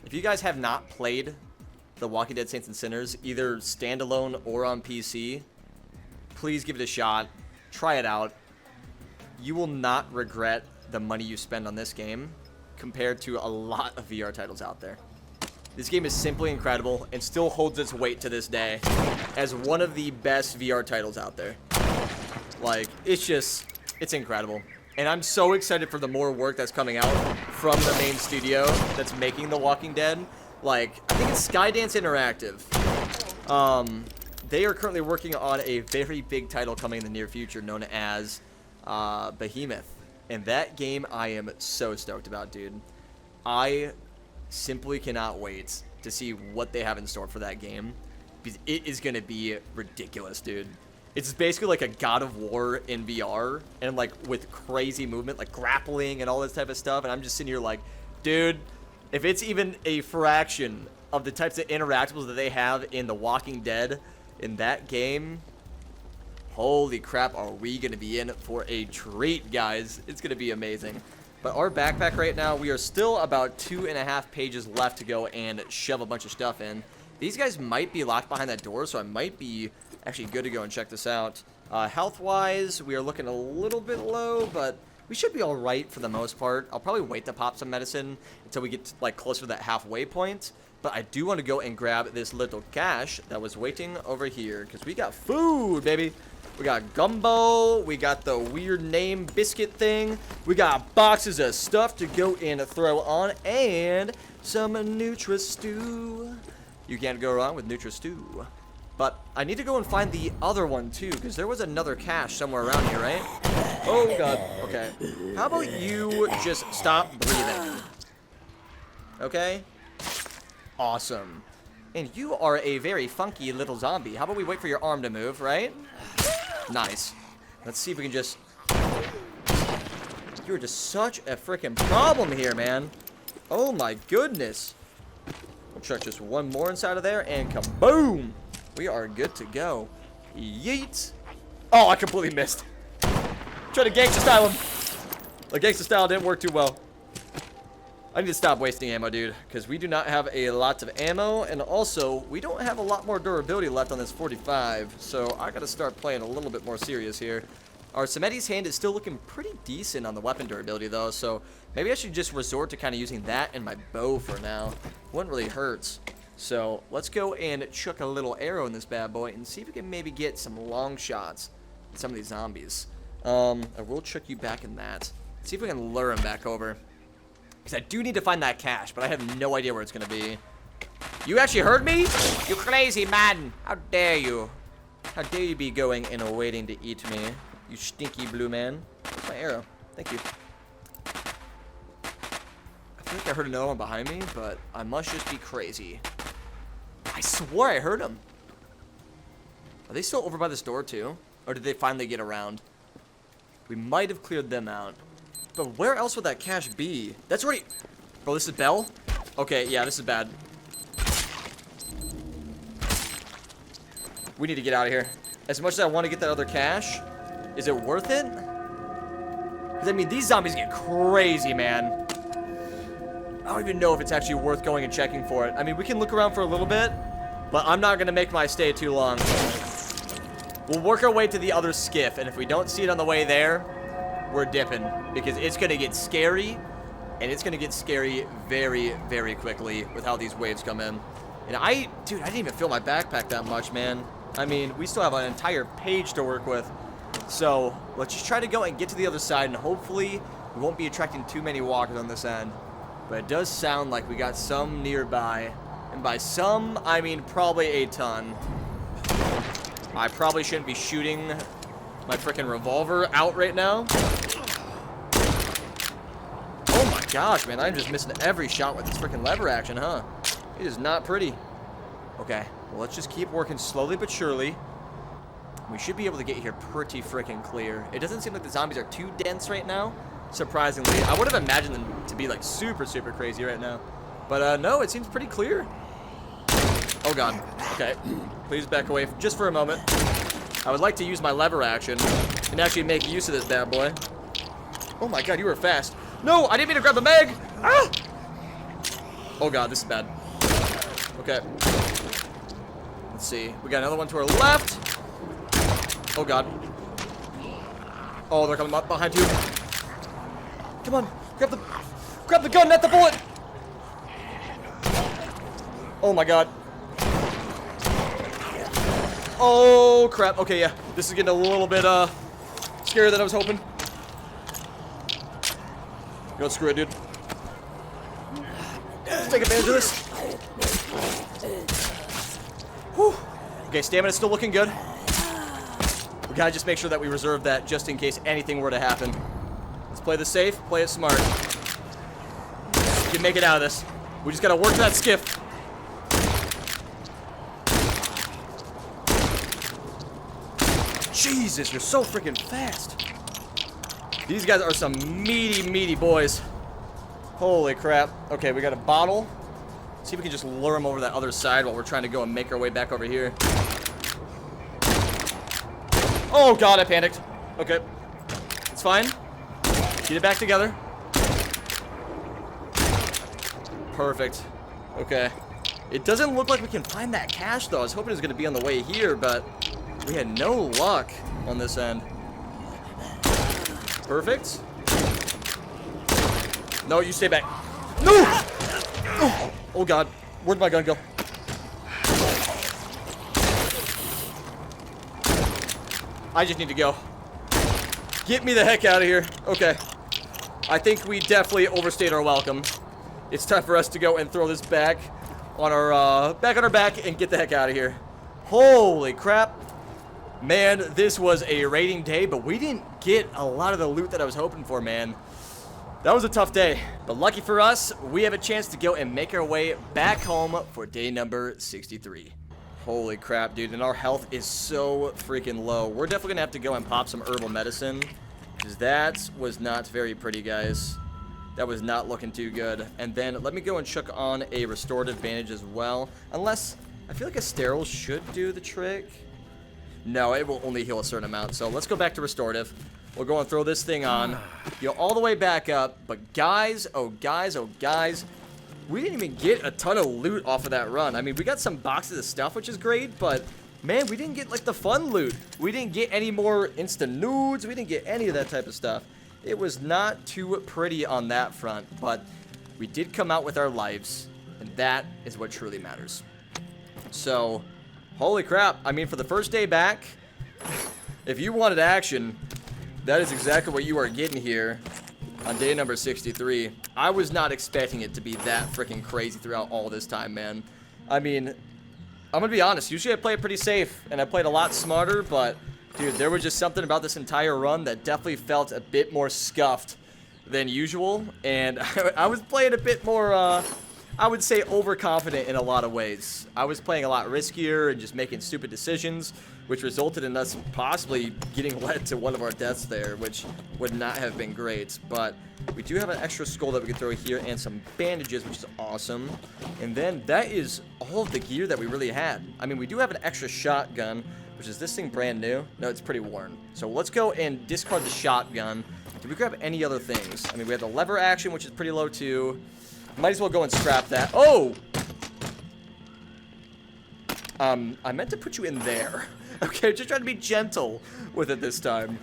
If you guys have not played The Walking Dead Saints and Sinners, either standalone or on PC, please give it a shot. Try it out. You will not regret the money you spend on this game compared to a lot of VR titles out there. This game is simply incredible and still holds its weight to this day as one of the best VR titles out there. Like, it's incredible. And I'm so excited for the more work that's coming out from the main studio that's making The Walking Dead. Like, I think it's Skydance Interactive. They are currently working on a very big title coming in the near future known as Behemoth. And that game I am so stoked about, dude. I simply cannot wait to see what they have in store for that game, because it is going to be ridiculous, dude. It's basically like a God of War in VR, and like with crazy movement, like grappling and all this type of stuff. And I'm just sitting here like, dude, if it's even a fraction of the types of interactables that they have in The Walking Dead in that game, holy crap, are we going to be in for a treat, guys. It's going to be amazing. But our backpack right now, we are still about 2.5 pages left to go and shove a bunch of stuff in. These guys might be locked behind that door, so I might be actually good to go and check this out. Health-wise, we are looking a little bit low, but we should be all right for the most part. I'll probably wait to pop some medicine until we get like closer to that halfway point. But I do want to go and grab this little cache that was waiting over here, because we got food, baby. We got gumbo, we got the weird name biscuit thing, we got boxes of stuff to go and throw on, and some Nutri-Stew. You can't go wrong with Nutri-Stew. But I need to go and find the other one too, because there was another cache somewhere around here, right? Oh god, okay. How about you just stop breathing? Okay? Awesome. And you are a very funky little zombie. How about we wait for your arm to move, right? Nice. Let's see if we can just... You're just such a freaking problem here, man. Oh my goodness. We'll check just one more inside of there, and kaboom! We are good to go. Yeet. Oh, I completely missed. Try to gangsta style him. The gangsta style didn't work too well. I need to stop wasting ammo, dude, because we do not have a lot of ammo, and also, we don't have a lot more durability left on this 45, so I gotta start playing a little bit more serious here. Our Samedi's hand is still looking pretty decent on the weapon durability, though, so maybe I should just resort to kind of using that and my bow for now. Wouldn't really hurt. So, let's go and chuck a little arrow in this bad boy and see if we can maybe get some long shots at some of these zombies. I will chuck you back in that. See if we can lure him back over. Because I do need to find that cache, but I have no idea where it's going to be. You actually heard me? You crazy man. How dare you? How dare you be going and waiting to eat me? You stinky blue man. Where's my arrow? Thank you. I feel like I heard another one behind me, but I must just be crazy. I swore I heard them. Are they still over by this door too? Or did they finally get around? We might have cleared them out. But where else would that cache be? That's already... Bro, this is Bell? Okay, yeah, this is bad. We need to get out of here. As much as I want to get that other cache, is it worth it? Because, I mean, these zombies get crazy, man. I don't even know if it's actually worth going and checking for it. I mean, we can look around for a little bit, but I'm not going to make my stay too long. We'll work our way to the other skiff, and if we don't see it on the way there, we're dipping, because it's going to get scary, and it's going to get scary very, very quickly with how these waves come in. And dude, I didn't even fill my backpack that much, man. I mean, we still have an entire page to work with. So, let's just try to go and get to the other side, and hopefully we won't be attracting too many walkers on this end. But it does sound like we got some nearby. And by some, I mean probably a ton. I probably shouldn't be shooting my freaking revolver out right now. Oh my gosh, man, I'm just missing every shot with this freaking lever action, huh? It is not pretty. Okay, well, let's just keep working slowly but surely. We should be able to get here pretty freaking clear. It doesn't seem like the zombies are too dense right now, surprisingly. I would have imagined them to be like super, super crazy right now. But no, it seems pretty clear. Oh god. Okay, please back away just for a moment. I would like to use my lever action and actually make use of this bad boy. Oh my god, you were fast. No, I didn't mean to grab the mag. Ah! Oh god, this is bad. Okay. Let's see. We got another one to our left. Oh god. Oh, they're coming up behind you. Come on, grab the gun, not the bullet. Oh my god. Oh crap. Okay, yeah. This is getting a little bit scarier than I was hoping. You know, screw it, dude. Let's take advantage of this. Whew. Okay, stamina's still looking good. We gotta just make sure that we reserve that just in case anything were to happen. Let's play this safe, play it smart. We can make it out of this. We just gotta work that skiff. Jesus, you're so freaking fast. These guys are some meaty boys. Holy crap. Okay, we got a bottle. See if we can just lure them over that other side while we're trying to go and make our way back over here. Oh god, I panicked. Okay. It's fine. Get it back together. Perfect. Okay. It doesn't look like we can find that cache, though. I was hoping it was going to be on the way here, but we had no luck on this end. Perfect. No, you stay back. No! Oh, God. Where'd my gun go? I just need to go. Get me the heck out of here. Okay. I think we definitely overstayed our welcome. It's time for us to go and throw this back on our back and get the heck out of here. Holy crap. Man, this was a raiding day, but we didn't get a lot of the loot that I was hoping for, man. That was a tough day. But lucky for us, we have a chance to go and make our way back home for day number 63. Holy crap, dude. And our health is so freaking low. We're definitely going to have to go and pop some herbal medicine, because that was not very pretty, guys. That was not looking too good. And then let me go and chuck on a restorative bandage as well. Unless, I feel like a sterile should do the trick. No, it will only heal a certain amount. So let's go back to restorative. We'll go and throw this thing on. Go all the way back up. But guys, oh guys, we didn't even get a ton of loot off of that run. I mean, we got some boxes of stuff, which is great, but man, we didn't get like the fun loot. We didn't get any more instant nudes. We didn't get any of that type of stuff. It was not too pretty on that front, but we did come out with our lives, and that is what truly matters. So, holy crap. I mean, for the first day back, if you wanted action, that is exactly what you are getting here on day number 63. I was not expecting it to be that freaking crazy throughout all this time, man. I mean, I'm gonna be honest. Usually I play it pretty safe, and I played a lot smarter, but dude, there was just something about this entire run that definitely felt a bit more scuffed than usual, and I was playing a bit more, I would say, overconfident in a lot of ways. I was playing a lot riskier and just making stupid decisions, which resulted in us possibly getting led to one of our deaths there, which would not have been great. But we do have an extra skull that we can throw here and some bandages, which is awesome. And then that is all of the gear that we really had. I mean, we do have an extra shotgun, which is this thing brand new? No, it's pretty worn. So let's go and discard the shotgun. Did we grab any other things? I mean, we have the lever action, which is pretty low too. Might as well go and scrap that. Oh! I meant to put you in there. Okay, just trying to be gentle with it this time.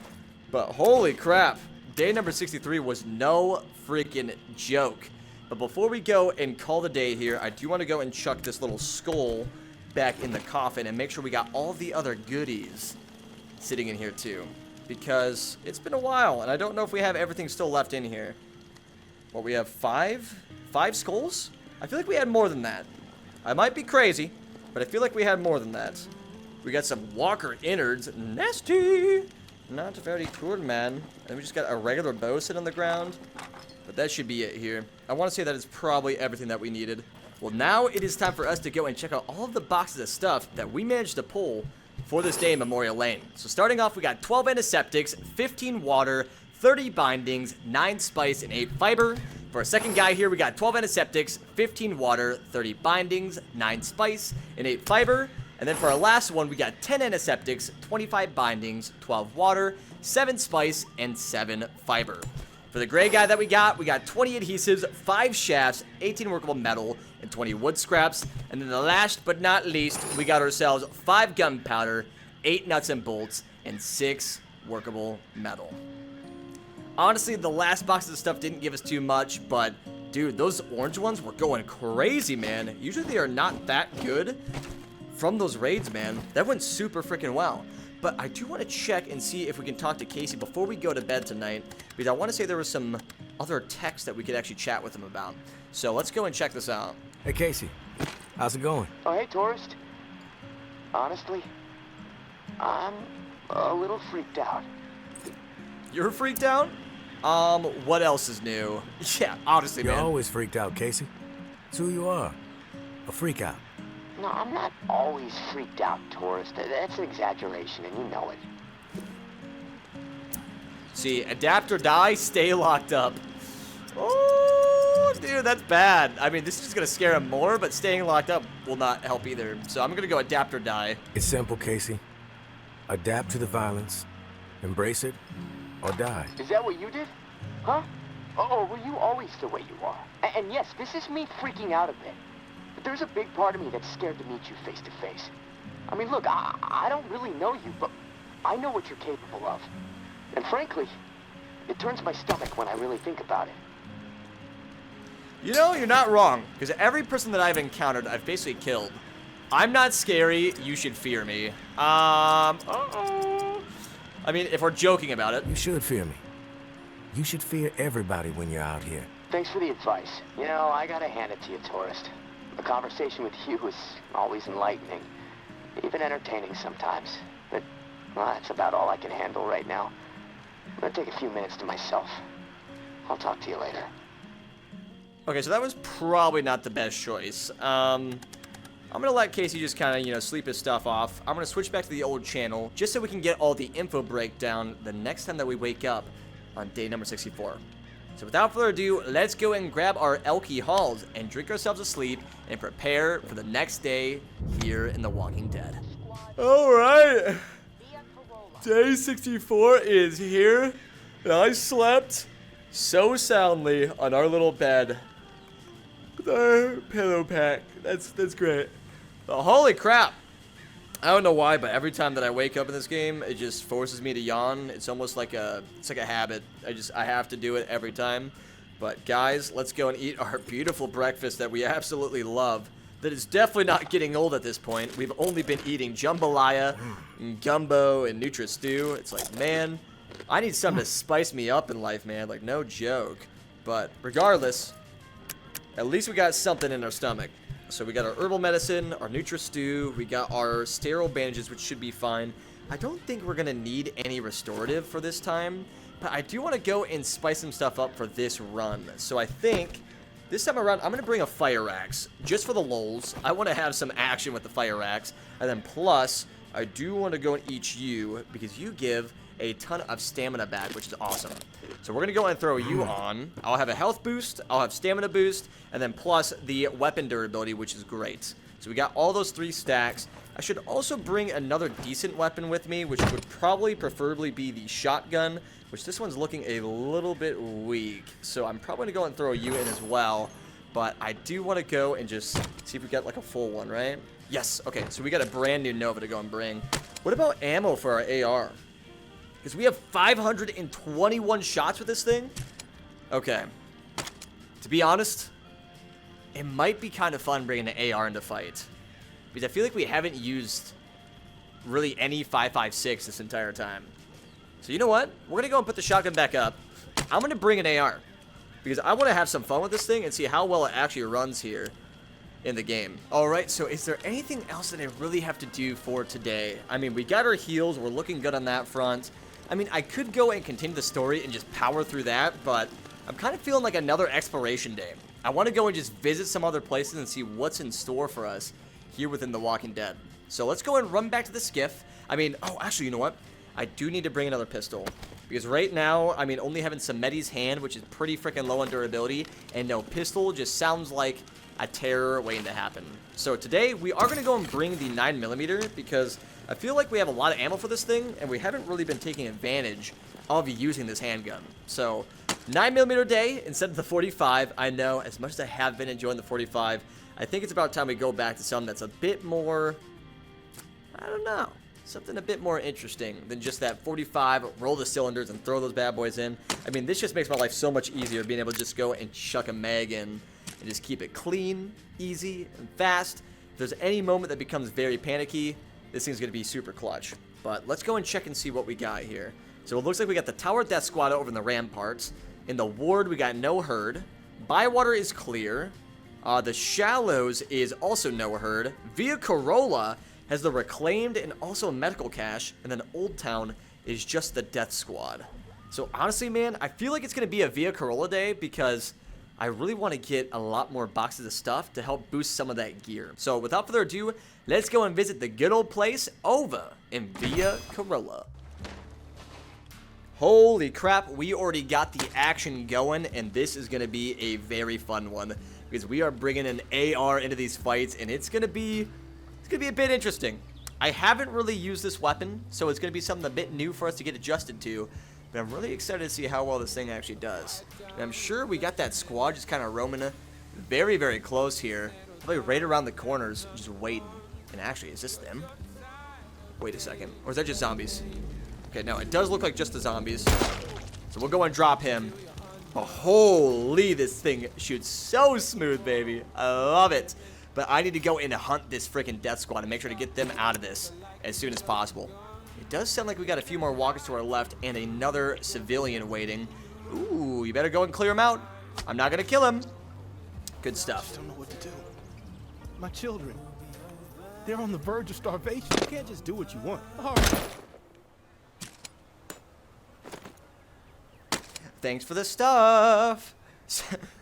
But holy crap. Day number 63 was no freaking joke. But before we go and call the day here, I do want to go and chuck this little skull back in the coffin and make sure we got all the other goodies sitting in here too, because it's been a while and I don't know if we have everything still left in here. Well, we have five skulls. I feel like we had more than that. I might be crazy, but I feel like we had more than that. We got some walker innards. Nasty. Not very cool, man. And we just got a regular bow sitting on the ground, but that should be it here. I want to say that is probably everything that we needed. Well, now it is time for us to go and check out all of the boxes of stuff that we managed to pull for this day in Memorial Lane. So starting off, we got 12 antiseptics, 15 water, 30 bindings, 9 spice, and 8 fiber. For our second guy here, we got 12 antiseptics, 15 water, 30 bindings, 9 spice, and 8 fiber. And then for our last one, we got 10 antiseptics, 25 bindings, 12 water, 7 spice, and 7 fiber. For the gray guy that we got 20 adhesives, 5 shafts, 18 workable metal, and 20 wood scraps. And then the last but not least, we got ourselves 5 gunpowder, 8 nuts and bolts, and 6 workable metal. Honestly, the last box of stuff didn't give us too much, but dude, those orange ones were going crazy, man. Usually they are not that good from those raids, man. That went super freaking well. But I do want to check and see if we can talk to Casey before we go to bed tonight, because I want to say there was some other text that we could actually chat with him about. So let's go and check this out. Hey, Casey. How's it going? Oh, hey, tourist. Honestly, I'm a little freaked out. You're freaked out? What else is new? Yeah, honestly, You're man. always freaked out, Casey. It's who you are. A freak out. No, I'm not always freaked out, tourist. That's an exaggeration, and you know it. See, adapt or die, stay locked up. Oh, dude, that's bad. I mean, this is just gonna scare him more, but staying locked up will not help either. So I'm gonna go adapt or die. It's simple, Casey. Adapt to the violence, embrace it, or die. Is that what you did? Huh? Oh, were you always the way you are? And yes, this is me freaking out a bit. But there's a big part of me that's scared to meet you face to face. I mean, look, I don't really know you, but I know what you're capable of. And frankly, it turns my stomach when I really think about it. You know, you're not wrong, because every person that I've encountered, I've basically killed. I'm not scary, you should fear me. Uh-oh. I mean, if we're joking about it. You should fear me. You should fear everybody when you're out here. Thanks for the advice. You know, I gotta hand it to you, tourist. A conversation with you is always enlightening. Even entertaining sometimes. But, well, that's about all I can handle right now. I'm gonna take a few minutes to myself. I'll talk to you later. Okay, so that was probably not the best choice. I'm gonna let Casey just kind of, you know, sleep his stuff off. I'm gonna switch back to the old channel just so we can get all the info breakdown the next time that we wake up on day number 64. So without further ado, let's go and grab our Elky Halls and drink ourselves to sleep and prepare for the next day here in The Walking Dead. Alright, day 64 is here, and I slept so soundly on our little bed with our pillow pack. That's great. But holy crap! I don't know why, but every time that I wake up in this game, it just forces me to yawn. It's almost like a habit. I have to do it every time. But guys, let's go and eat our beautiful breakfast that we absolutely love. That is definitely not getting old at this point. We've only been eating jambalaya, and gumbo, and Nutri-Stew. It's like, man, I need something to spice me up in life, man. Like, no joke. But regardless, at least we got something in our stomach. So we got our herbal medicine, our Nutri-Stew, we got our sterile bandages, which should be fine. I don't think we're going to need any restorative for this time, but I do want to go and spice some stuff up for this run. So I think this time around, I'm going to bring a fire axe, just for the lulz. I want to have some action with the fire axe, and then plus, I do want to go and eat you, because you give a ton of stamina back, which is awesome. So we're going to go and throw you on. I'll have a health boost, I'll have stamina boost, and then plus the weapon durability, which is great. So we got all those 3 stacks. I should also bring another decent weapon with me, which would probably preferably be the shotgun, which this one's looking a little bit weak. So I'm probably going to go and throw you in as well. But I do want to go and just see if we get like a full one, right? Yes, okay, so we got a brand new Nova to go and bring. What about ammo for our AR? Because we have 521 shots with this thing. Okay. To be honest, it might be kind of fun bringing the AR into fight. Because I feel like we haven't used really any 5.56 this entire time. So you know what? We're going to go and put the shotgun back up. I'm going to bring an AR. Because I want to have some fun with this thing and see how well it actually runs here in the game. Alright, so is there anything else that I really have to do for today? I mean, we got our heals. We're looking good on that front. I mean, I could go and continue the story and just power through that, but I'm kind of feeling like another exploration day. I want to go and just visit some other places and see what's in store for us here within The Walking Dead. So let's go and run back to the skiff. I mean, oh, actually, you know what? I do need to bring another pistol. Because right now, I mean, only having Samedi's hand, which is pretty freaking low on durability, and no pistol just sounds like a terror waiting to happen. So today, we are going to go and bring the 9mm because I feel like we have a lot of ammo for this thing, and we haven't really been taking advantage of using this handgun. So 9mm day instead of the 45. I know, as much as I have been enjoying the 45, I think it's about time we go back to something that's a bit more, I don't know, something a bit more interesting than just that 45, roll the cylinders and throw those bad boys in. I mean, this just makes my life so much easier, being able to just go and chuck a mag in and just keep it clean, easy, and fast. If there's any moment that becomes very panicky, this thing's going to be super clutch. But let's go and check and see what we got here. So it looks like we got the Tower Death Squad over in the ramparts. In the ward, we got no herd. Bywater is clear. The Shallows is also no herd. Via Corolla has the Reclaimed and also a medical cache. And then Old Town is just the Death Squad. So honestly, man, I feel like it's going to be a Via Corolla day because I really want to get a lot more boxes of stuff to help boost some of that gear. So without further ado, let's go and visit the good old place over in Via Corolla. Holy crap, we already got the action going, and this is going to be a very fun one. Because we are bringing an AR into these fights, and it's going to be a bit interesting. I haven't really used this weapon, so it's going to be something a bit new for us to get adjusted to. But I'm really excited to see how well this thing actually does. And I'm sure we got that squad just kind of roaming very, very close here. Probably right around the corners, just waiting. And actually, is this them? Wait a second. Or is that just zombies? Okay, no, it does look like just the zombies. So we'll go and drop him. Oh, holy, this thing shoots so smooth, baby. I love it. But I need to go in and hunt this freaking death squad and make sure to get them out of this as soon as possible. It does sound like we got a few more walkers to our left and another civilian waiting. Ooh, you better go and clear him out. I'm not going to kill him. Good stuff. I don't know what to do. My children, they're on the verge of starvation. You can't just do what you want. All right. Thanks for the stuff.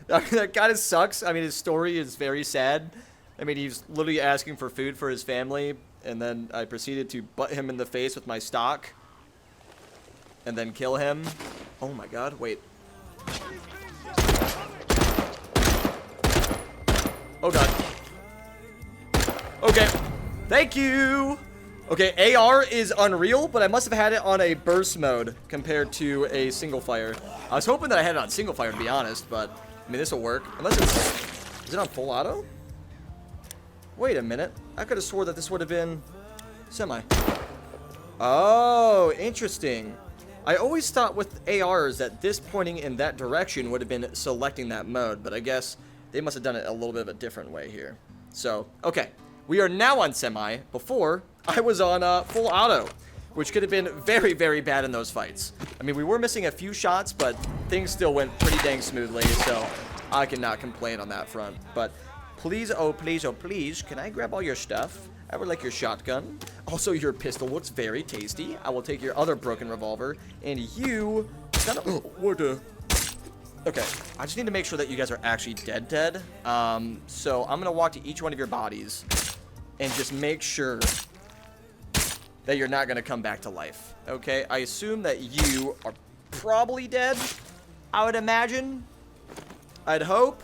That kind of sucks. I mean, his story is very sad. I mean, he's literally asking for food for his family, and then I proceeded to butt him in the face with my stock, and then kill him. Oh my god, wait. Oh god. Okay. Thank you. Okay, AR is unreal, but I must have had it on a burst mode compared to a single fire. I was hoping that I had it on single fire, to be honest, but I mean, this will work. Unless it's... Is it on full auto? Wait a minute. I could have swore that this would have been semi. Oh, interesting. I always thought with ARs that this pointing in that direction would have been selecting that mode, but I guess they must have done it a little bit of a different way here. So, okay. We are now on semi. Before, I was on full auto, which could have been very, very bad in those fights. I mean, we were missing a few shots, but things still went pretty dang smoothly, so I cannot complain on that front. But please, oh please, can I grab all your stuff? I would like your shotgun. Also, your pistol looks very tasty. I will take your other broken revolver. And you... What a... Okay, I just need to make sure that you guys are actually dead. So I'm going to walk to each one of your bodies and just make sure that you're not going to come back to life. Okay, I assume that you are probably dead, I would imagine. I'd hope.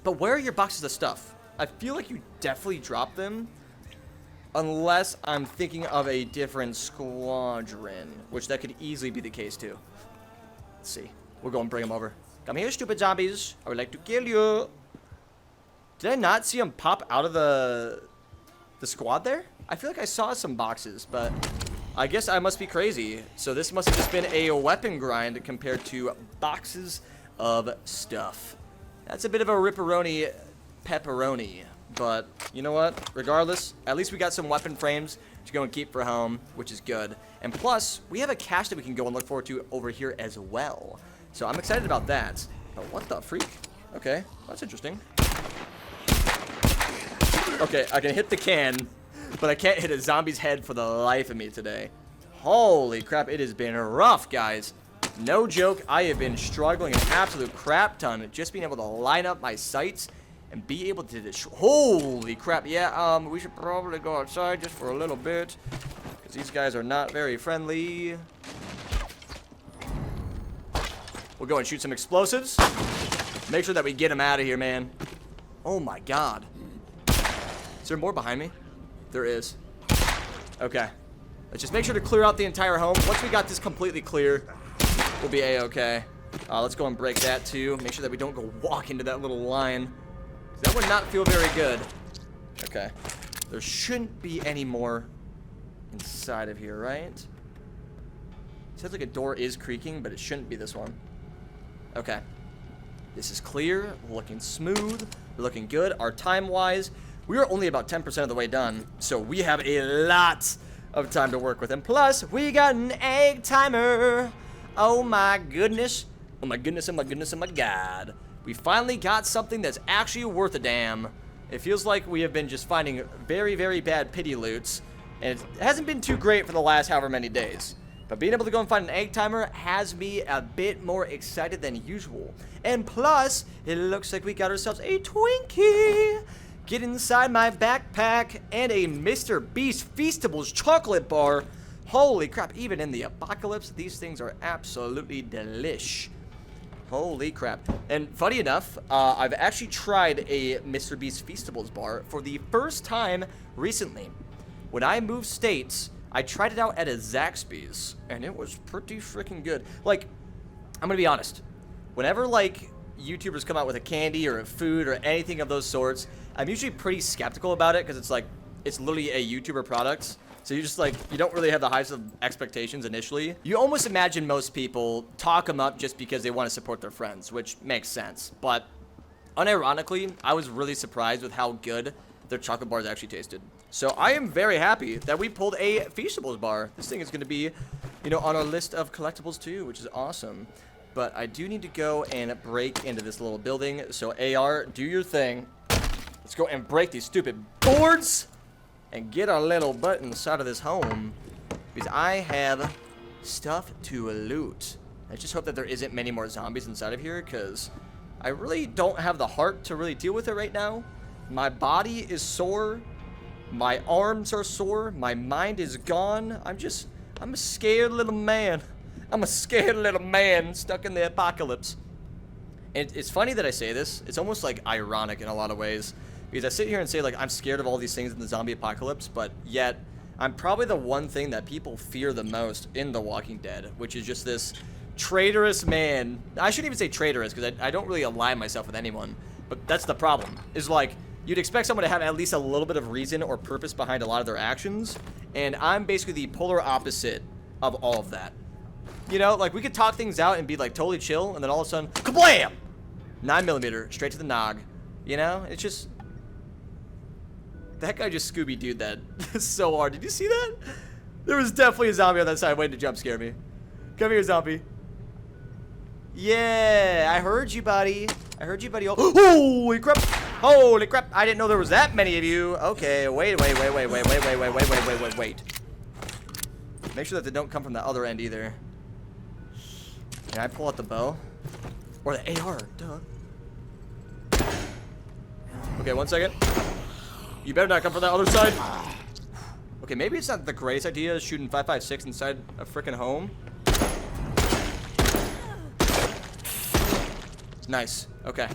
But where are your boxes of stuff? I feel like you definitely dropped them. Unless I'm thinking of a different squadron, which that could easily be the case too. Let's see. We'll go and bring them over. Come here, stupid zombies. I would like to kill you. Did I not see them pop out of the squad there? I feel like I saw some boxes, but I guess I must be crazy. So this must have just been a weapon grind compared to boxes of stuff. That's a bit of a ripperoni pepperoni. But you know what? Regardless, at least we got some weapon frames to go and keep for home, which is good. And plus, we have a cache that we can go and look forward to over here as well. So I'm excited about that. But what the freak? Okay, that's interesting. Okay, I can hit the can, but I can't hit a zombie's head for the life of me today. Holy crap, it has been rough, guys. No joke, I have been struggling an absolute crap ton just being able to line up my sights and be able to destroy. Holy crap, yeah, we should probably go outside just for a little bit, because these guys are not very friendly. We'll go and shoot some explosives. Make sure that we get them out of here, man. Oh my god. Is there more behind me? There is. Okay. Let's just make sure to clear out the entire home. Once we got this completely clear, we'll be a-okay. Let's go and break that too. Make sure that we don't go walk into that little line. That would not feel very good. Okay. There shouldn't be any more inside of here, right? It sounds like a door is creaking, but it shouldn't be this one. Okay. This is clear. Looking smooth. Looking good. Our time-wise, we are only about 10% of the way done. So we have a lot of time to work with. And plus, we got an egg timer. Oh my goodness. Oh my goodness, oh my goodness, oh my god. We finally got something that's actually worth a damn. It feels like we have been just finding very, very bad pity loots. And it hasn't been too great for the last however many days. But being able to go and find an egg timer has me a bit more excited than usual. And plus, it looks like we got ourselves a Twinkie. Get inside my backpack and a Mr. Beast Feastables chocolate bar. Holy crap, even in the apocalypse, these things are absolutely delish. Holy crap. And funny enough, I've actually tried a Mr. Beast Feastables bar for the first time recently. When I moved states, I tried it out at a Zaxby's, and it was pretty freaking good. Like, I'm gonna be honest. Whenever, like, YouTubers come out with a candy or a food or anything of those sorts, I'm usually pretty skeptical about it because it's like, it's literally a YouTuber product. So you just like, you don't really have the highest of expectations initially. You almost imagine most people talk them up just because they want to support their friends, which makes sense. But unironically, I was really surprised with how good their chocolate bars actually tasted. So I am very happy that we pulled a Feastables bar. This thing is going to be, you know, on our list of collectibles too, which is awesome. But I do need to go and break into this little building. So AR, do your thing. Let's go and break these stupid boards and get our little butt inside of this home, because I have stuff to loot. I just hope that there isn't many more zombies inside of here, because I really don't have the heart to really deal with it right now. My body is sore. My arms are sore. My mind is gone. I'm a scared little man. I'm a scared little man stuck in the apocalypse. And it's funny that I say this. It's almost like ironic in a lot of ways. Because I sit here and say, like, I'm scared of all these things in the zombie apocalypse, but yet I'm probably the one thing that people fear the most in The Walking Dead, which is just this traitorous man. I shouldn't even say traitorous, because I don't really align myself with anyone, but that's the problem. Is like, you'd expect someone to have at least a little bit of reason or purpose behind a lot of their actions, and I'm basically the polar opposite of all of that. You know, like, we could talk things out and be, like, totally chill, and then all of a sudden, kablam! 9mm, straight to the nog. You know? It's just... That guy just Scooby-Doo'd that so hard. Did you see that? There was definitely a zombie on that side waiting to jump scare me. Come here, zombie. Yeah, I heard you, buddy. I heard you, buddy. Oh, holy crap. Holy crap. I didn't know there was that many of you. Okay, wait. Make sure that they don't come from the other end either. Can I pull out the bow? Or the AR, duh. Okay, 1 second. You better not come from that other side. Okay, maybe it's not the greatest idea shooting 5.56 inside a freaking home. Nice. Okay.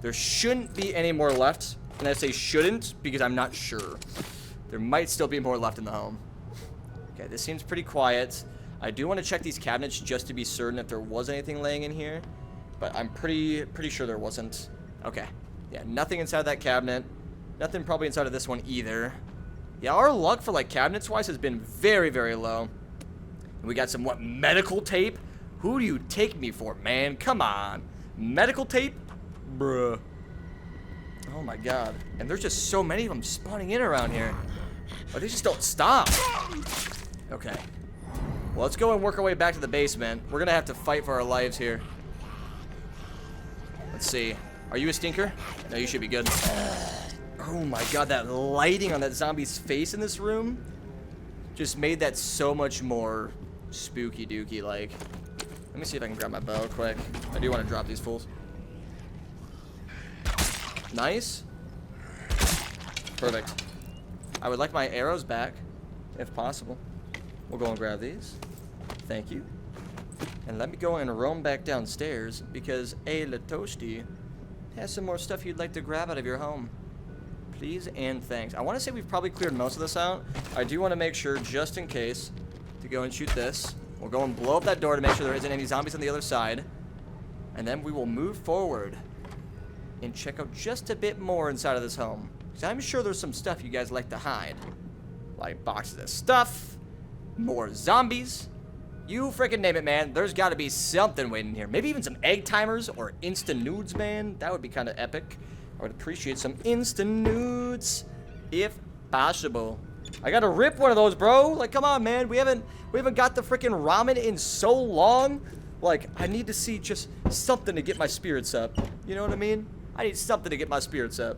There shouldn't be any more left. And I say shouldn't because I'm not sure. There might still be more left in the home. Okay, this seems pretty quiet. I do want to check these cabinets just to be certain if there was anything laying in here. But I'm pretty sure there wasn't. Okay. Yeah, nothing inside that cabinet. Nothing probably inside of this one either. Yeah, our luck for like cabinets wise has been very, very low. And we got some what, medical tape? Who do you take me for, man? Come on. Medical tape? Bruh. Oh my god. And there's just so many of them spawning in around here. But they just don't stop. Okay. Well, let's go and work our way back to the basement. We're gonna have to fight for our lives here. Let's see. Are you a stinker? No, you should be good. Oh my god, that lighting on that zombie's face in this room just made that so much more spooky dooky like. Let me see if I can grab my bow quick. I do want to drop these fools. Nice. Perfect. I would like my arrows back, if possible. We'll go and grab these. Thank you. And let me go and roam back downstairs because A. Latosti has some more stuff you'd like to grab out of your home. Please and thanks. I want to say we've probably cleared most of this out. I do want to make sure, just in case, to go and shoot this. We'll go and blow up that door to make sure there isn't any zombies on the other side. And then we will move forward and check out just a bit more inside of this home. Because I'm sure there's some stuff you guys like to hide. Like boxes of stuff, more zombies. You freaking name it, man. There's got to be something waiting here. Maybe even some egg timers or instant nudes, man. That would be kind of epic. I would appreciate some instant nudes, if possible. I gotta rip one of those, bro. Like, come on, man. We haven't got the freaking ramen in so long. Like, I need to see just something to get my spirits up. You know what I mean? I need something to get my spirits up.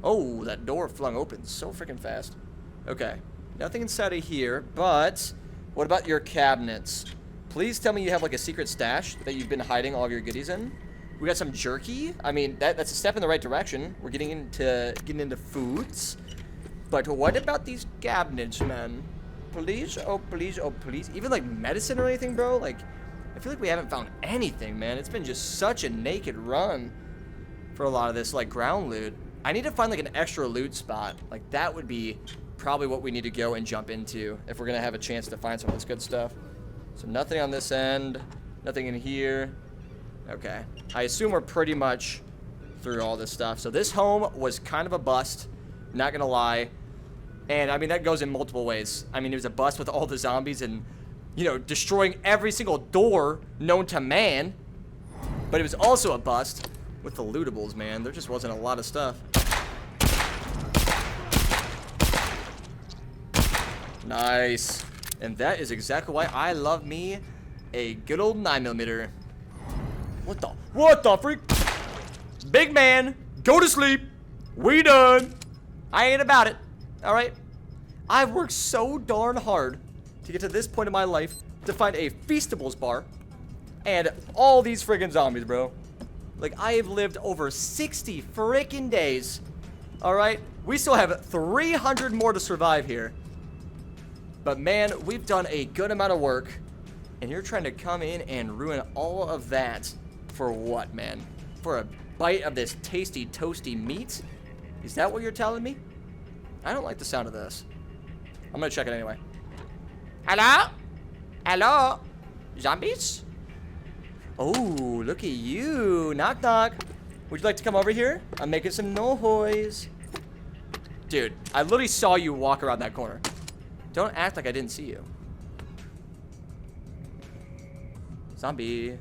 Oh, that door flung open so freaking fast. Okay, nothing inside of here, but what about your cabinets? Please tell me you have like a secret stash that you've been hiding all of your goodies in. We got some jerky. I mean, that's a step in the right direction. We're getting into foods. But what about these cabinets, man? please. Oh, please. Oh, please. Even, like, medicine or anything, bro? Like, I feel like we haven't found anything, man. It's been just such a naked run for a lot of this, like, ground loot. I need to find, like, an extra loot spot. Like, that would be probably what we need to go and jump into if we're going to have a chance to find some of this good stuff. So nothing on this end. Nothing in here. Okay. I assume we're pretty much through all this stuff. So this home was kind of a bust. Not going to lie. And, I mean, that goes in multiple ways. I mean, it was a bust with all the zombies and, you know, destroying every single door known to man. But it was also a bust with the lootables, man. There just wasn't a lot of stuff. Nice. And that is exactly why I love me a good old 9mm. What the freak? Big man, go to sleep. We done. I ain't about it. All right. I've worked so darn hard to get to this point in my life to find a Feastables bar and all these friggin' zombies, bro. Like, I have lived over 60 frickin' days. All right. We still have 300 more to survive here. But man, we've done a good amount of work, and you're trying to come in and ruin all of that for what, man? For a bite of this tasty, toasty meat? Is that what you're telling me? I don't like the sound of this. I'm gonna check it anyway. Hello? Hello? Zombies? Oh, look at you. Knock, knock. Would you like to come over here? I'm making some noise. Dude, I literally saw you walk around that corner. Don't act like I didn't see you. Zombie.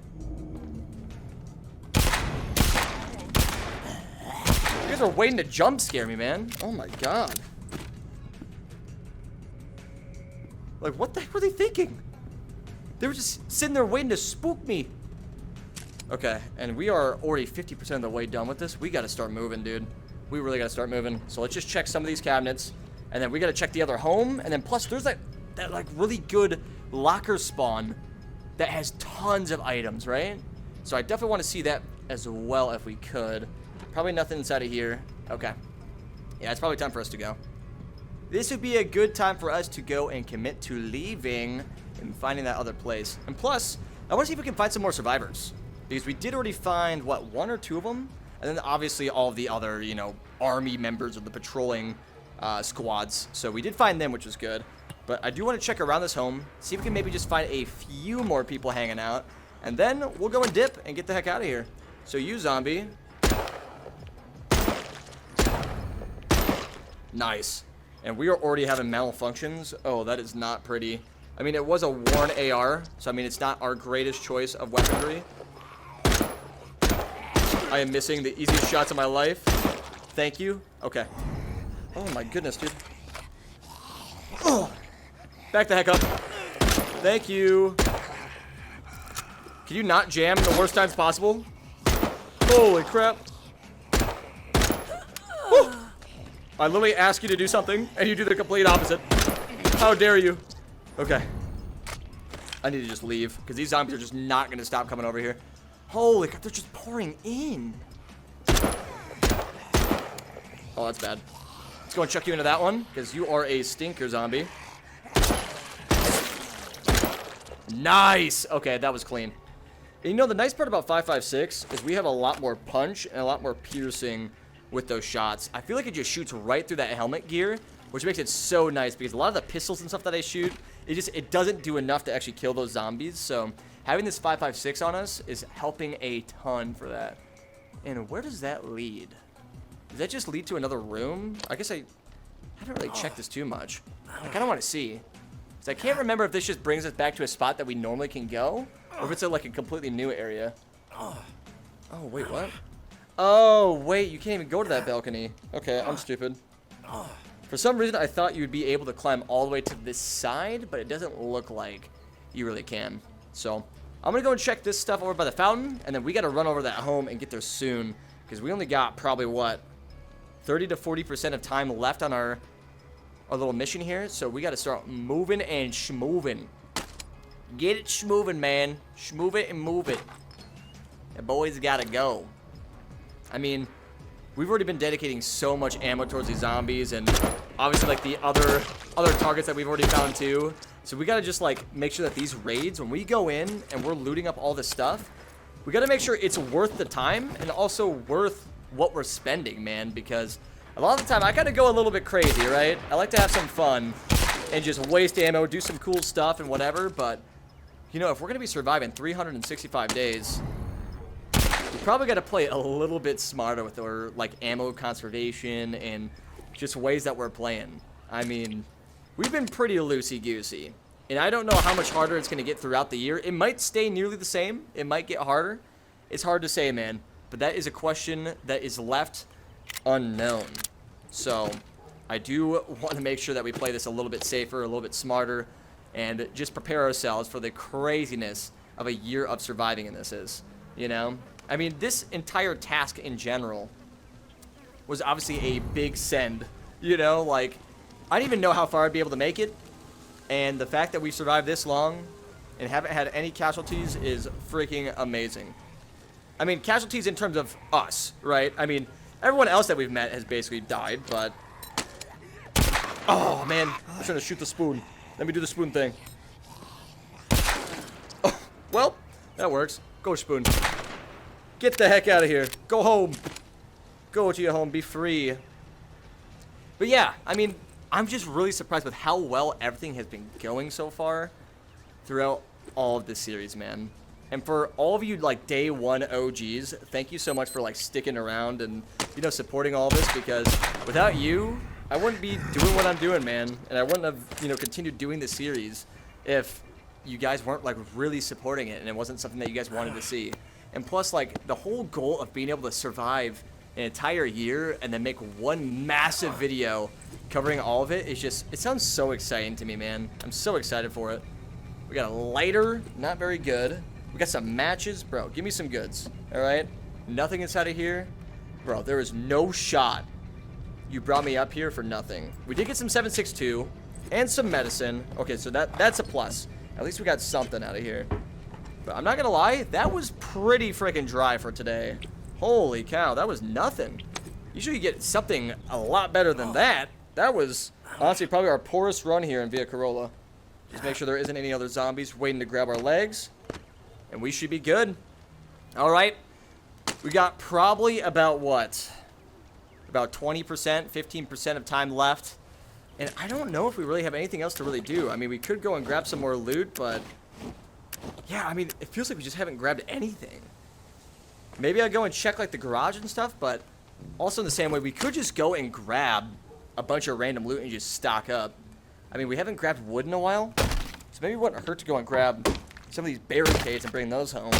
You guys are waiting to jump scare me, man. Oh my god. Like, what the heck were they thinking? They were just sitting there waiting to spook me. Okay, and we are already 50% of the way done with this. We gotta start moving, dude. We really gotta start moving. So let's just check some of these cabinets. And then we gotta check the other home. And then plus there's that really good locker spawn that has tons of items, right? So I definitely want to see that as well if we could. Probably nothing inside of here. Okay. Yeah, it's probably time for us to go. This would be a good time for us to go and commit to leaving and finding that other place. And plus, I want to see if we can find some more survivors. Because we did already find, what, 1 or 2 of them? And then obviously all of the other, you know, army members of the patrolling squads. So we did find them, which was good. But I do want to check around this home, see if we can maybe just find a few more people hanging out. And then we'll go and dip and get the heck out of here. So you, zombie. Nice. And we are already having malfunctions. Oh, that is not pretty. I mean, it was a worn AR, so I mean, it's not our greatest choice of weaponry. I am missing the easiest shots of my life. Thank you. Okay. Oh my goodness, dude. Oh. Back the heck up. Thank you. Can you not jam in the worst times possible? Holy crap. Woo. I literally ask you to do something, and you do the complete opposite. How dare you? Okay. I need to just leave, because these zombies are just not going to stop coming over here. Holy crap, they're just pouring in. Oh, that's bad. Let's go and chuck you into that one, because you are a stinker zombie. Nice! Okay, that was clean. And you know, the nice part about 5.56 is we have a lot more punch and a lot more piercing with those shots. I feel like it just shoots right through that helmet gear, which makes it so nice, because a lot of the pistols and stuff that I shoot, it doesn't do enough to actually kill those zombies. So having this 5.56 on us is helping a ton for that. And where does that lead? Does that just lead to another room? I guess I haven't really checked this too much. I kind of want to see. Because I can't remember if this just brings us back to a spot that we normally can go, or if it's like a completely new area. Oh, wait, what? Oh, wait, you can't even go to that balcony. Okay, I'm stupid. For some reason, I thought you'd be able to climb all the way to this side, but it doesn't look like you really can. So I'm going to go and check this stuff over by the fountain, and then we got to run over to that home and get there soon, because we only got probably, what, 30 to 40% of time left on our little mission here. So we got to start moving and schmoving. Get it schmoving, man. Schmove it and move it. The boys got to go. I mean, we've already been dedicating so much ammo towards these zombies, and obviously, like, the other targets that we've already found, too. So we gotta just, like, make sure that these raids, when we go in and we're looting up all this stuff, we gotta make sure it's worth the time and also worth what we're spending, man, because a lot of the time I gotta go a little bit crazy, right? I like to have some fun and just waste ammo, do some cool stuff and whatever, but, you know, if we're gonna be surviving 365 days, we probably gotta play a little bit smarter with our, like, ammo conservation and just ways that we're playing. I mean, we've been pretty loosey-goosey, and I don't know how much harder it's going to get throughout the year. It might stay nearly the same. It might get harder. It's hard to say, man, but that is a question that is left unknown. So I do want to make sure that we play this a little bit safer, a little bit smarter, and just prepare ourselves for the craziness of a year of surviving in this is, you know? I mean, this entire task in general was obviously a big send, you know? Like, I didn't even know how far I'd be able to make it, and the fact that we survived this long and haven't had any casualties is freaking amazing. I mean, casualties in terms of us, right? I mean, everyone else that we've met has basically died, but... Oh, man. I'm trying to shoot the spoon. Let me do the spoon thing. Oh, well, that works. Go, spoon. Get the heck out of here. Go home. Go to your home. Be free. But yeah, I mean, I'm just really surprised with how well everything has been going so far throughout all of this series, man. And for all of you, like, day one OGs, thank you so much for, like, sticking around and, you know, supporting all this, because without you, I wouldn't be doing what I'm doing, man. And I wouldn't have, you know, continued doing the series if you guys weren't, like, really supporting it and it wasn't something that you guys wanted to see. And plus, like, the whole goal of being able to survive an entire year and then make one massive video covering all of it is just, it sounds so exciting to me, man. I'm so excited for it. We got a lighter, not very good. We got some matches. Bro, give me some goods, all right? Nothing inside of here. Bro, there is no shot you brought me up here for nothing. We did get some 7.62 and some medicine. Okay, so that's a plus. At least we got something out of here. But I'm not gonna lie, that was pretty freaking dry for today. Holy cow, that was nothing. Usually you get something a lot better than that. That was honestly probably our poorest run here in Via Corolla. Just make sure there isn't any other zombies waiting to grab our legs. And we should be good. Alright. We got probably about what? About 20%, 15% of time left. And I don't know if we really have anything else to really do. I mean, we could go and grab some more loot, but... yeah, I mean, it feels like we just haven't grabbed anything. Maybe I'd go and check, like, the garage and stuff, but also in the same way, we could just go and grab a bunch of random loot and just stock up. I mean, we haven't grabbed wood in a while, so maybe it wouldn't hurt to go and grab some of these barricades and bring those home.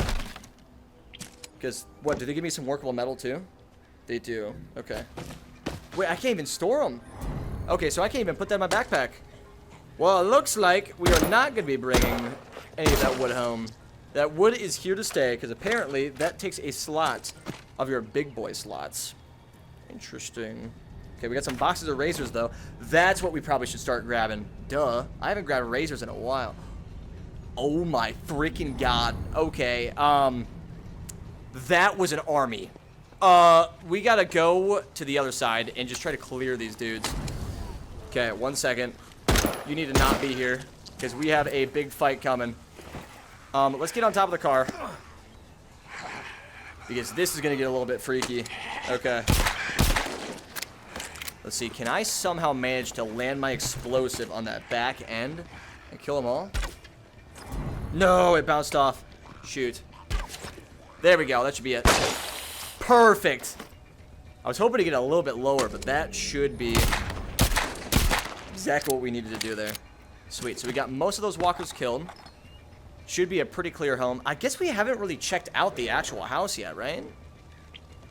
Because, what, do they give me some workable metal, too? They do. Okay. Wait, I can't even store them. Okay, so I can't even put that in my backpack. Well, it looks like we are not going to be bringing any of that wood home. That wood is here to stay, because apparently that takes a slot of your big boy slots. Interesting. Okay, we got some boxes of razors, though. That's what we probably should start grabbing. Duh. I haven't grabbed razors in a while. Oh my freaking god. Okay, that was an army. We gotta go to the other side and just try to clear these dudes. Okay, 1 second. You need to not be here, because we have a big fight coming. Let's get on top of the car, because this is gonna get a little bit freaky. Okay. Let's see, can I somehow manage to land my explosive on that back end and kill them all? No, it bounced off. Shoot. There we go, that should be it. Perfect. I was hoping to get a little bit lower, but that should be exactly what we needed to do there. Sweet, so we got most of those walkers killed. Should be a pretty clear home. I guess we haven't really checked out the actual house yet, right?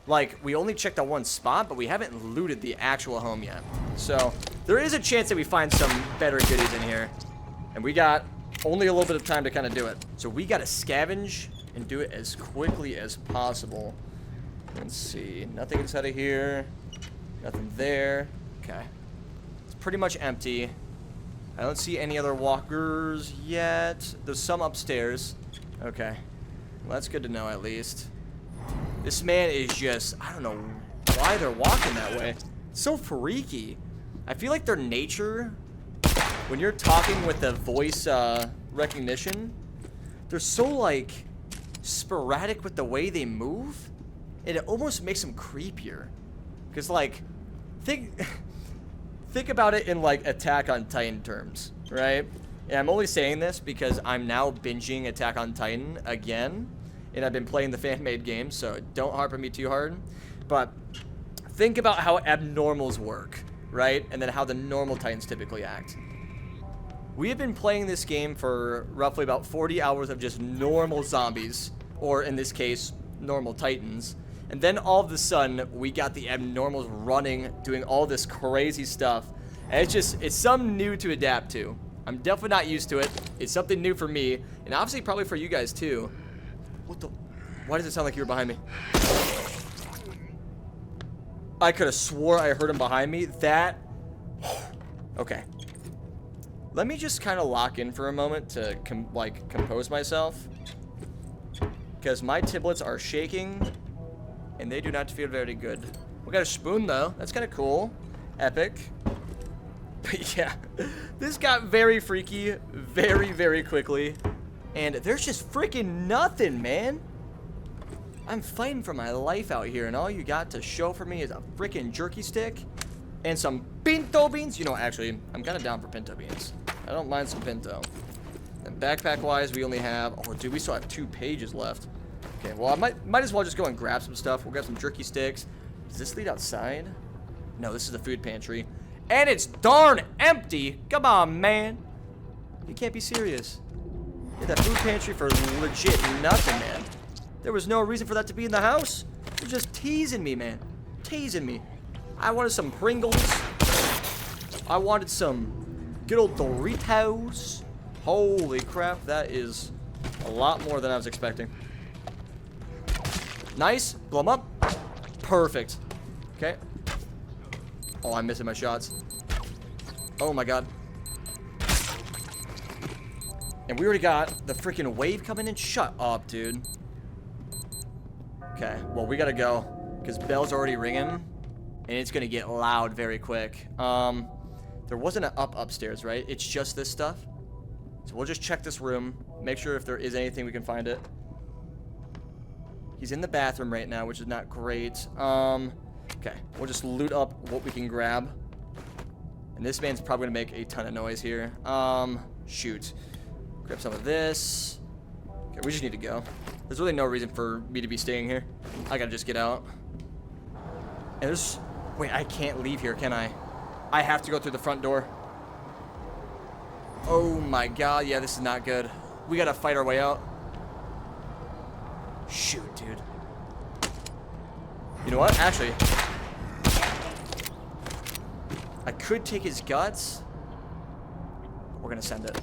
Like, we only checked out one spot, but we haven't looted the actual home yet. So, there is a chance that we find some better goodies in here. And we got only a little bit of time to kind of do it. So, we got to scavenge and do it as quickly as possible. Let's see. Nothing inside of here. Nothing there. Okay. It's pretty much empty. I don't see any other walkers yet. There's some upstairs. Okay. Well, that's good to know at least. This man is just, I don't know why they're walking that way. It's so freaky. I feel like their nature, when you're talking with the voice recognition, they're so like sporadic with the way they move, and it almost makes them creepier. Cause like, think about it in like Attack on Titan terms, right? And I'm only saying this because I'm now binging Attack on Titan again, and I've been playing the fan-made game, so don't harp on me too hard. But think about how abnormals work, right? And then how the normal Titans typically act. We have been playing this game for roughly about 40 hours of just normal zombies, or in this case, normal Titans. And then all of a sudden, we got the abnormals running, doing all this crazy stuff. And it's something new to adapt to. I'm definitely not used to it. It's something new for me, and obviously probably for you guys too. What the? Why does it sound like you were behind me? I could have swore I heard him behind me. That... Okay. Let me just kind of lock in for a moment to compose myself. Because my tablets are shaking, and they do not feel very good. We got a spoon though. That's kind of cool. Epic. But yeah, this got very freaky very, very quickly. And there's just freaking nothing, man. I'm fighting for my life out here, and all you got to show for me is a freaking jerky stick and some pinto beans. You know, actually, I'm kind of down for pinto beans. I don't mind some pinto. And backpack-wise, we only have... Oh, dude, we still have 2 pages left. Okay, well, I might as well just go and grab some stuff. We'll grab some jerky sticks. Does this lead outside? No, this is the food pantry. And it's darn empty. Come on, man. You can't be serious. Did that food pantry for legit nothing, man. There was no reason for that to be in the house. You're just teasing me, man. Teasing me. I wanted some Pringles. I wanted some good old Doritos. Holy crap, that is a lot more than I was expecting. Nice. Blow them up. Perfect. Okay. Oh, I'm missing my shots. Oh my god. And we already got the freaking wave coming in. Shut up, dude. Okay, well, we gotta go. Because bell's already ringing. And it's gonna get loud very quick. There wasn't an upstairs, right? It's just this stuff. So we'll just check this room. Make sure if there is anything we can find it. He's in the bathroom right now, which is not great. Okay, we'll just loot up what we can grab. And this man's probably gonna make a ton of noise here. Shoot. Grab some of this. Okay, we just need to go. There's really no reason for me to be staying here. I gotta just get out. And there's... Wait, I can't leave here, can I? I have to go through the front door. Oh my god, yeah, this is not good. We gotta fight our way out. Shoot, dude. You know what? Actually, I could take his guts. We're gonna send it.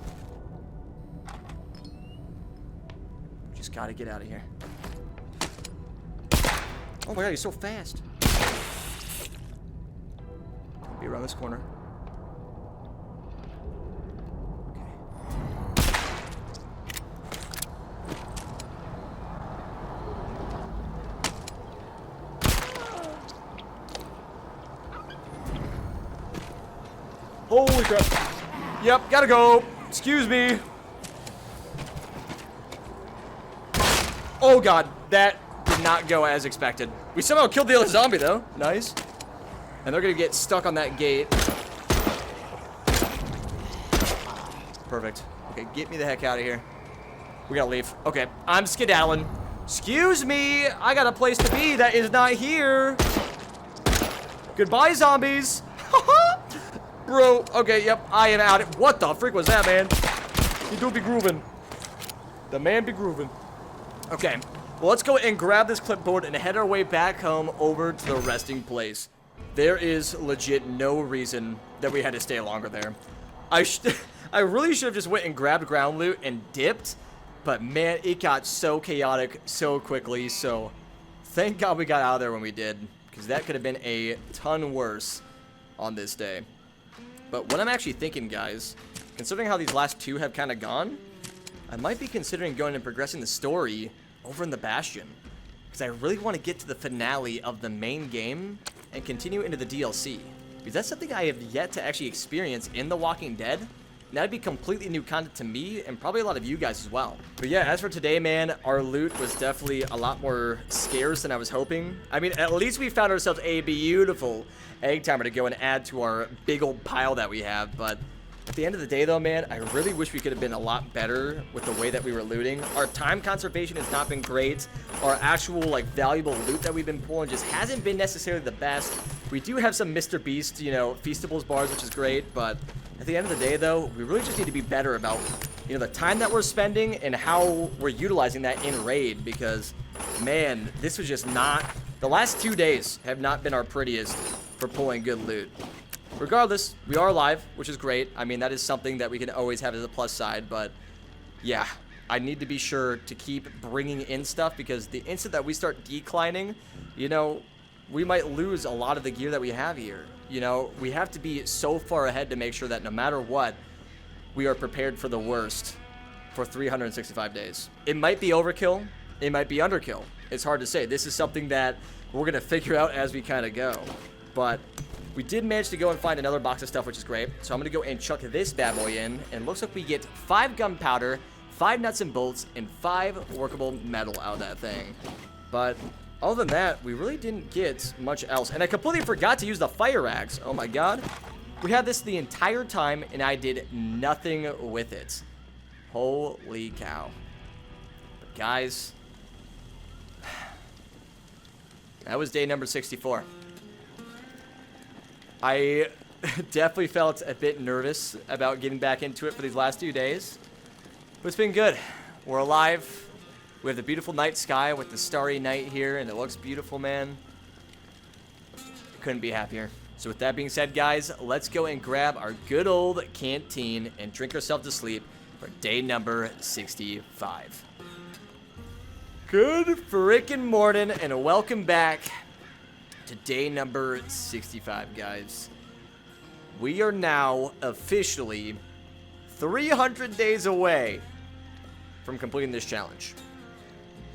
Just gotta get out of here. Oh my god, he's so fast. Be around this corner. Holy crap. Yep, gotta go. Excuse me. Oh god, that did not go as expected. We somehow killed the other zombie though. Nice. And they're gonna get stuck on that gate. Perfect. Okay, get me the heck out of here. We gotta leave. Okay, I'm skedaddling. Excuse me, I got a place to be that is not here. Goodbye, zombies. Bro, okay, yep, I am out. What the frick was that, man? He do be grooving. The man be grooving. Okay, well, let's go and grab this clipboard and head our way back home over to the resting place. There is legit no reason that we had to stay longer there. I really should have just went and grabbed ground loot and dipped, but man, it got so chaotic so quickly, so thank God we got out of there when we did, because that could have been a ton worse on this day. But what I'm actually thinking, guys, considering how these last 2 have kind of gone, I might be considering going and progressing the story over in the Bastion, because I really want to get to the finale of the main game and continue into the DLC. because that's something I have yet to actually experience in The Walking Dead. And that'd be completely new content to me and probably a lot of you guys as well. But yeah, as for today, man, our loot was definitely a lot more scarce than I was hoping. I mean, at least we found ourselves a beautiful egg timer to go and add to our big old pile that we have. But at the end of the day, though, man, I really wish we could have been a lot better with the way that we were looting. Our time conservation has not been great. Our actual, like, valuable loot that we've been pulling just hasn't been necessarily the best. We do have some Mr. Beast, you know, Feastables bars, which is great, but at the end of the day, though, we really just need to be better about, you know, the time that we're spending and how we're utilizing that in raid, because, man, this was just not... The last 2 days have not been our prettiest for pulling good loot. Regardless, we are alive, which is great. I mean, that is something that we can always have as a plus side, but yeah, I need to be sure to keep bringing in stuff, because the instant that we start declining, you know, we might lose a lot of the gear that we have here. You know, we have to be so far ahead to make sure that no matter what, we are prepared for the worst for 365 days. It might be overkill. It might be underkill. It's hard to say. This is something that we're going to figure out as we kind of go. But we did manage to go and find another box of stuff, which is great. So I'm going to go and chuck this bad boy in. And it looks like we get 5 gunpowder, 5 nuts and bolts, and 5 workable metal out of that thing. But other than that, we really didn't get much else. And I completely forgot to use the fire axe. Oh my god. We had this the entire time, and I did nothing with it. Holy cow. But guys, that was day number 64. I definitely felt a bit nervous about getting back into it for these last 2 days. But it's been good. We're alive. We have the beautiful night sky with the starry night here, and it looks beautiful, man. Couldn't be happier. So with that being said, guys, let's go and grab our good old canteen and drink ourselves to sleep for day number 65. Good frickin' morning, and welcome back to day number 65, guys. We are now officially 300 days away from completing this challenge.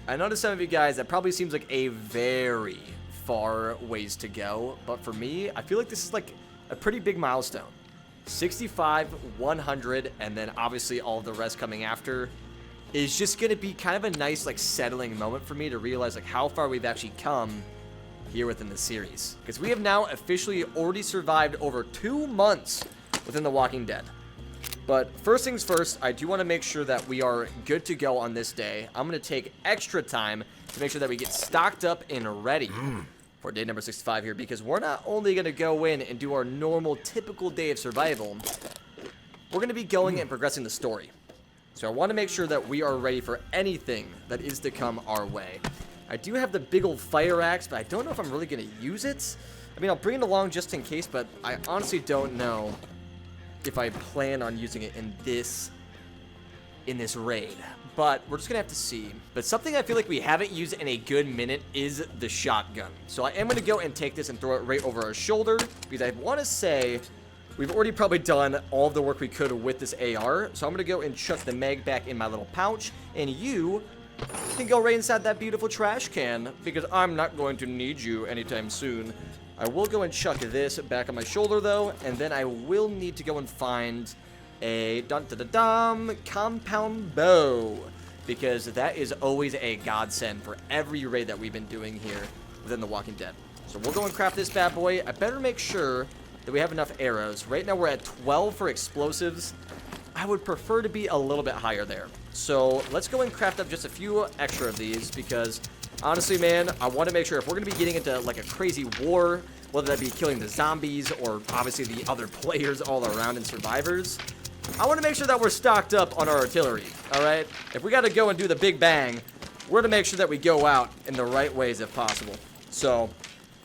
I know to some of you guys that probably seems like a very far ways to go, but for me, I feel like this is like a pretty big milestone. 65, 100, and then obviously all of the rest coming after is just going to be kind of a nice like settling moment for me to realize like how far we've actually come here within the series. Because we have now officially already survived over 2 months within The Walking Dead. But first things first, I do want to make sure that we are good to go on this day. I'm going to take extra time to make sure that we get stocked up and ready for day number 65 here, because we're not only going to go in and do our normal, typical day of survival, we're going to be going and progressing the story. So I want to make sure that we are ready for anything that is to come our way. I do have the big old fire axe, but I don't know if I'm really going to use it. I mean, I'll bring it along just in case, but I honestly don't know if I plan on using it in this raid. But we're just gonna have to see. But something I feel like we haven't used in a good minute is the shotgun. So I am gonna go and take this and throw it right over our shoulder, because I want to say we've already probably done all of the work we could with this AR. So I'm gonna go and chuck the mag back in my little pouch, and you can go right inside that beautiful trash can, because I'm not going to need you anytime soon. I will go and chuck this back on my shoulder, though, and then I will need to go and find a compound bow, because that is always a godsend for every raid that we've been doing here within The Walking Dead. So we'll go and craft this bad boy. I better make sure that we have enough arrows. Right now we're at 12 for explosives. I would prefer to be a little bit higher there. So let's go and craft up just a few extra of these, because honestly, man, I want to make sure if we're going to be getting into like a crazy war, whether that be killing the zombies or obviously the other players all around and survivors, I want to make sure that we're stocked up on our artillery, all right? If we got to go and do the big bang, we're going to make sure that we go out in the right ways if possible. So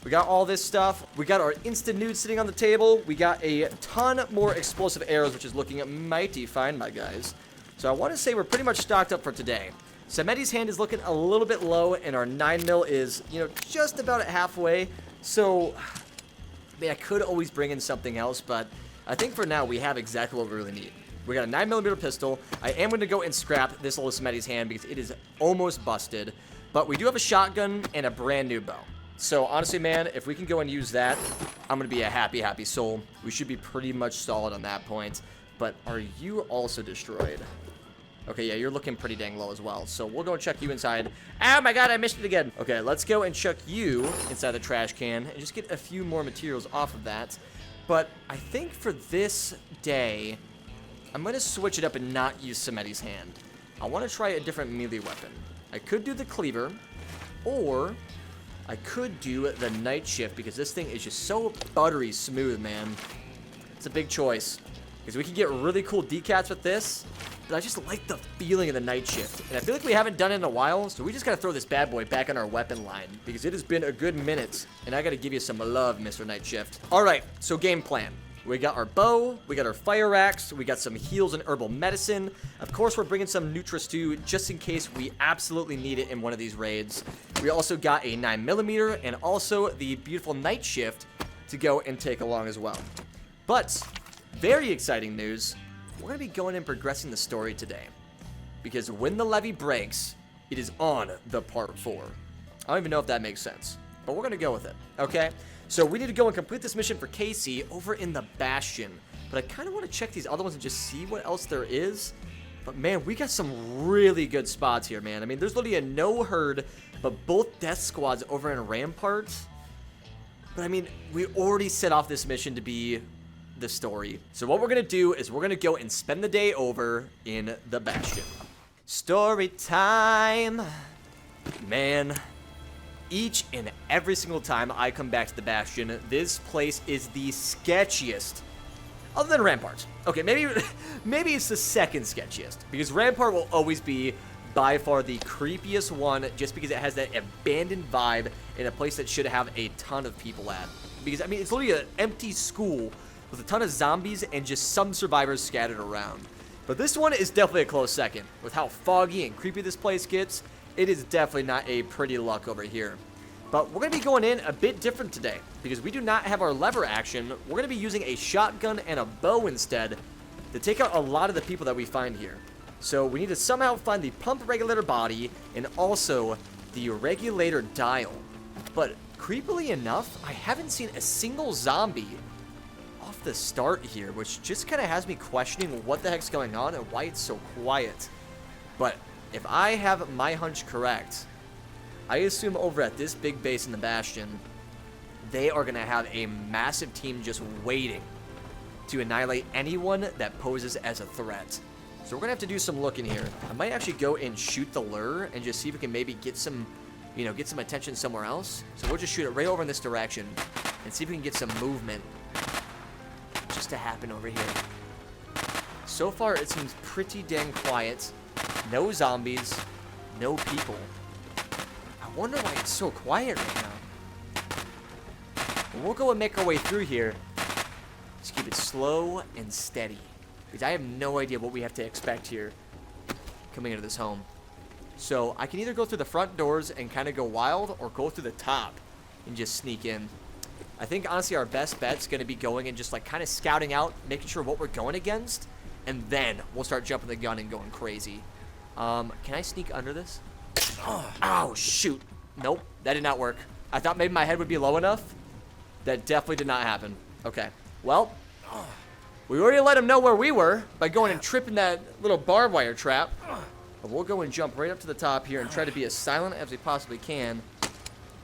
we got all this stuff. We got our instant nude sitting on the table. We got a ton more explosive arrows, which is looking mighty fine, my guys. So I want to say we're pretty much stocked up for today. Samedi's hand is looking a little bit low, and our 9mm is, you know, just about at halfway. So, I mean, I could always bring in something else, but I think for now we have exactly what we really need. We got a 9mm pistol. I am going to go and scrap this little Samedi's hand because it is almost busted. But we do have a shotgun and a brand new bow. So, honestly, man, if we can go and use that, I'm going to be a happy, happy soul. We should be pretty much solid on that point. But are you also destroyed? Okay, yeah, you're looking pretty dang low as well. So we'll go and check you inside. Oh my god, I missed it again. Okay, let's go and chuck you inside the trash can and just get a few more materials off of that. But I think for this day, I'm going to switch it up and not use Samedi's hand. I want to try a different melee weapon. I could do the cleaver, or I could do the night shift because this thing is just so buttery smooth, man. It's a big choice because we can get really cool decats with this. But I just like the feeling of the night shift. And I feel like we haven't done it in a while, so we just gotta throw this bad boy back on our weapon line. Because it has been a good minute, and I gotta give you some love, Mr. Night Shift. Alright, so game plan. We got our bow, we got our fire axe, we got some heals and herbal medicine. Of course, we're bringing some Nutri-Stew just in case we absolutely need it in one of these raids. We also got a 9mm and also the beautiful night shift to go and take along as well. But, very exciting news. We're going to be going and progressing the story today. Because when the levee breaks, it is on the part 4. I don't even know if that makes sense. But we're going to go with it, okay? So we need to go and complete this mission for Casey over in the Bastion. But I kind of want to check these other ones and just see what else there is. But man, we got some really good spots here, man. I mean, there's literally a no herd, but both death squads over in Rampart. But I mean, we already set off this mission to be the story. So what we're gonna do is we're gonna go and spend the day over in the Bastion. Story time. Man, each and every single time I come back to the Bastion, this place is the sketchiest. Other than Rampart. Okay, maybe it's the second sketchiest. Because Rampart will always be by far the creepiest one just because it has that abandoned vibe in a place that should have a ton of people at. Because, I mean, it's literally an empty school with a ton of zombies and just some survivors scattered around. But this one is definitely a close second. With how foggy and creepy this place gets, it is definitely not a pretty luck over here. But we're going to be going in a bit different today, because we do not have our lever action. We're going to be using a shotgun and a bow instead to take out a lot of the people that we find here. So we need to somehow find the pump regulator body and also the regulator dial. But creepily enough, I haven't seen a single zombie off the start here, which just kind of has me questioning what the heck's going on and why it's so quiet. But if I have my hunch correct, I assume over at this big base in the Bastion, they are going to have a massive team just waiting to annihilate anyone that poses as a threat. So we're going to have to do some looking here. I might actually go and shoot the lure and just see if we can maybe get some, get some attention somewhere else. So we'll just shoot it right over in this direction and see if we can get some movement just to happen over here. So far, it seems pretty dang quiet. No zombies, no people. I wonder why it's so quiet right now. We'll go and make our way through here. Just keep it slow and steady, because I have no idea what we have to expect here coming into this home. So I can either go through the front doors and kind of go wild, or go through the top and just sneak in. I think honestly our best bet's going to be going and just like kind of scouting out, making sure what we're going against, and then we'll start jumping the gun and going crazy. Can I sneak under this? Oh, shoot. Nope, that did not work. I thought maybe my head would be low enough. That definitely did not happen. Okay, well, we already let him know where we were by going and tripping that little barbed wire trap. But we'll go and jump right up to the top here and try to be as silent as we possibly can.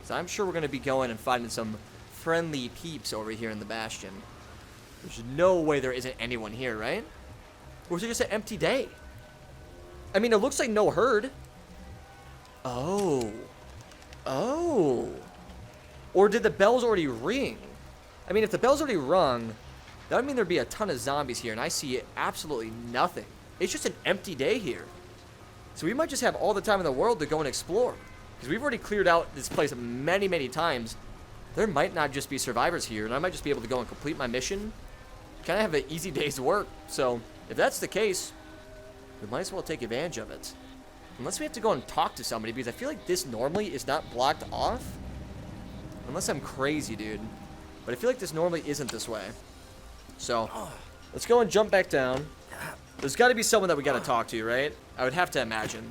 So I'm sure we're going to be going and finding some friendly peeps over here in the Bastion. There's no way there isn't anyone here, right? Or is it just an empty day? I mean, it looks like no herd. Oh. Oh. Or did the bells already ring? I mean, if the bells already rung, that would mean there'd be a ton of zombies here, and I see absolutely nothing. It's just an empty day here. So we might just have all the time in the world to go and explore. Because we've already cleared out this place many, many times. There might not just be survivors here, and I might just be able to go and complete my mission. Kind of have an easy day's work. So if that's the case, we might as well take advantage of it. Unless we have to go and talk to somebody, because I feel like this normally is not blocked off. Unless I'm crazy, dude. But I feel like this normally isn't this way. So, let's go and jump back down. There's got to be someone that we got to talk to, right? I would have to imagine.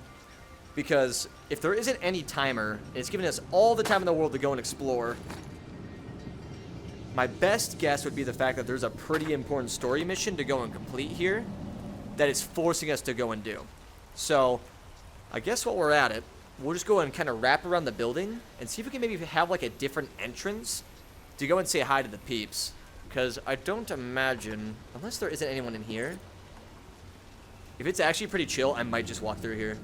Because if there isn't any timer, and it's giving us all the time in the world to go and explore, my best guess would be the fact that there's a pretty important story mission to go and complete here that is forcing us to go and do. So, I guess while we're at it, we'll just go and kind of wrap around the building and see if we can maybe have like a different entrance to go and say hi to the peeps. Because I don't imagine, unless there isn't anyone in here, if it's actually pretty chill, I might just walk through here.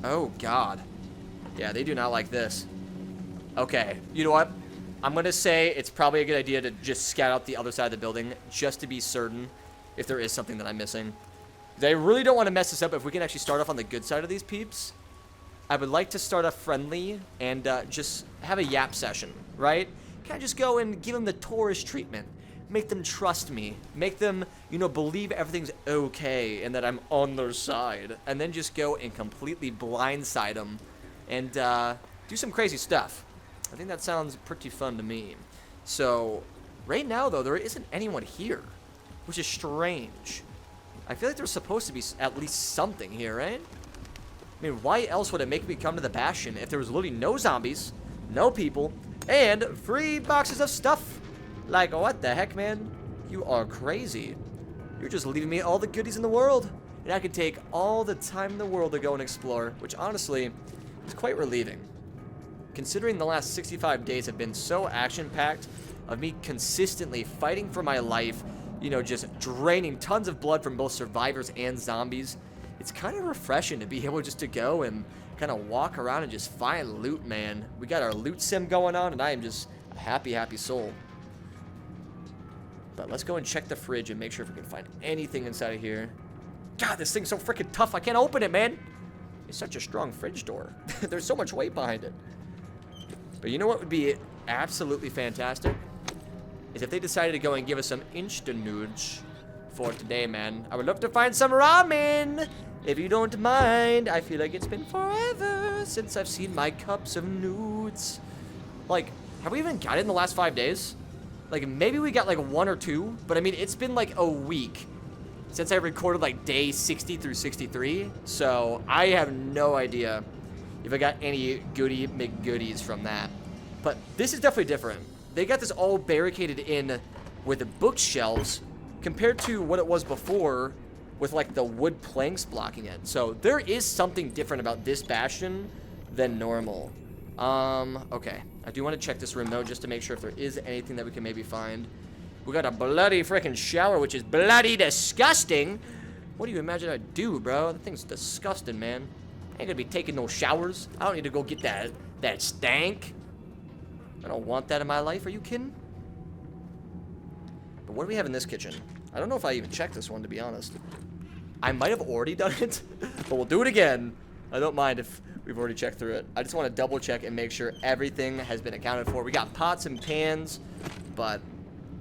Oh, God. Yeah, they do not like this. Okay, you know what? I'm going to say it's probably a good idea to just scout out the other side of the building just to be certain if there is something that I'm missing. I really don't want to mess this up. If we can actually start off on the good side of these peeps, I would like to start off friendly and just have a yap session, right? Kind of just go and give them the tourist treatment. Make them trust me. Make them, you know, believe everything's okay and that I'm on their side. And then just go and completely blindside them and do some crazy stuff. I think that sounds pretty fun to me. So, right now, though, there isn't anyone here, which is strange. I feel like there's supposed to be at least something here, right? I mean, why else would it make me come to the Bastion if there was literally no zombies, no people, and free boxes of stuff? Like, what the heck, man? You are crazy. You're just leaving me all the goodies in the world. And I can take all the time in the world to go and explore, which honestly is quite relieving. Considering the last 65 days have been so action-packed of me consistently fighting for my life, you know, just draining tons of blood from both survivors and zombies, it's kind of refreshing to be able just to go and kind of walk around and just find loot, man. We got our loot sim going on, and I am just a happy, happy soul. But let's go and check the fridge and make sure if we can find anything inside of here. God, this thing's so freaking tough. I can't open it, man. It's such a strong fridge door. There's so much weight behind it. But you know what would be absolutely fantastic? Is if they decided to go and give us some instant noodles for today, man. I would love to find some ramen, if you don't mind. I feel like it's been forever since I've seen my cups of nudes. Like, have we even got it in the last 5 days? Like, maybe we got like 1 or 2, but I mean, it's been like a week since I recorded like day 60 through 63, so I have no idea if I got any goody McGoodies from that. But this is definitely different. They got this all barricaded in with the bookshelves compared to what it was before with like the wood planks blocking it. So there is something different about this Bastion than normal. Okay. I do want to check this room though, just to make sure if there is anything that we can maybe find. We got a bloody freaking shower, which is bloody disgusting. What do you imagine I'd do, bro? That thing's disgusting, man. I ain't gonna be taking no showers. I don't need to go get that stank. I don't want that in my life. Are you kidding? But what do we have in this kitchen? I don't know if I even checked this one, to be honest. I might have already done it, but we'll do it again. I don't mind if we've already checked through it. I just want to double check and make sure everything has been accounted for. We got pots and pans, but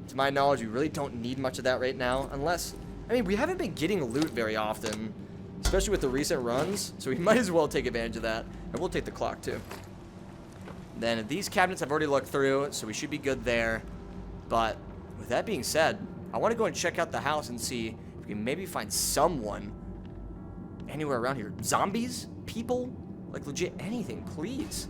to my knowledge, we really don't need much of that right now. Unless, I mean, we haven't been getting loot very often, especially with the recent runs, so we might as well take advantage of that. And we'll take the clock, too. Then these cabinets I've already looked through, so we should be good there. But with that being said, I want to go and check out the house and see if we can maybe find someone anywhere around here. Zombies? People? Like, legit anything, please.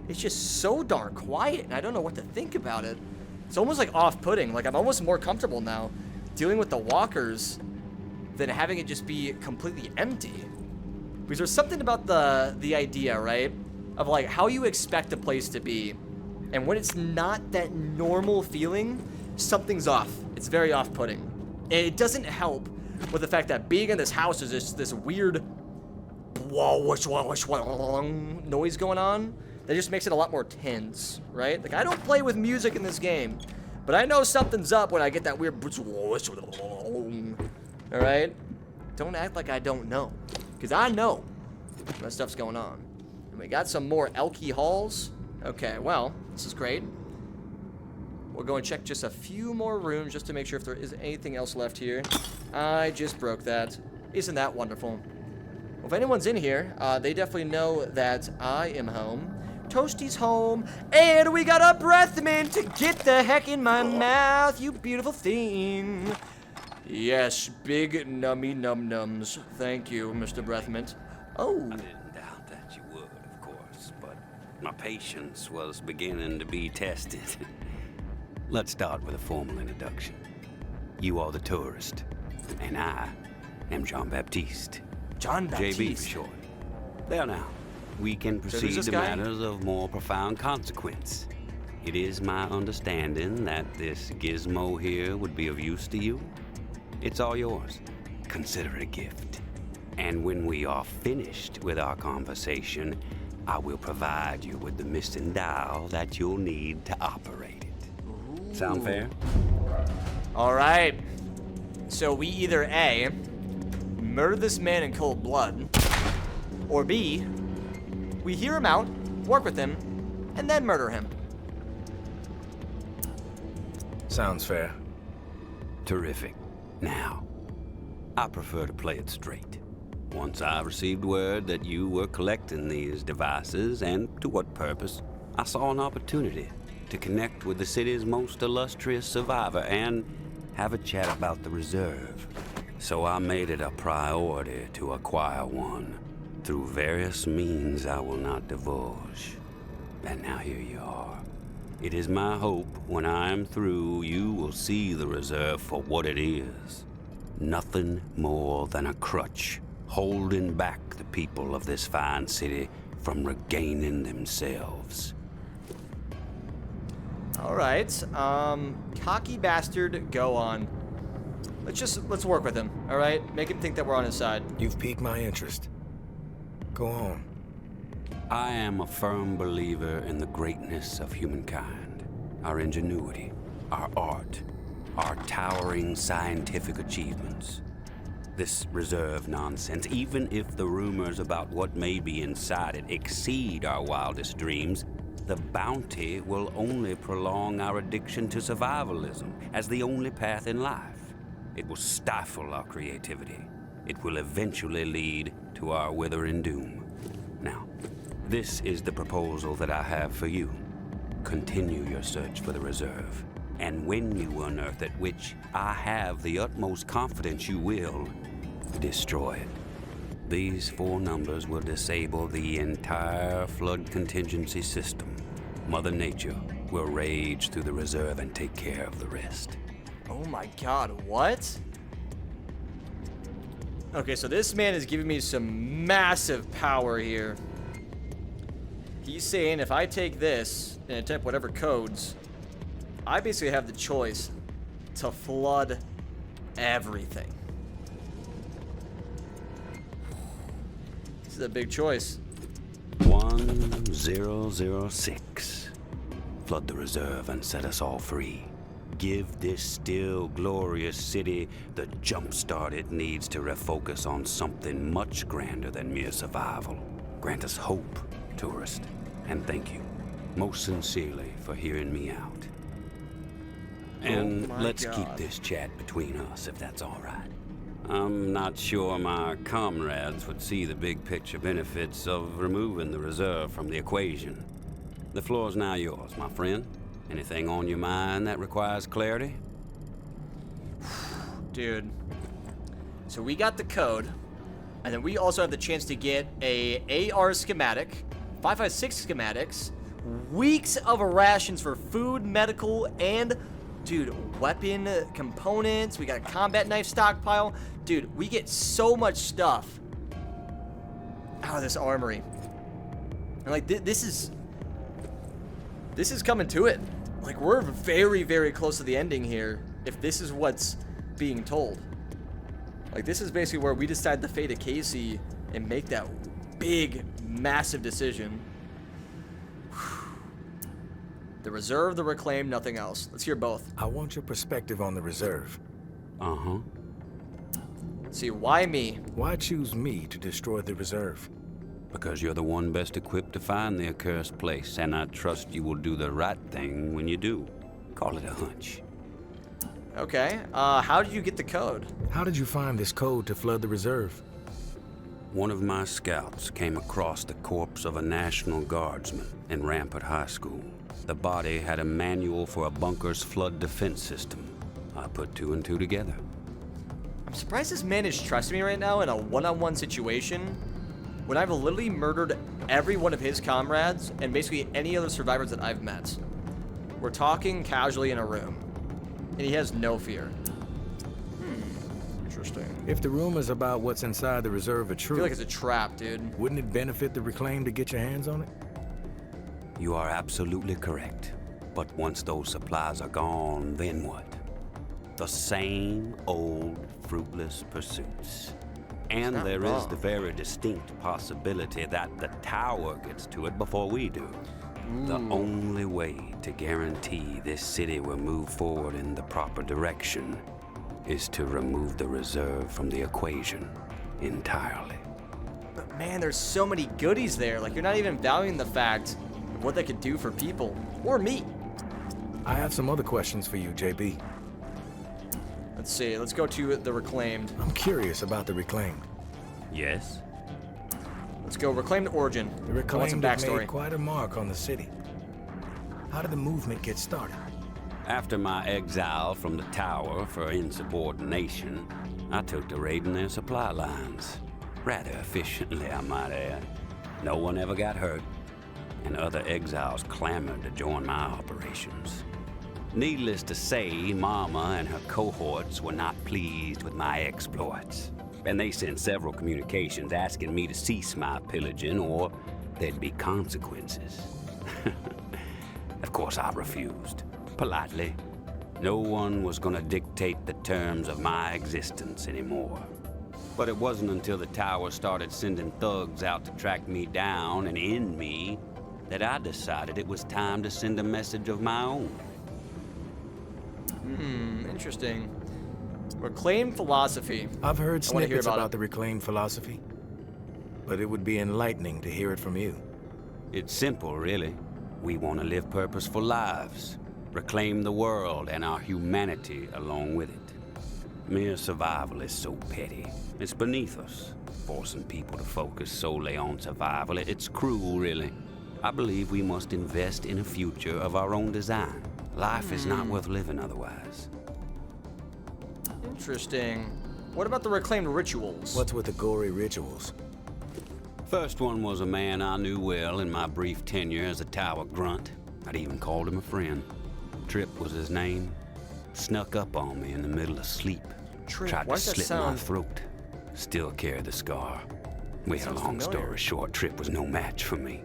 It's just so darn quiet, and I don't know what to think about it. It's almost like off-putting. Like, I'm almost more comfortable now dealing with the walkers than having it just be completely empty. Because there's something about the idea, right, of like how you expect a place to be, and when it's not that normal feeling, something's off. It's very off-putting. And it doesn't help with the fact that being in this house is just this weird noise going on that just makes it a lot more tense, right? Like, I don't play with music in this game, but I know something's up when I get that weird all right? Don't act like I don't know, because I know that stuff's going on. And we got some more Elky halls. Okay, well, this is great. We'll go and check just a few more rooms just to make sure if there is anything else left here. I just broke that. Isn't that wonderful? Well, if anyone's in here, they definitely know that I am home. Toasty's home, and we got a breath mint to get the heck in my mouth, you beautiful thing. Yes, big nummy num-nums. Thank you, Mr. Breathmint. Oh. I didn't doubt that you would, of course, but my patience was beginning to be tested. let's start with a formal introduction. You are the tourist, and I am Jean-Baptiste. Jean-Baptiste? JB for short. There now, we can who's proceed this to guy? matters of more profound consequence. It is my understanding that this gizmo here would be of use to you. It's all yours. Consider it a gift. And when we are finished with our conversation, I will provide you with the missing dial that you'll need to operate it. Sound fair? All right. So we either A, murder this man in cold blood, or B, we hear him out, work with him, and then murder him. Sounds fair. Terrific. Now, I prefer to play it straight. Once I received word that you were collecting these devices, and to what purpose, I saw an opportunity to connect with the city's most illustrious survivor and have a chat about the reserve. So I made it a priority to acquire one through various means I will not divulge. And now here you are. It is my hope when I am through, you will see the reserve for what it is. Nothing more than a crutch holding back the people of this fine city from regaining themselves. All right. Cocky bastard, go on. Let's work with him, all right? Make him think that we're on his side. You've piqued my interest. Go on. I am a firm believer in the greatness of humankind, our ingenuity, our art, our towering scientific achievements. This reserve nonsense, even if the rumors about what may be inside it exceed our wildest dreams, the bounty will only prolong our addiction to survivalism as the only path in life. It will stifle our creativity. It will eventually lead to our withering doom. Now, this is the proposal that I have for you. Continue your search for the reserve, and when you unearth it, which I have the utmost confidence you will, destroy it. These 4 numbers will disable the entire flood contingency system. Mother Nature will rage through the reserve and take care of the rest. Oh my god, what? Okay, so this man is giving me some massive power here. He's saying if I take this and attempt whatever codes, I basically have the choice to flood everything. This is a big choice. 1006. Flood the reserve and set us all free. Give this still glorious city the jump start it needs to refocus on something much grander than mere survival. Grant us hope, tourist, and thank you most sincerely for hearing me out. And let's keep this chat between us, if that's all right. I'm not sure my comrades would see the big picture benefits of removing the reserve from the equation. The floor's now yours, my friend. Anything on your mind that requires clarity? Dude. So we got the code, and then we also have the chance to get a AR schematic, 556 schematics, weeks of rations for food, medical, and, dude, weapon components. We got a combat knife stockpile. Dude, we get so much stuff out of this armory. And like, this is coming to it. Like, we're very, very close to the ending here, if this is what's being told. Like, this is basically where we decide the fate of Casey and make that big, massive decision. The reserve, the reclaim, nothing else. Let's hear both. I want your perspective on the reserve. Uh-huh. See, why me? Why choose me to destroy the reserve? Because you're the one best equipped to find the accursed place, and I trust you will do the right thing when you do. Call it a hunch. Okay, how did you get the code? How did you find this code to flood the reserve? One of my scouts came across the corpse of a National Guardsman in Rampart High School. The body had a manual for a bunker's flood defense system. I put 2 and 2 together. I'm surprised this man is trusting me right now in a one-on-one situation when I've literally murdered every one of his comrades and basically any other survivors that I've met. We're talking casually in a room. And he has no fear. Interesting. If the rumors about what's inside the reserve are I true, feel like it's a trap, dude. wouldn't it benefit the Reclaim to get your hands on it? You are absolutely correct. But once those supplies are gone, then what? The same old fruitless pursuits. And not there is wrong. the very distinct possibility that the tower gets to it before we do. The only way to guarantee this city will move forward in the proper direction is to remove the reserve from the equation entirely. But man, there's so many goodies there. Like, you're not even valuing the fact of what they could do for people. Or me. I have some other questions for you, JB. Let's see. Let's go to the Reclaimed. I'm curious about the Reclaimed. Yes? Let's go Reclaimed Origin. The I want some Reclaimed have backstory. made quite a mark on the city. How did the movement get started? After my exile from the tower for insubordination, I took to raiding their supply lines. Rather efficiently, I might add. No one ever got hurt, and other exiles clamored to join my operations. Needless to say, Mama and her cohorts were not pleased with my exploits, and they sent several communications asking me to cease my pillaging or there'd be consequences. Of course, I refused. Politely. No one was gonna dictate the terms of my existence anymore. But it wasn't until the tower started sending thugs out to track me down and end me that I decided it was time to send a message of my own. Interesting. Reclaimed philosophy. I've heard I wanna hear snippets about about it. the Reclaimed philosophy, but it would be enlightening to hear it from you. It's simple, really. We want to live purposeful lives, reclaim the world and our humanity along with it. Mere survival is so petty. It's beneath us, forcing people to focus solely on survival. It's cruel, really. I believe we must invest in a future of our own design. Life is not worth living otherwise. Interesting. What about the Reclaimed rituals? What's with the gory rituals? First one was a man I knew well in my brief tenure as a tower grunt. I'd even called him a friend. Trip was his name. Snuck up on me in the middle of sleep. Trip, Tried why to does that slit my sound... throat. Still carry the scar. Well, Sounds long familiar. story short, Trip was no match for me.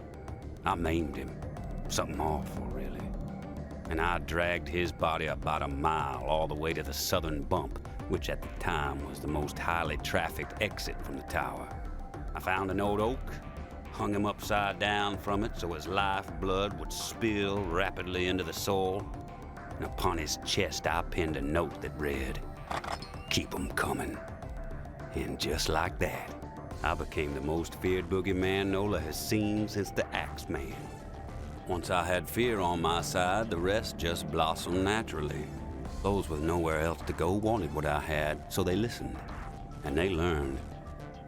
I maimed him. Something awful, really. And I dragged his body about a mile all the way to the southern bump, which at the time was the most highly trafficked exit from the tower. I found an old oak, hung him upside down from it so his lifeblood would spill rapidly into the soil, and upon his chest I pinned a note that read, "Keep 'em coming." And just like that, I became the most feared boogeyman Nola has seen since the Axeman. Once I had fear on my side, the rest just blossomed naturally. Those with nowhere else to go wanted what I had, so they listened, and they learned.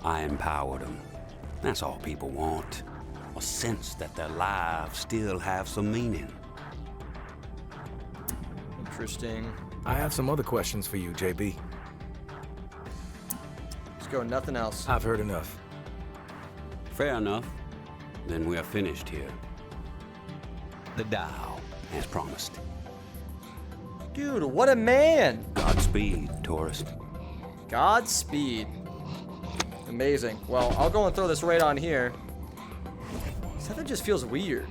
I empowered them. That's all people want. A sense that their lives still have some meaning. Interesting. I have some other questions for you, JB. Let's go. Nothing else. I've heard enough. Fair enough. Then we are finished here. The dial, as promised. Dude, what a man! Godspeed, tourist. Godspeed. Amazing. Well, I'll go and throw this right on here. Something just feels weird.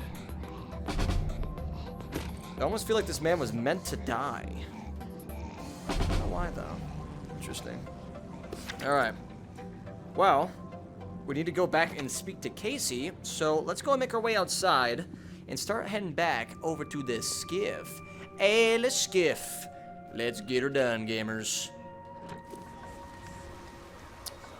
I almost feel like this man was meant to die. I don't know why, though. Interesting. Alright. Well, we need to go back and speak to Casey, so let's go and make our way outside and start heading back over to this skiff. Hey, the skiff. Let's get her done, gamers.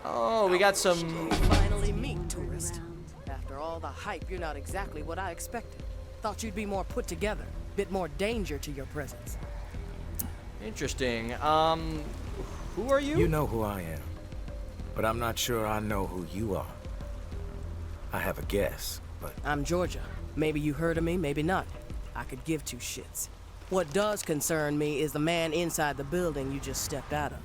Oh, we got some... Finally meet, tourist. After all the hype, you're not exactly what I expected. Thought you'd be more put together, bit more danger to your presence. Interesting. Who are you? You know who I am, but I'm not sure I know who you are. I have a guess, but... I'm Georgia. Maybe you heard of me, maybe not. I could give two shits. What does concern me is the man inside the building you just stepped out of.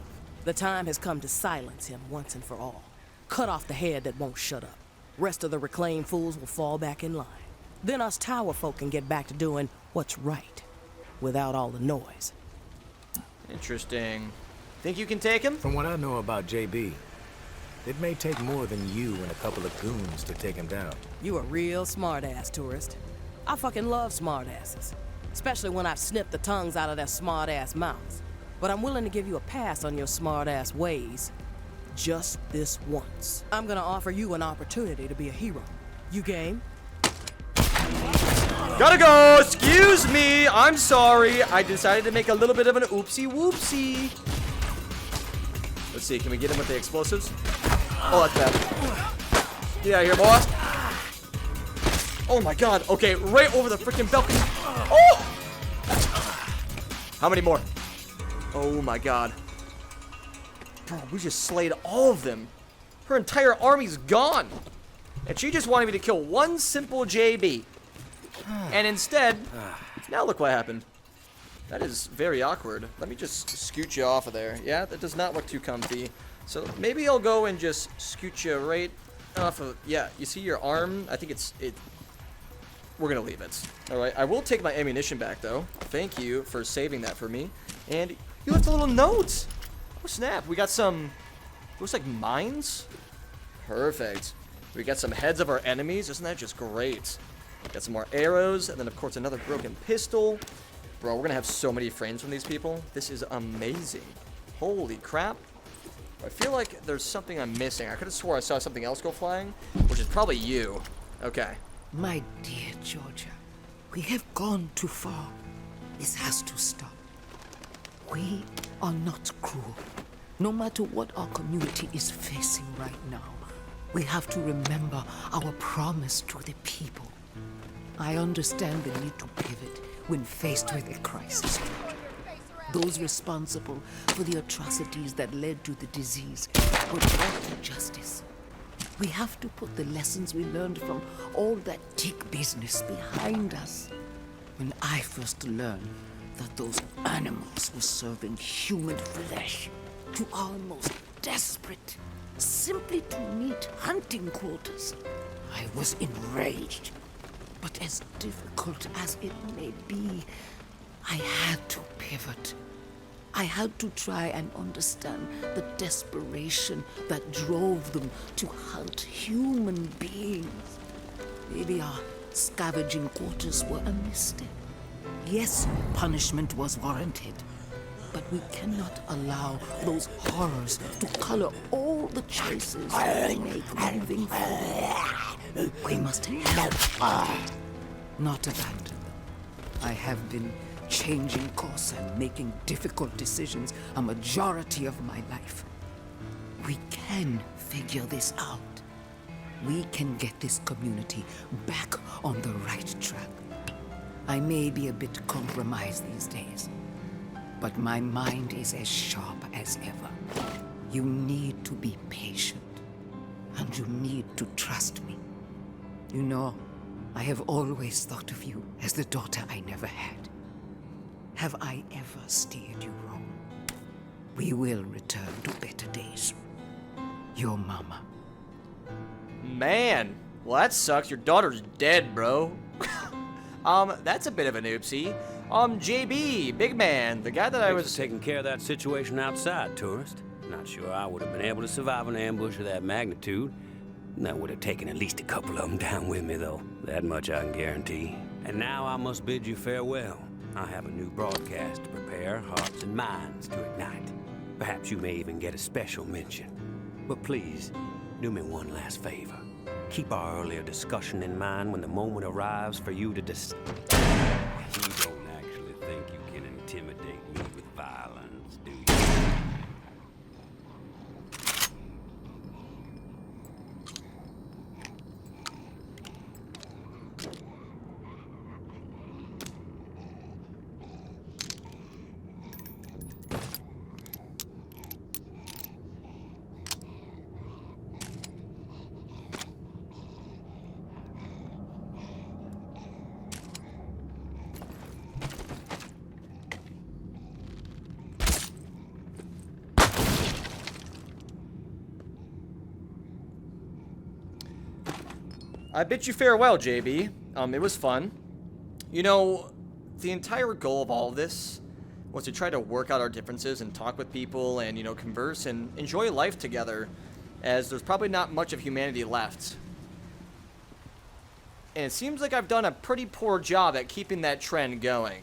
The time has come to silence him once and for all. Cut off the head that won't shut up. Rest of the reclaimed fools will fall back in line. Then us tower folk can get back to doing what's right. without all the noise. Interesting. Think you can take him? From what I know about JB, it may take more than you and a couple of goons to take him down. You a real smartass, tourist. I fucking love smartasses, especially when I've snipped the tongues out of their smartass mouths. But I'm willing to give you a pass on your smartass ways. Just this once. I'm gonna offer you an opportunity to be a hero. You game? Gotta go! Excuse me! I'm sorry. I decided to make a little bit of an oopsie whoopsie. Let's see, can we get him with the explosives? Oh, that's bad. Get out of here, boss. Oh my god. Okay, right over the freaking balcony. Oh! How many more? Oh my god. Bro, we just slayed all of them. Her entire army's gone. And she just wanted me to kill one simple JB. And instead, now look what happened. That is very awkward. Let me just scoot you off of there. Yeah, that does not look too comfy. So maybe I'll go and just scoot you right off of, yeah, you see your arm? I think we're gonna leave it. All right, I will take my ammunition back though. Thank you for saving that for me. And you left a little note. Oh snap, we got some, looks like mines? Perfect. We got some heads of our enemies. Isn't that just great? Got some more arrows, and then of course another broken pistol. Bro, we're gonna have so many frames from these people. This is amazing. Holy crap. I feel like there's something I'm missing. I could have swore I saw something else go flying, which is probably you. Okay. My dear Georgia, we have gone too far. This has to stop. We are not cruel. No matter what our community is facing right now, we have to remember our promise to the people. I understand the need to pivot when faced with a crisis. Those responsible for the atrocities that led to the disease were brought to justice. We have to put the lessons we learned from all that tick business behind us. When I first learned that those animals were serving human flesh to our most desperate, simply to meet hunting quotas, I was enraged. But as difficult as it may be, I had to pivot. I had to try and understand the desperation that drove them to hunt human beings. Maybe our scavenging quarters were a mistake. Yes, punishment was warranted, but we cannot allow those horrors to color all the choices we make moving forward. We must help, not abandon them. I have been changing course and making difficult decisions a majority of my life. We can figure this out. We can get this community back on the right track. I may be a bit compromised these days, but my mind is as sharp as ever. You need to be patient, and you need to trust me. You know, I have always thought of you as the daughter I never had. Have I ever steered you wrong? We will return to better days. Your mama. Man, well that sucks. Your daughter's dead, bro. That's a bit of an oopsie. JB, big man, the guy that I was taking care of that situation outside, tourist. Not sure I would have been able to survive an ambush of that magnitude. That would have taken at least a couple of them down with me, though. That much I can guarantee. And now I must bid you farewell. I have a new broadcast to prepare, hearts and minds to ignite. Perhaps you may even get a special mention. But please, do me one last favor. Keep our earlier discussion in mind when the moment arrives for you to You don't actually think you can intimidate me with violence, do you? I bid you farewell, JB. It was fun. You know, the entire goal of all of this was to try to work out our differences and talk with people and, you know, converse and enjoy life together, as there's probably not much of humanity left. And it seems like I've done a pretty poor job at keeping that trend going.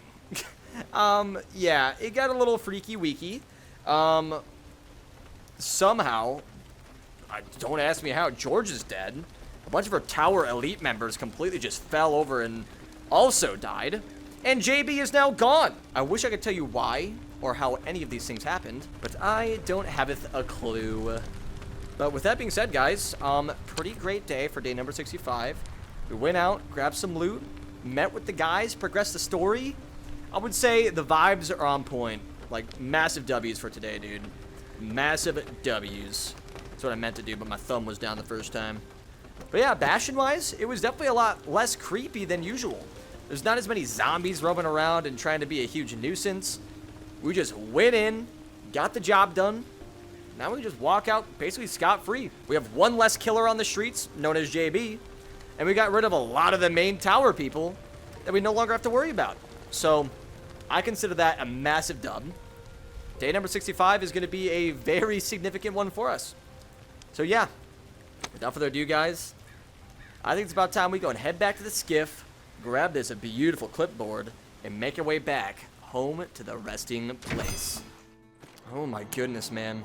Yeah, it got a little freaky-weaky. Somehow, don't ask me how, George is dead. A bunch of our Tower Elite members completely just fell over and also died. And JB is now gone. I wish I could tell you why or how any of these things happened, but I don't have a clue. But with that being said, guys, pretty great day for day number 65. We went out, grabbed some loot, met with the guys, progressed the story. I would say the vibes are on point. Like, massive W's for today, dude. Massive W's. That's what I meant to do, but my thumb was down the first time. But yeah, Bastion-wise, it was definitely a lot less creepy than usual. There's not as many zombies roaming around and trying to be a huge nuisance. We just went in, got the job done. Now we just walk out basically scot-free. We have one less killer on the streets, known as JB. And we got rid of a lot of the main tower people that we no longer have to worry about. So, I consider that a massive dub. Day number 65 is going to be a very significant one for us. So yeah, without further ado, guys, I think it's about time we go and head back to the skiff, grab this beautiful clipboard, and make our way back home to the resting place. Oh my goodness, man.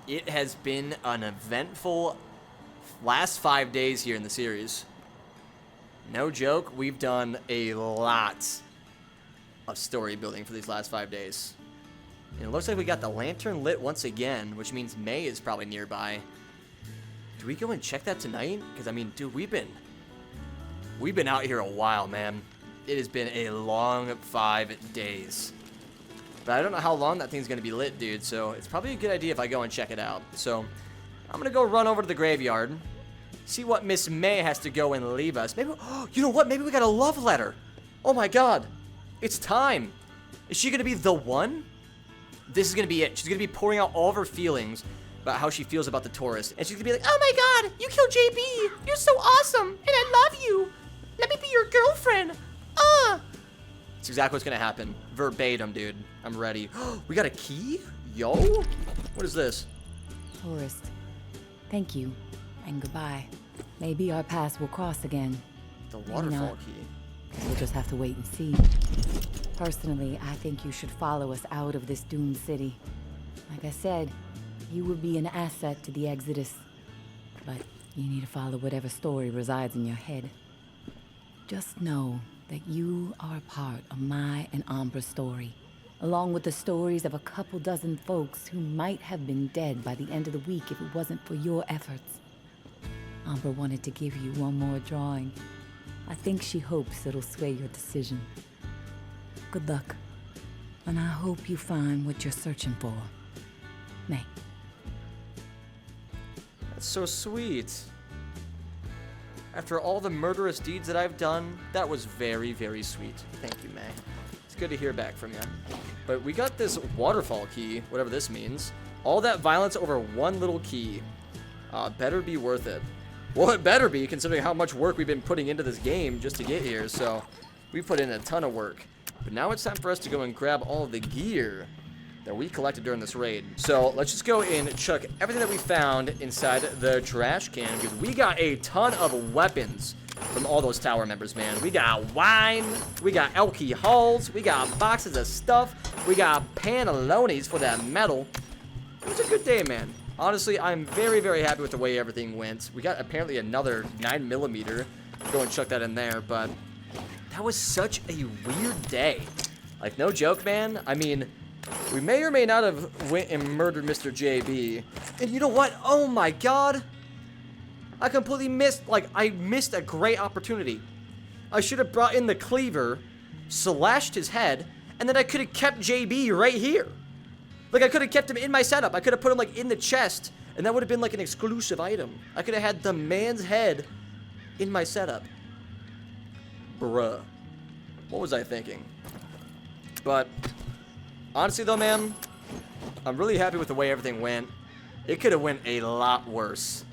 It has been an eventful last 5 days here in the series. No joke, we've done a lot of story building for these last 5 days. And it looks like we got the lantern lit once again, which means May is probably nearby. Do we go and check that tonight? Because, I mean, dude, we've been out here a while, man. It has been a long 5 days. But I don't know how long that thing's going to be lit, dude, so it's probably a good idea if I go and check it out. So, I'm going to go run over to the graveyard, see what Miss May has to go and leave us. Maybe, oh, you know what? Maybe we got a love letter. Oh my god. It's time. Is she going to be the one? This is going to be it. She's going to be pouring out all of her feelings about how she feels about the tourist. And she's going to be like, oh my god, you killed JB. You're so awesome. And I love you. Let me be your girlfriend. That's exactly what's going to happen. Verbatim, dude. I'm ready. We got a key? Yo. What is this? Tourist, thank you, and goodbye. Maybe our paths will cross again. The waterfall key. We'll just have to wait and see. Personally, I think you should follow us out of this doomed city. Like I said, you would be an asset to the Exodus. But you need to follow whatever story resides in your head. Just know that you are a part of my and Ambra's story, along with the stories of a couple dozen folks who might have been dead by the end of the week if it wasn't for your efforts. Ambra wanted to give you one more drawing. I think she hopes it'll sway your decision. Good luck, and I hope you find what you're searching for. May. That's so sweet. After all the murderous deeds that I've done, that was very, very sweet. Thank you, May. It's good to hear back from you. But we got this waterfall key, whatever this means. All that violence over one little key. Better be worth it. Well, it better be, considering how much work we've been putting into this game just to get here. So, we put in a ton of work. But now it's time for us to go and grab all of the gear that we collected during this raid. So let's just go and chuck everything that we found inside the trash can, because we got a ton of weapons from all those tower members, man. We got wine, we got alcohols, we got boxes of stuff, we got panelones for that metal. It was a good day, man. Honestly, I'm very, very happy with the way everything went. We got apparently another 9mm. Go and chuck that in there, but that was such a weird day. Like, no joke, man. I mean, we may or may not have went and murdered Mr. JB. And you know what? Oh my god. I completely missed, I missed a great opportunity. I should have brought in the cleaver, slashed his head, and then I could have kept JB right here. Like, I could have kept him in my setup. I could have put him, in the chest, and that would have been, an exclusive item. I could have had the man's head in my setup. Bruh. What was I thinking? But honestly, though, man, I'm really happy with the way everything went. It could have went a lot worse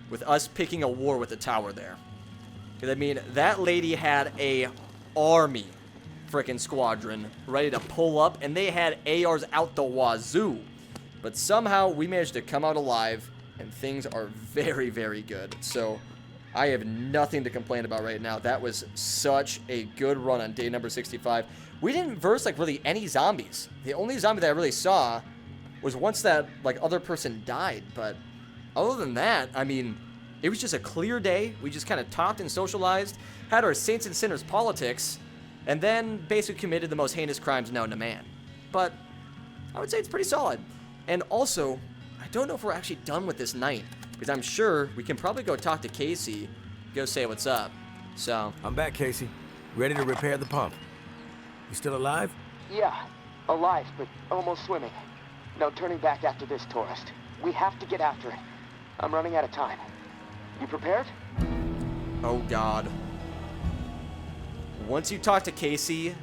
with us picking a war with the tower there. Because, I mean, that lady had a army freaking squadron ready to pull up, and they had ARs out the wazoo. But somehow we managed to come out alive, and things are very, very good. So I have nothing to complain about right now. That was such a good run on day number 65. We didn't verse like really any zombies. The only zombie that I really saw was once that like other person died. But other than that, I mean, it was just a clear day. We just kind of talked and socialized, had our saints and sinners politics, and then basically committed the most heinous crimes known to man. But I would say it's pretty solid. And also, I don't know if we're actually done with this night, because I'm sure we can probably go talk to Casey, go say what's up. So I'm back, Casey. Ready to repair the pump. You still alive? Yeah, alive, but almost swimming. No turning back after this, tourist. We have to get after it. I'm running out of time. You prepared? oh God. Once you talk to Casey,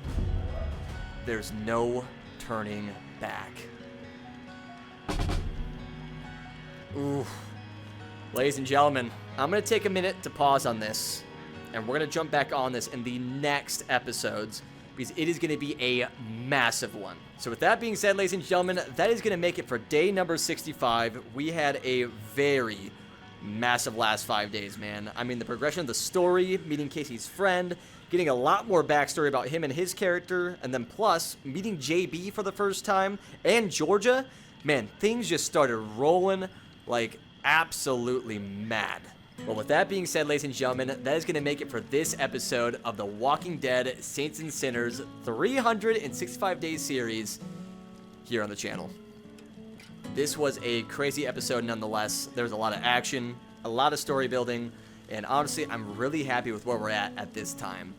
there's no turning back. Oof. Ladies and gentlemen, I'm going to take a minute to pause on this, and we're going to jump back on this in the next episodes, because it is going to be a massive one. So with that being said, ladies and gentlemen, that is going to make it for day number 65. We had a very massive last 5 days, man. I mean, the progression of the story, meeting Casey's friend, getting a lot more backstory about him and his character, and then plus, meeting JB for the first time, and Georgia, man, things just started rolling like absolutely mad. Well, with that being said, ladies and gentlemen, that is going to make it for this episode of the Walking Dead Saints and Sinners 365 Day series here on the channel. This was a crazy episode nonetheless. There's a lot of action, a lot of story building, and honestly, I'm really happy with where we're at this time.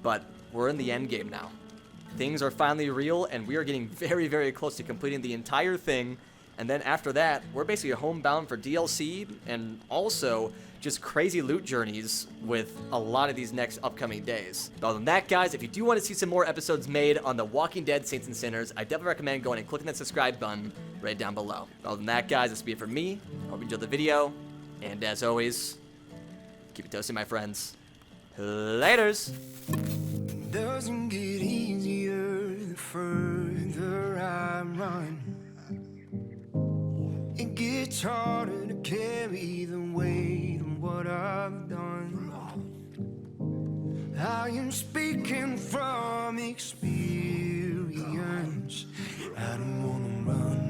But we're in the end game now. Things are finally real, and we are getting very, very close to completing the entire thing. And then after that, we're basically homebound for DLC and also just crazy loot journeys with a lot of these next upcoming days. But other than that, guys, if you do want to see some more episodes made on the Walking Dead Saints and Sinners, I definitely recommend going and clicking that subscribe button right down below. But other than that, guys, this will be it for me. Hope you enjoyed the video. And as always, keep it toasty, my friends. Laters! Doesn't get easier the further I run. It gets harder to carry the weight of what I've done. I am speaking from experience. I don't wanna run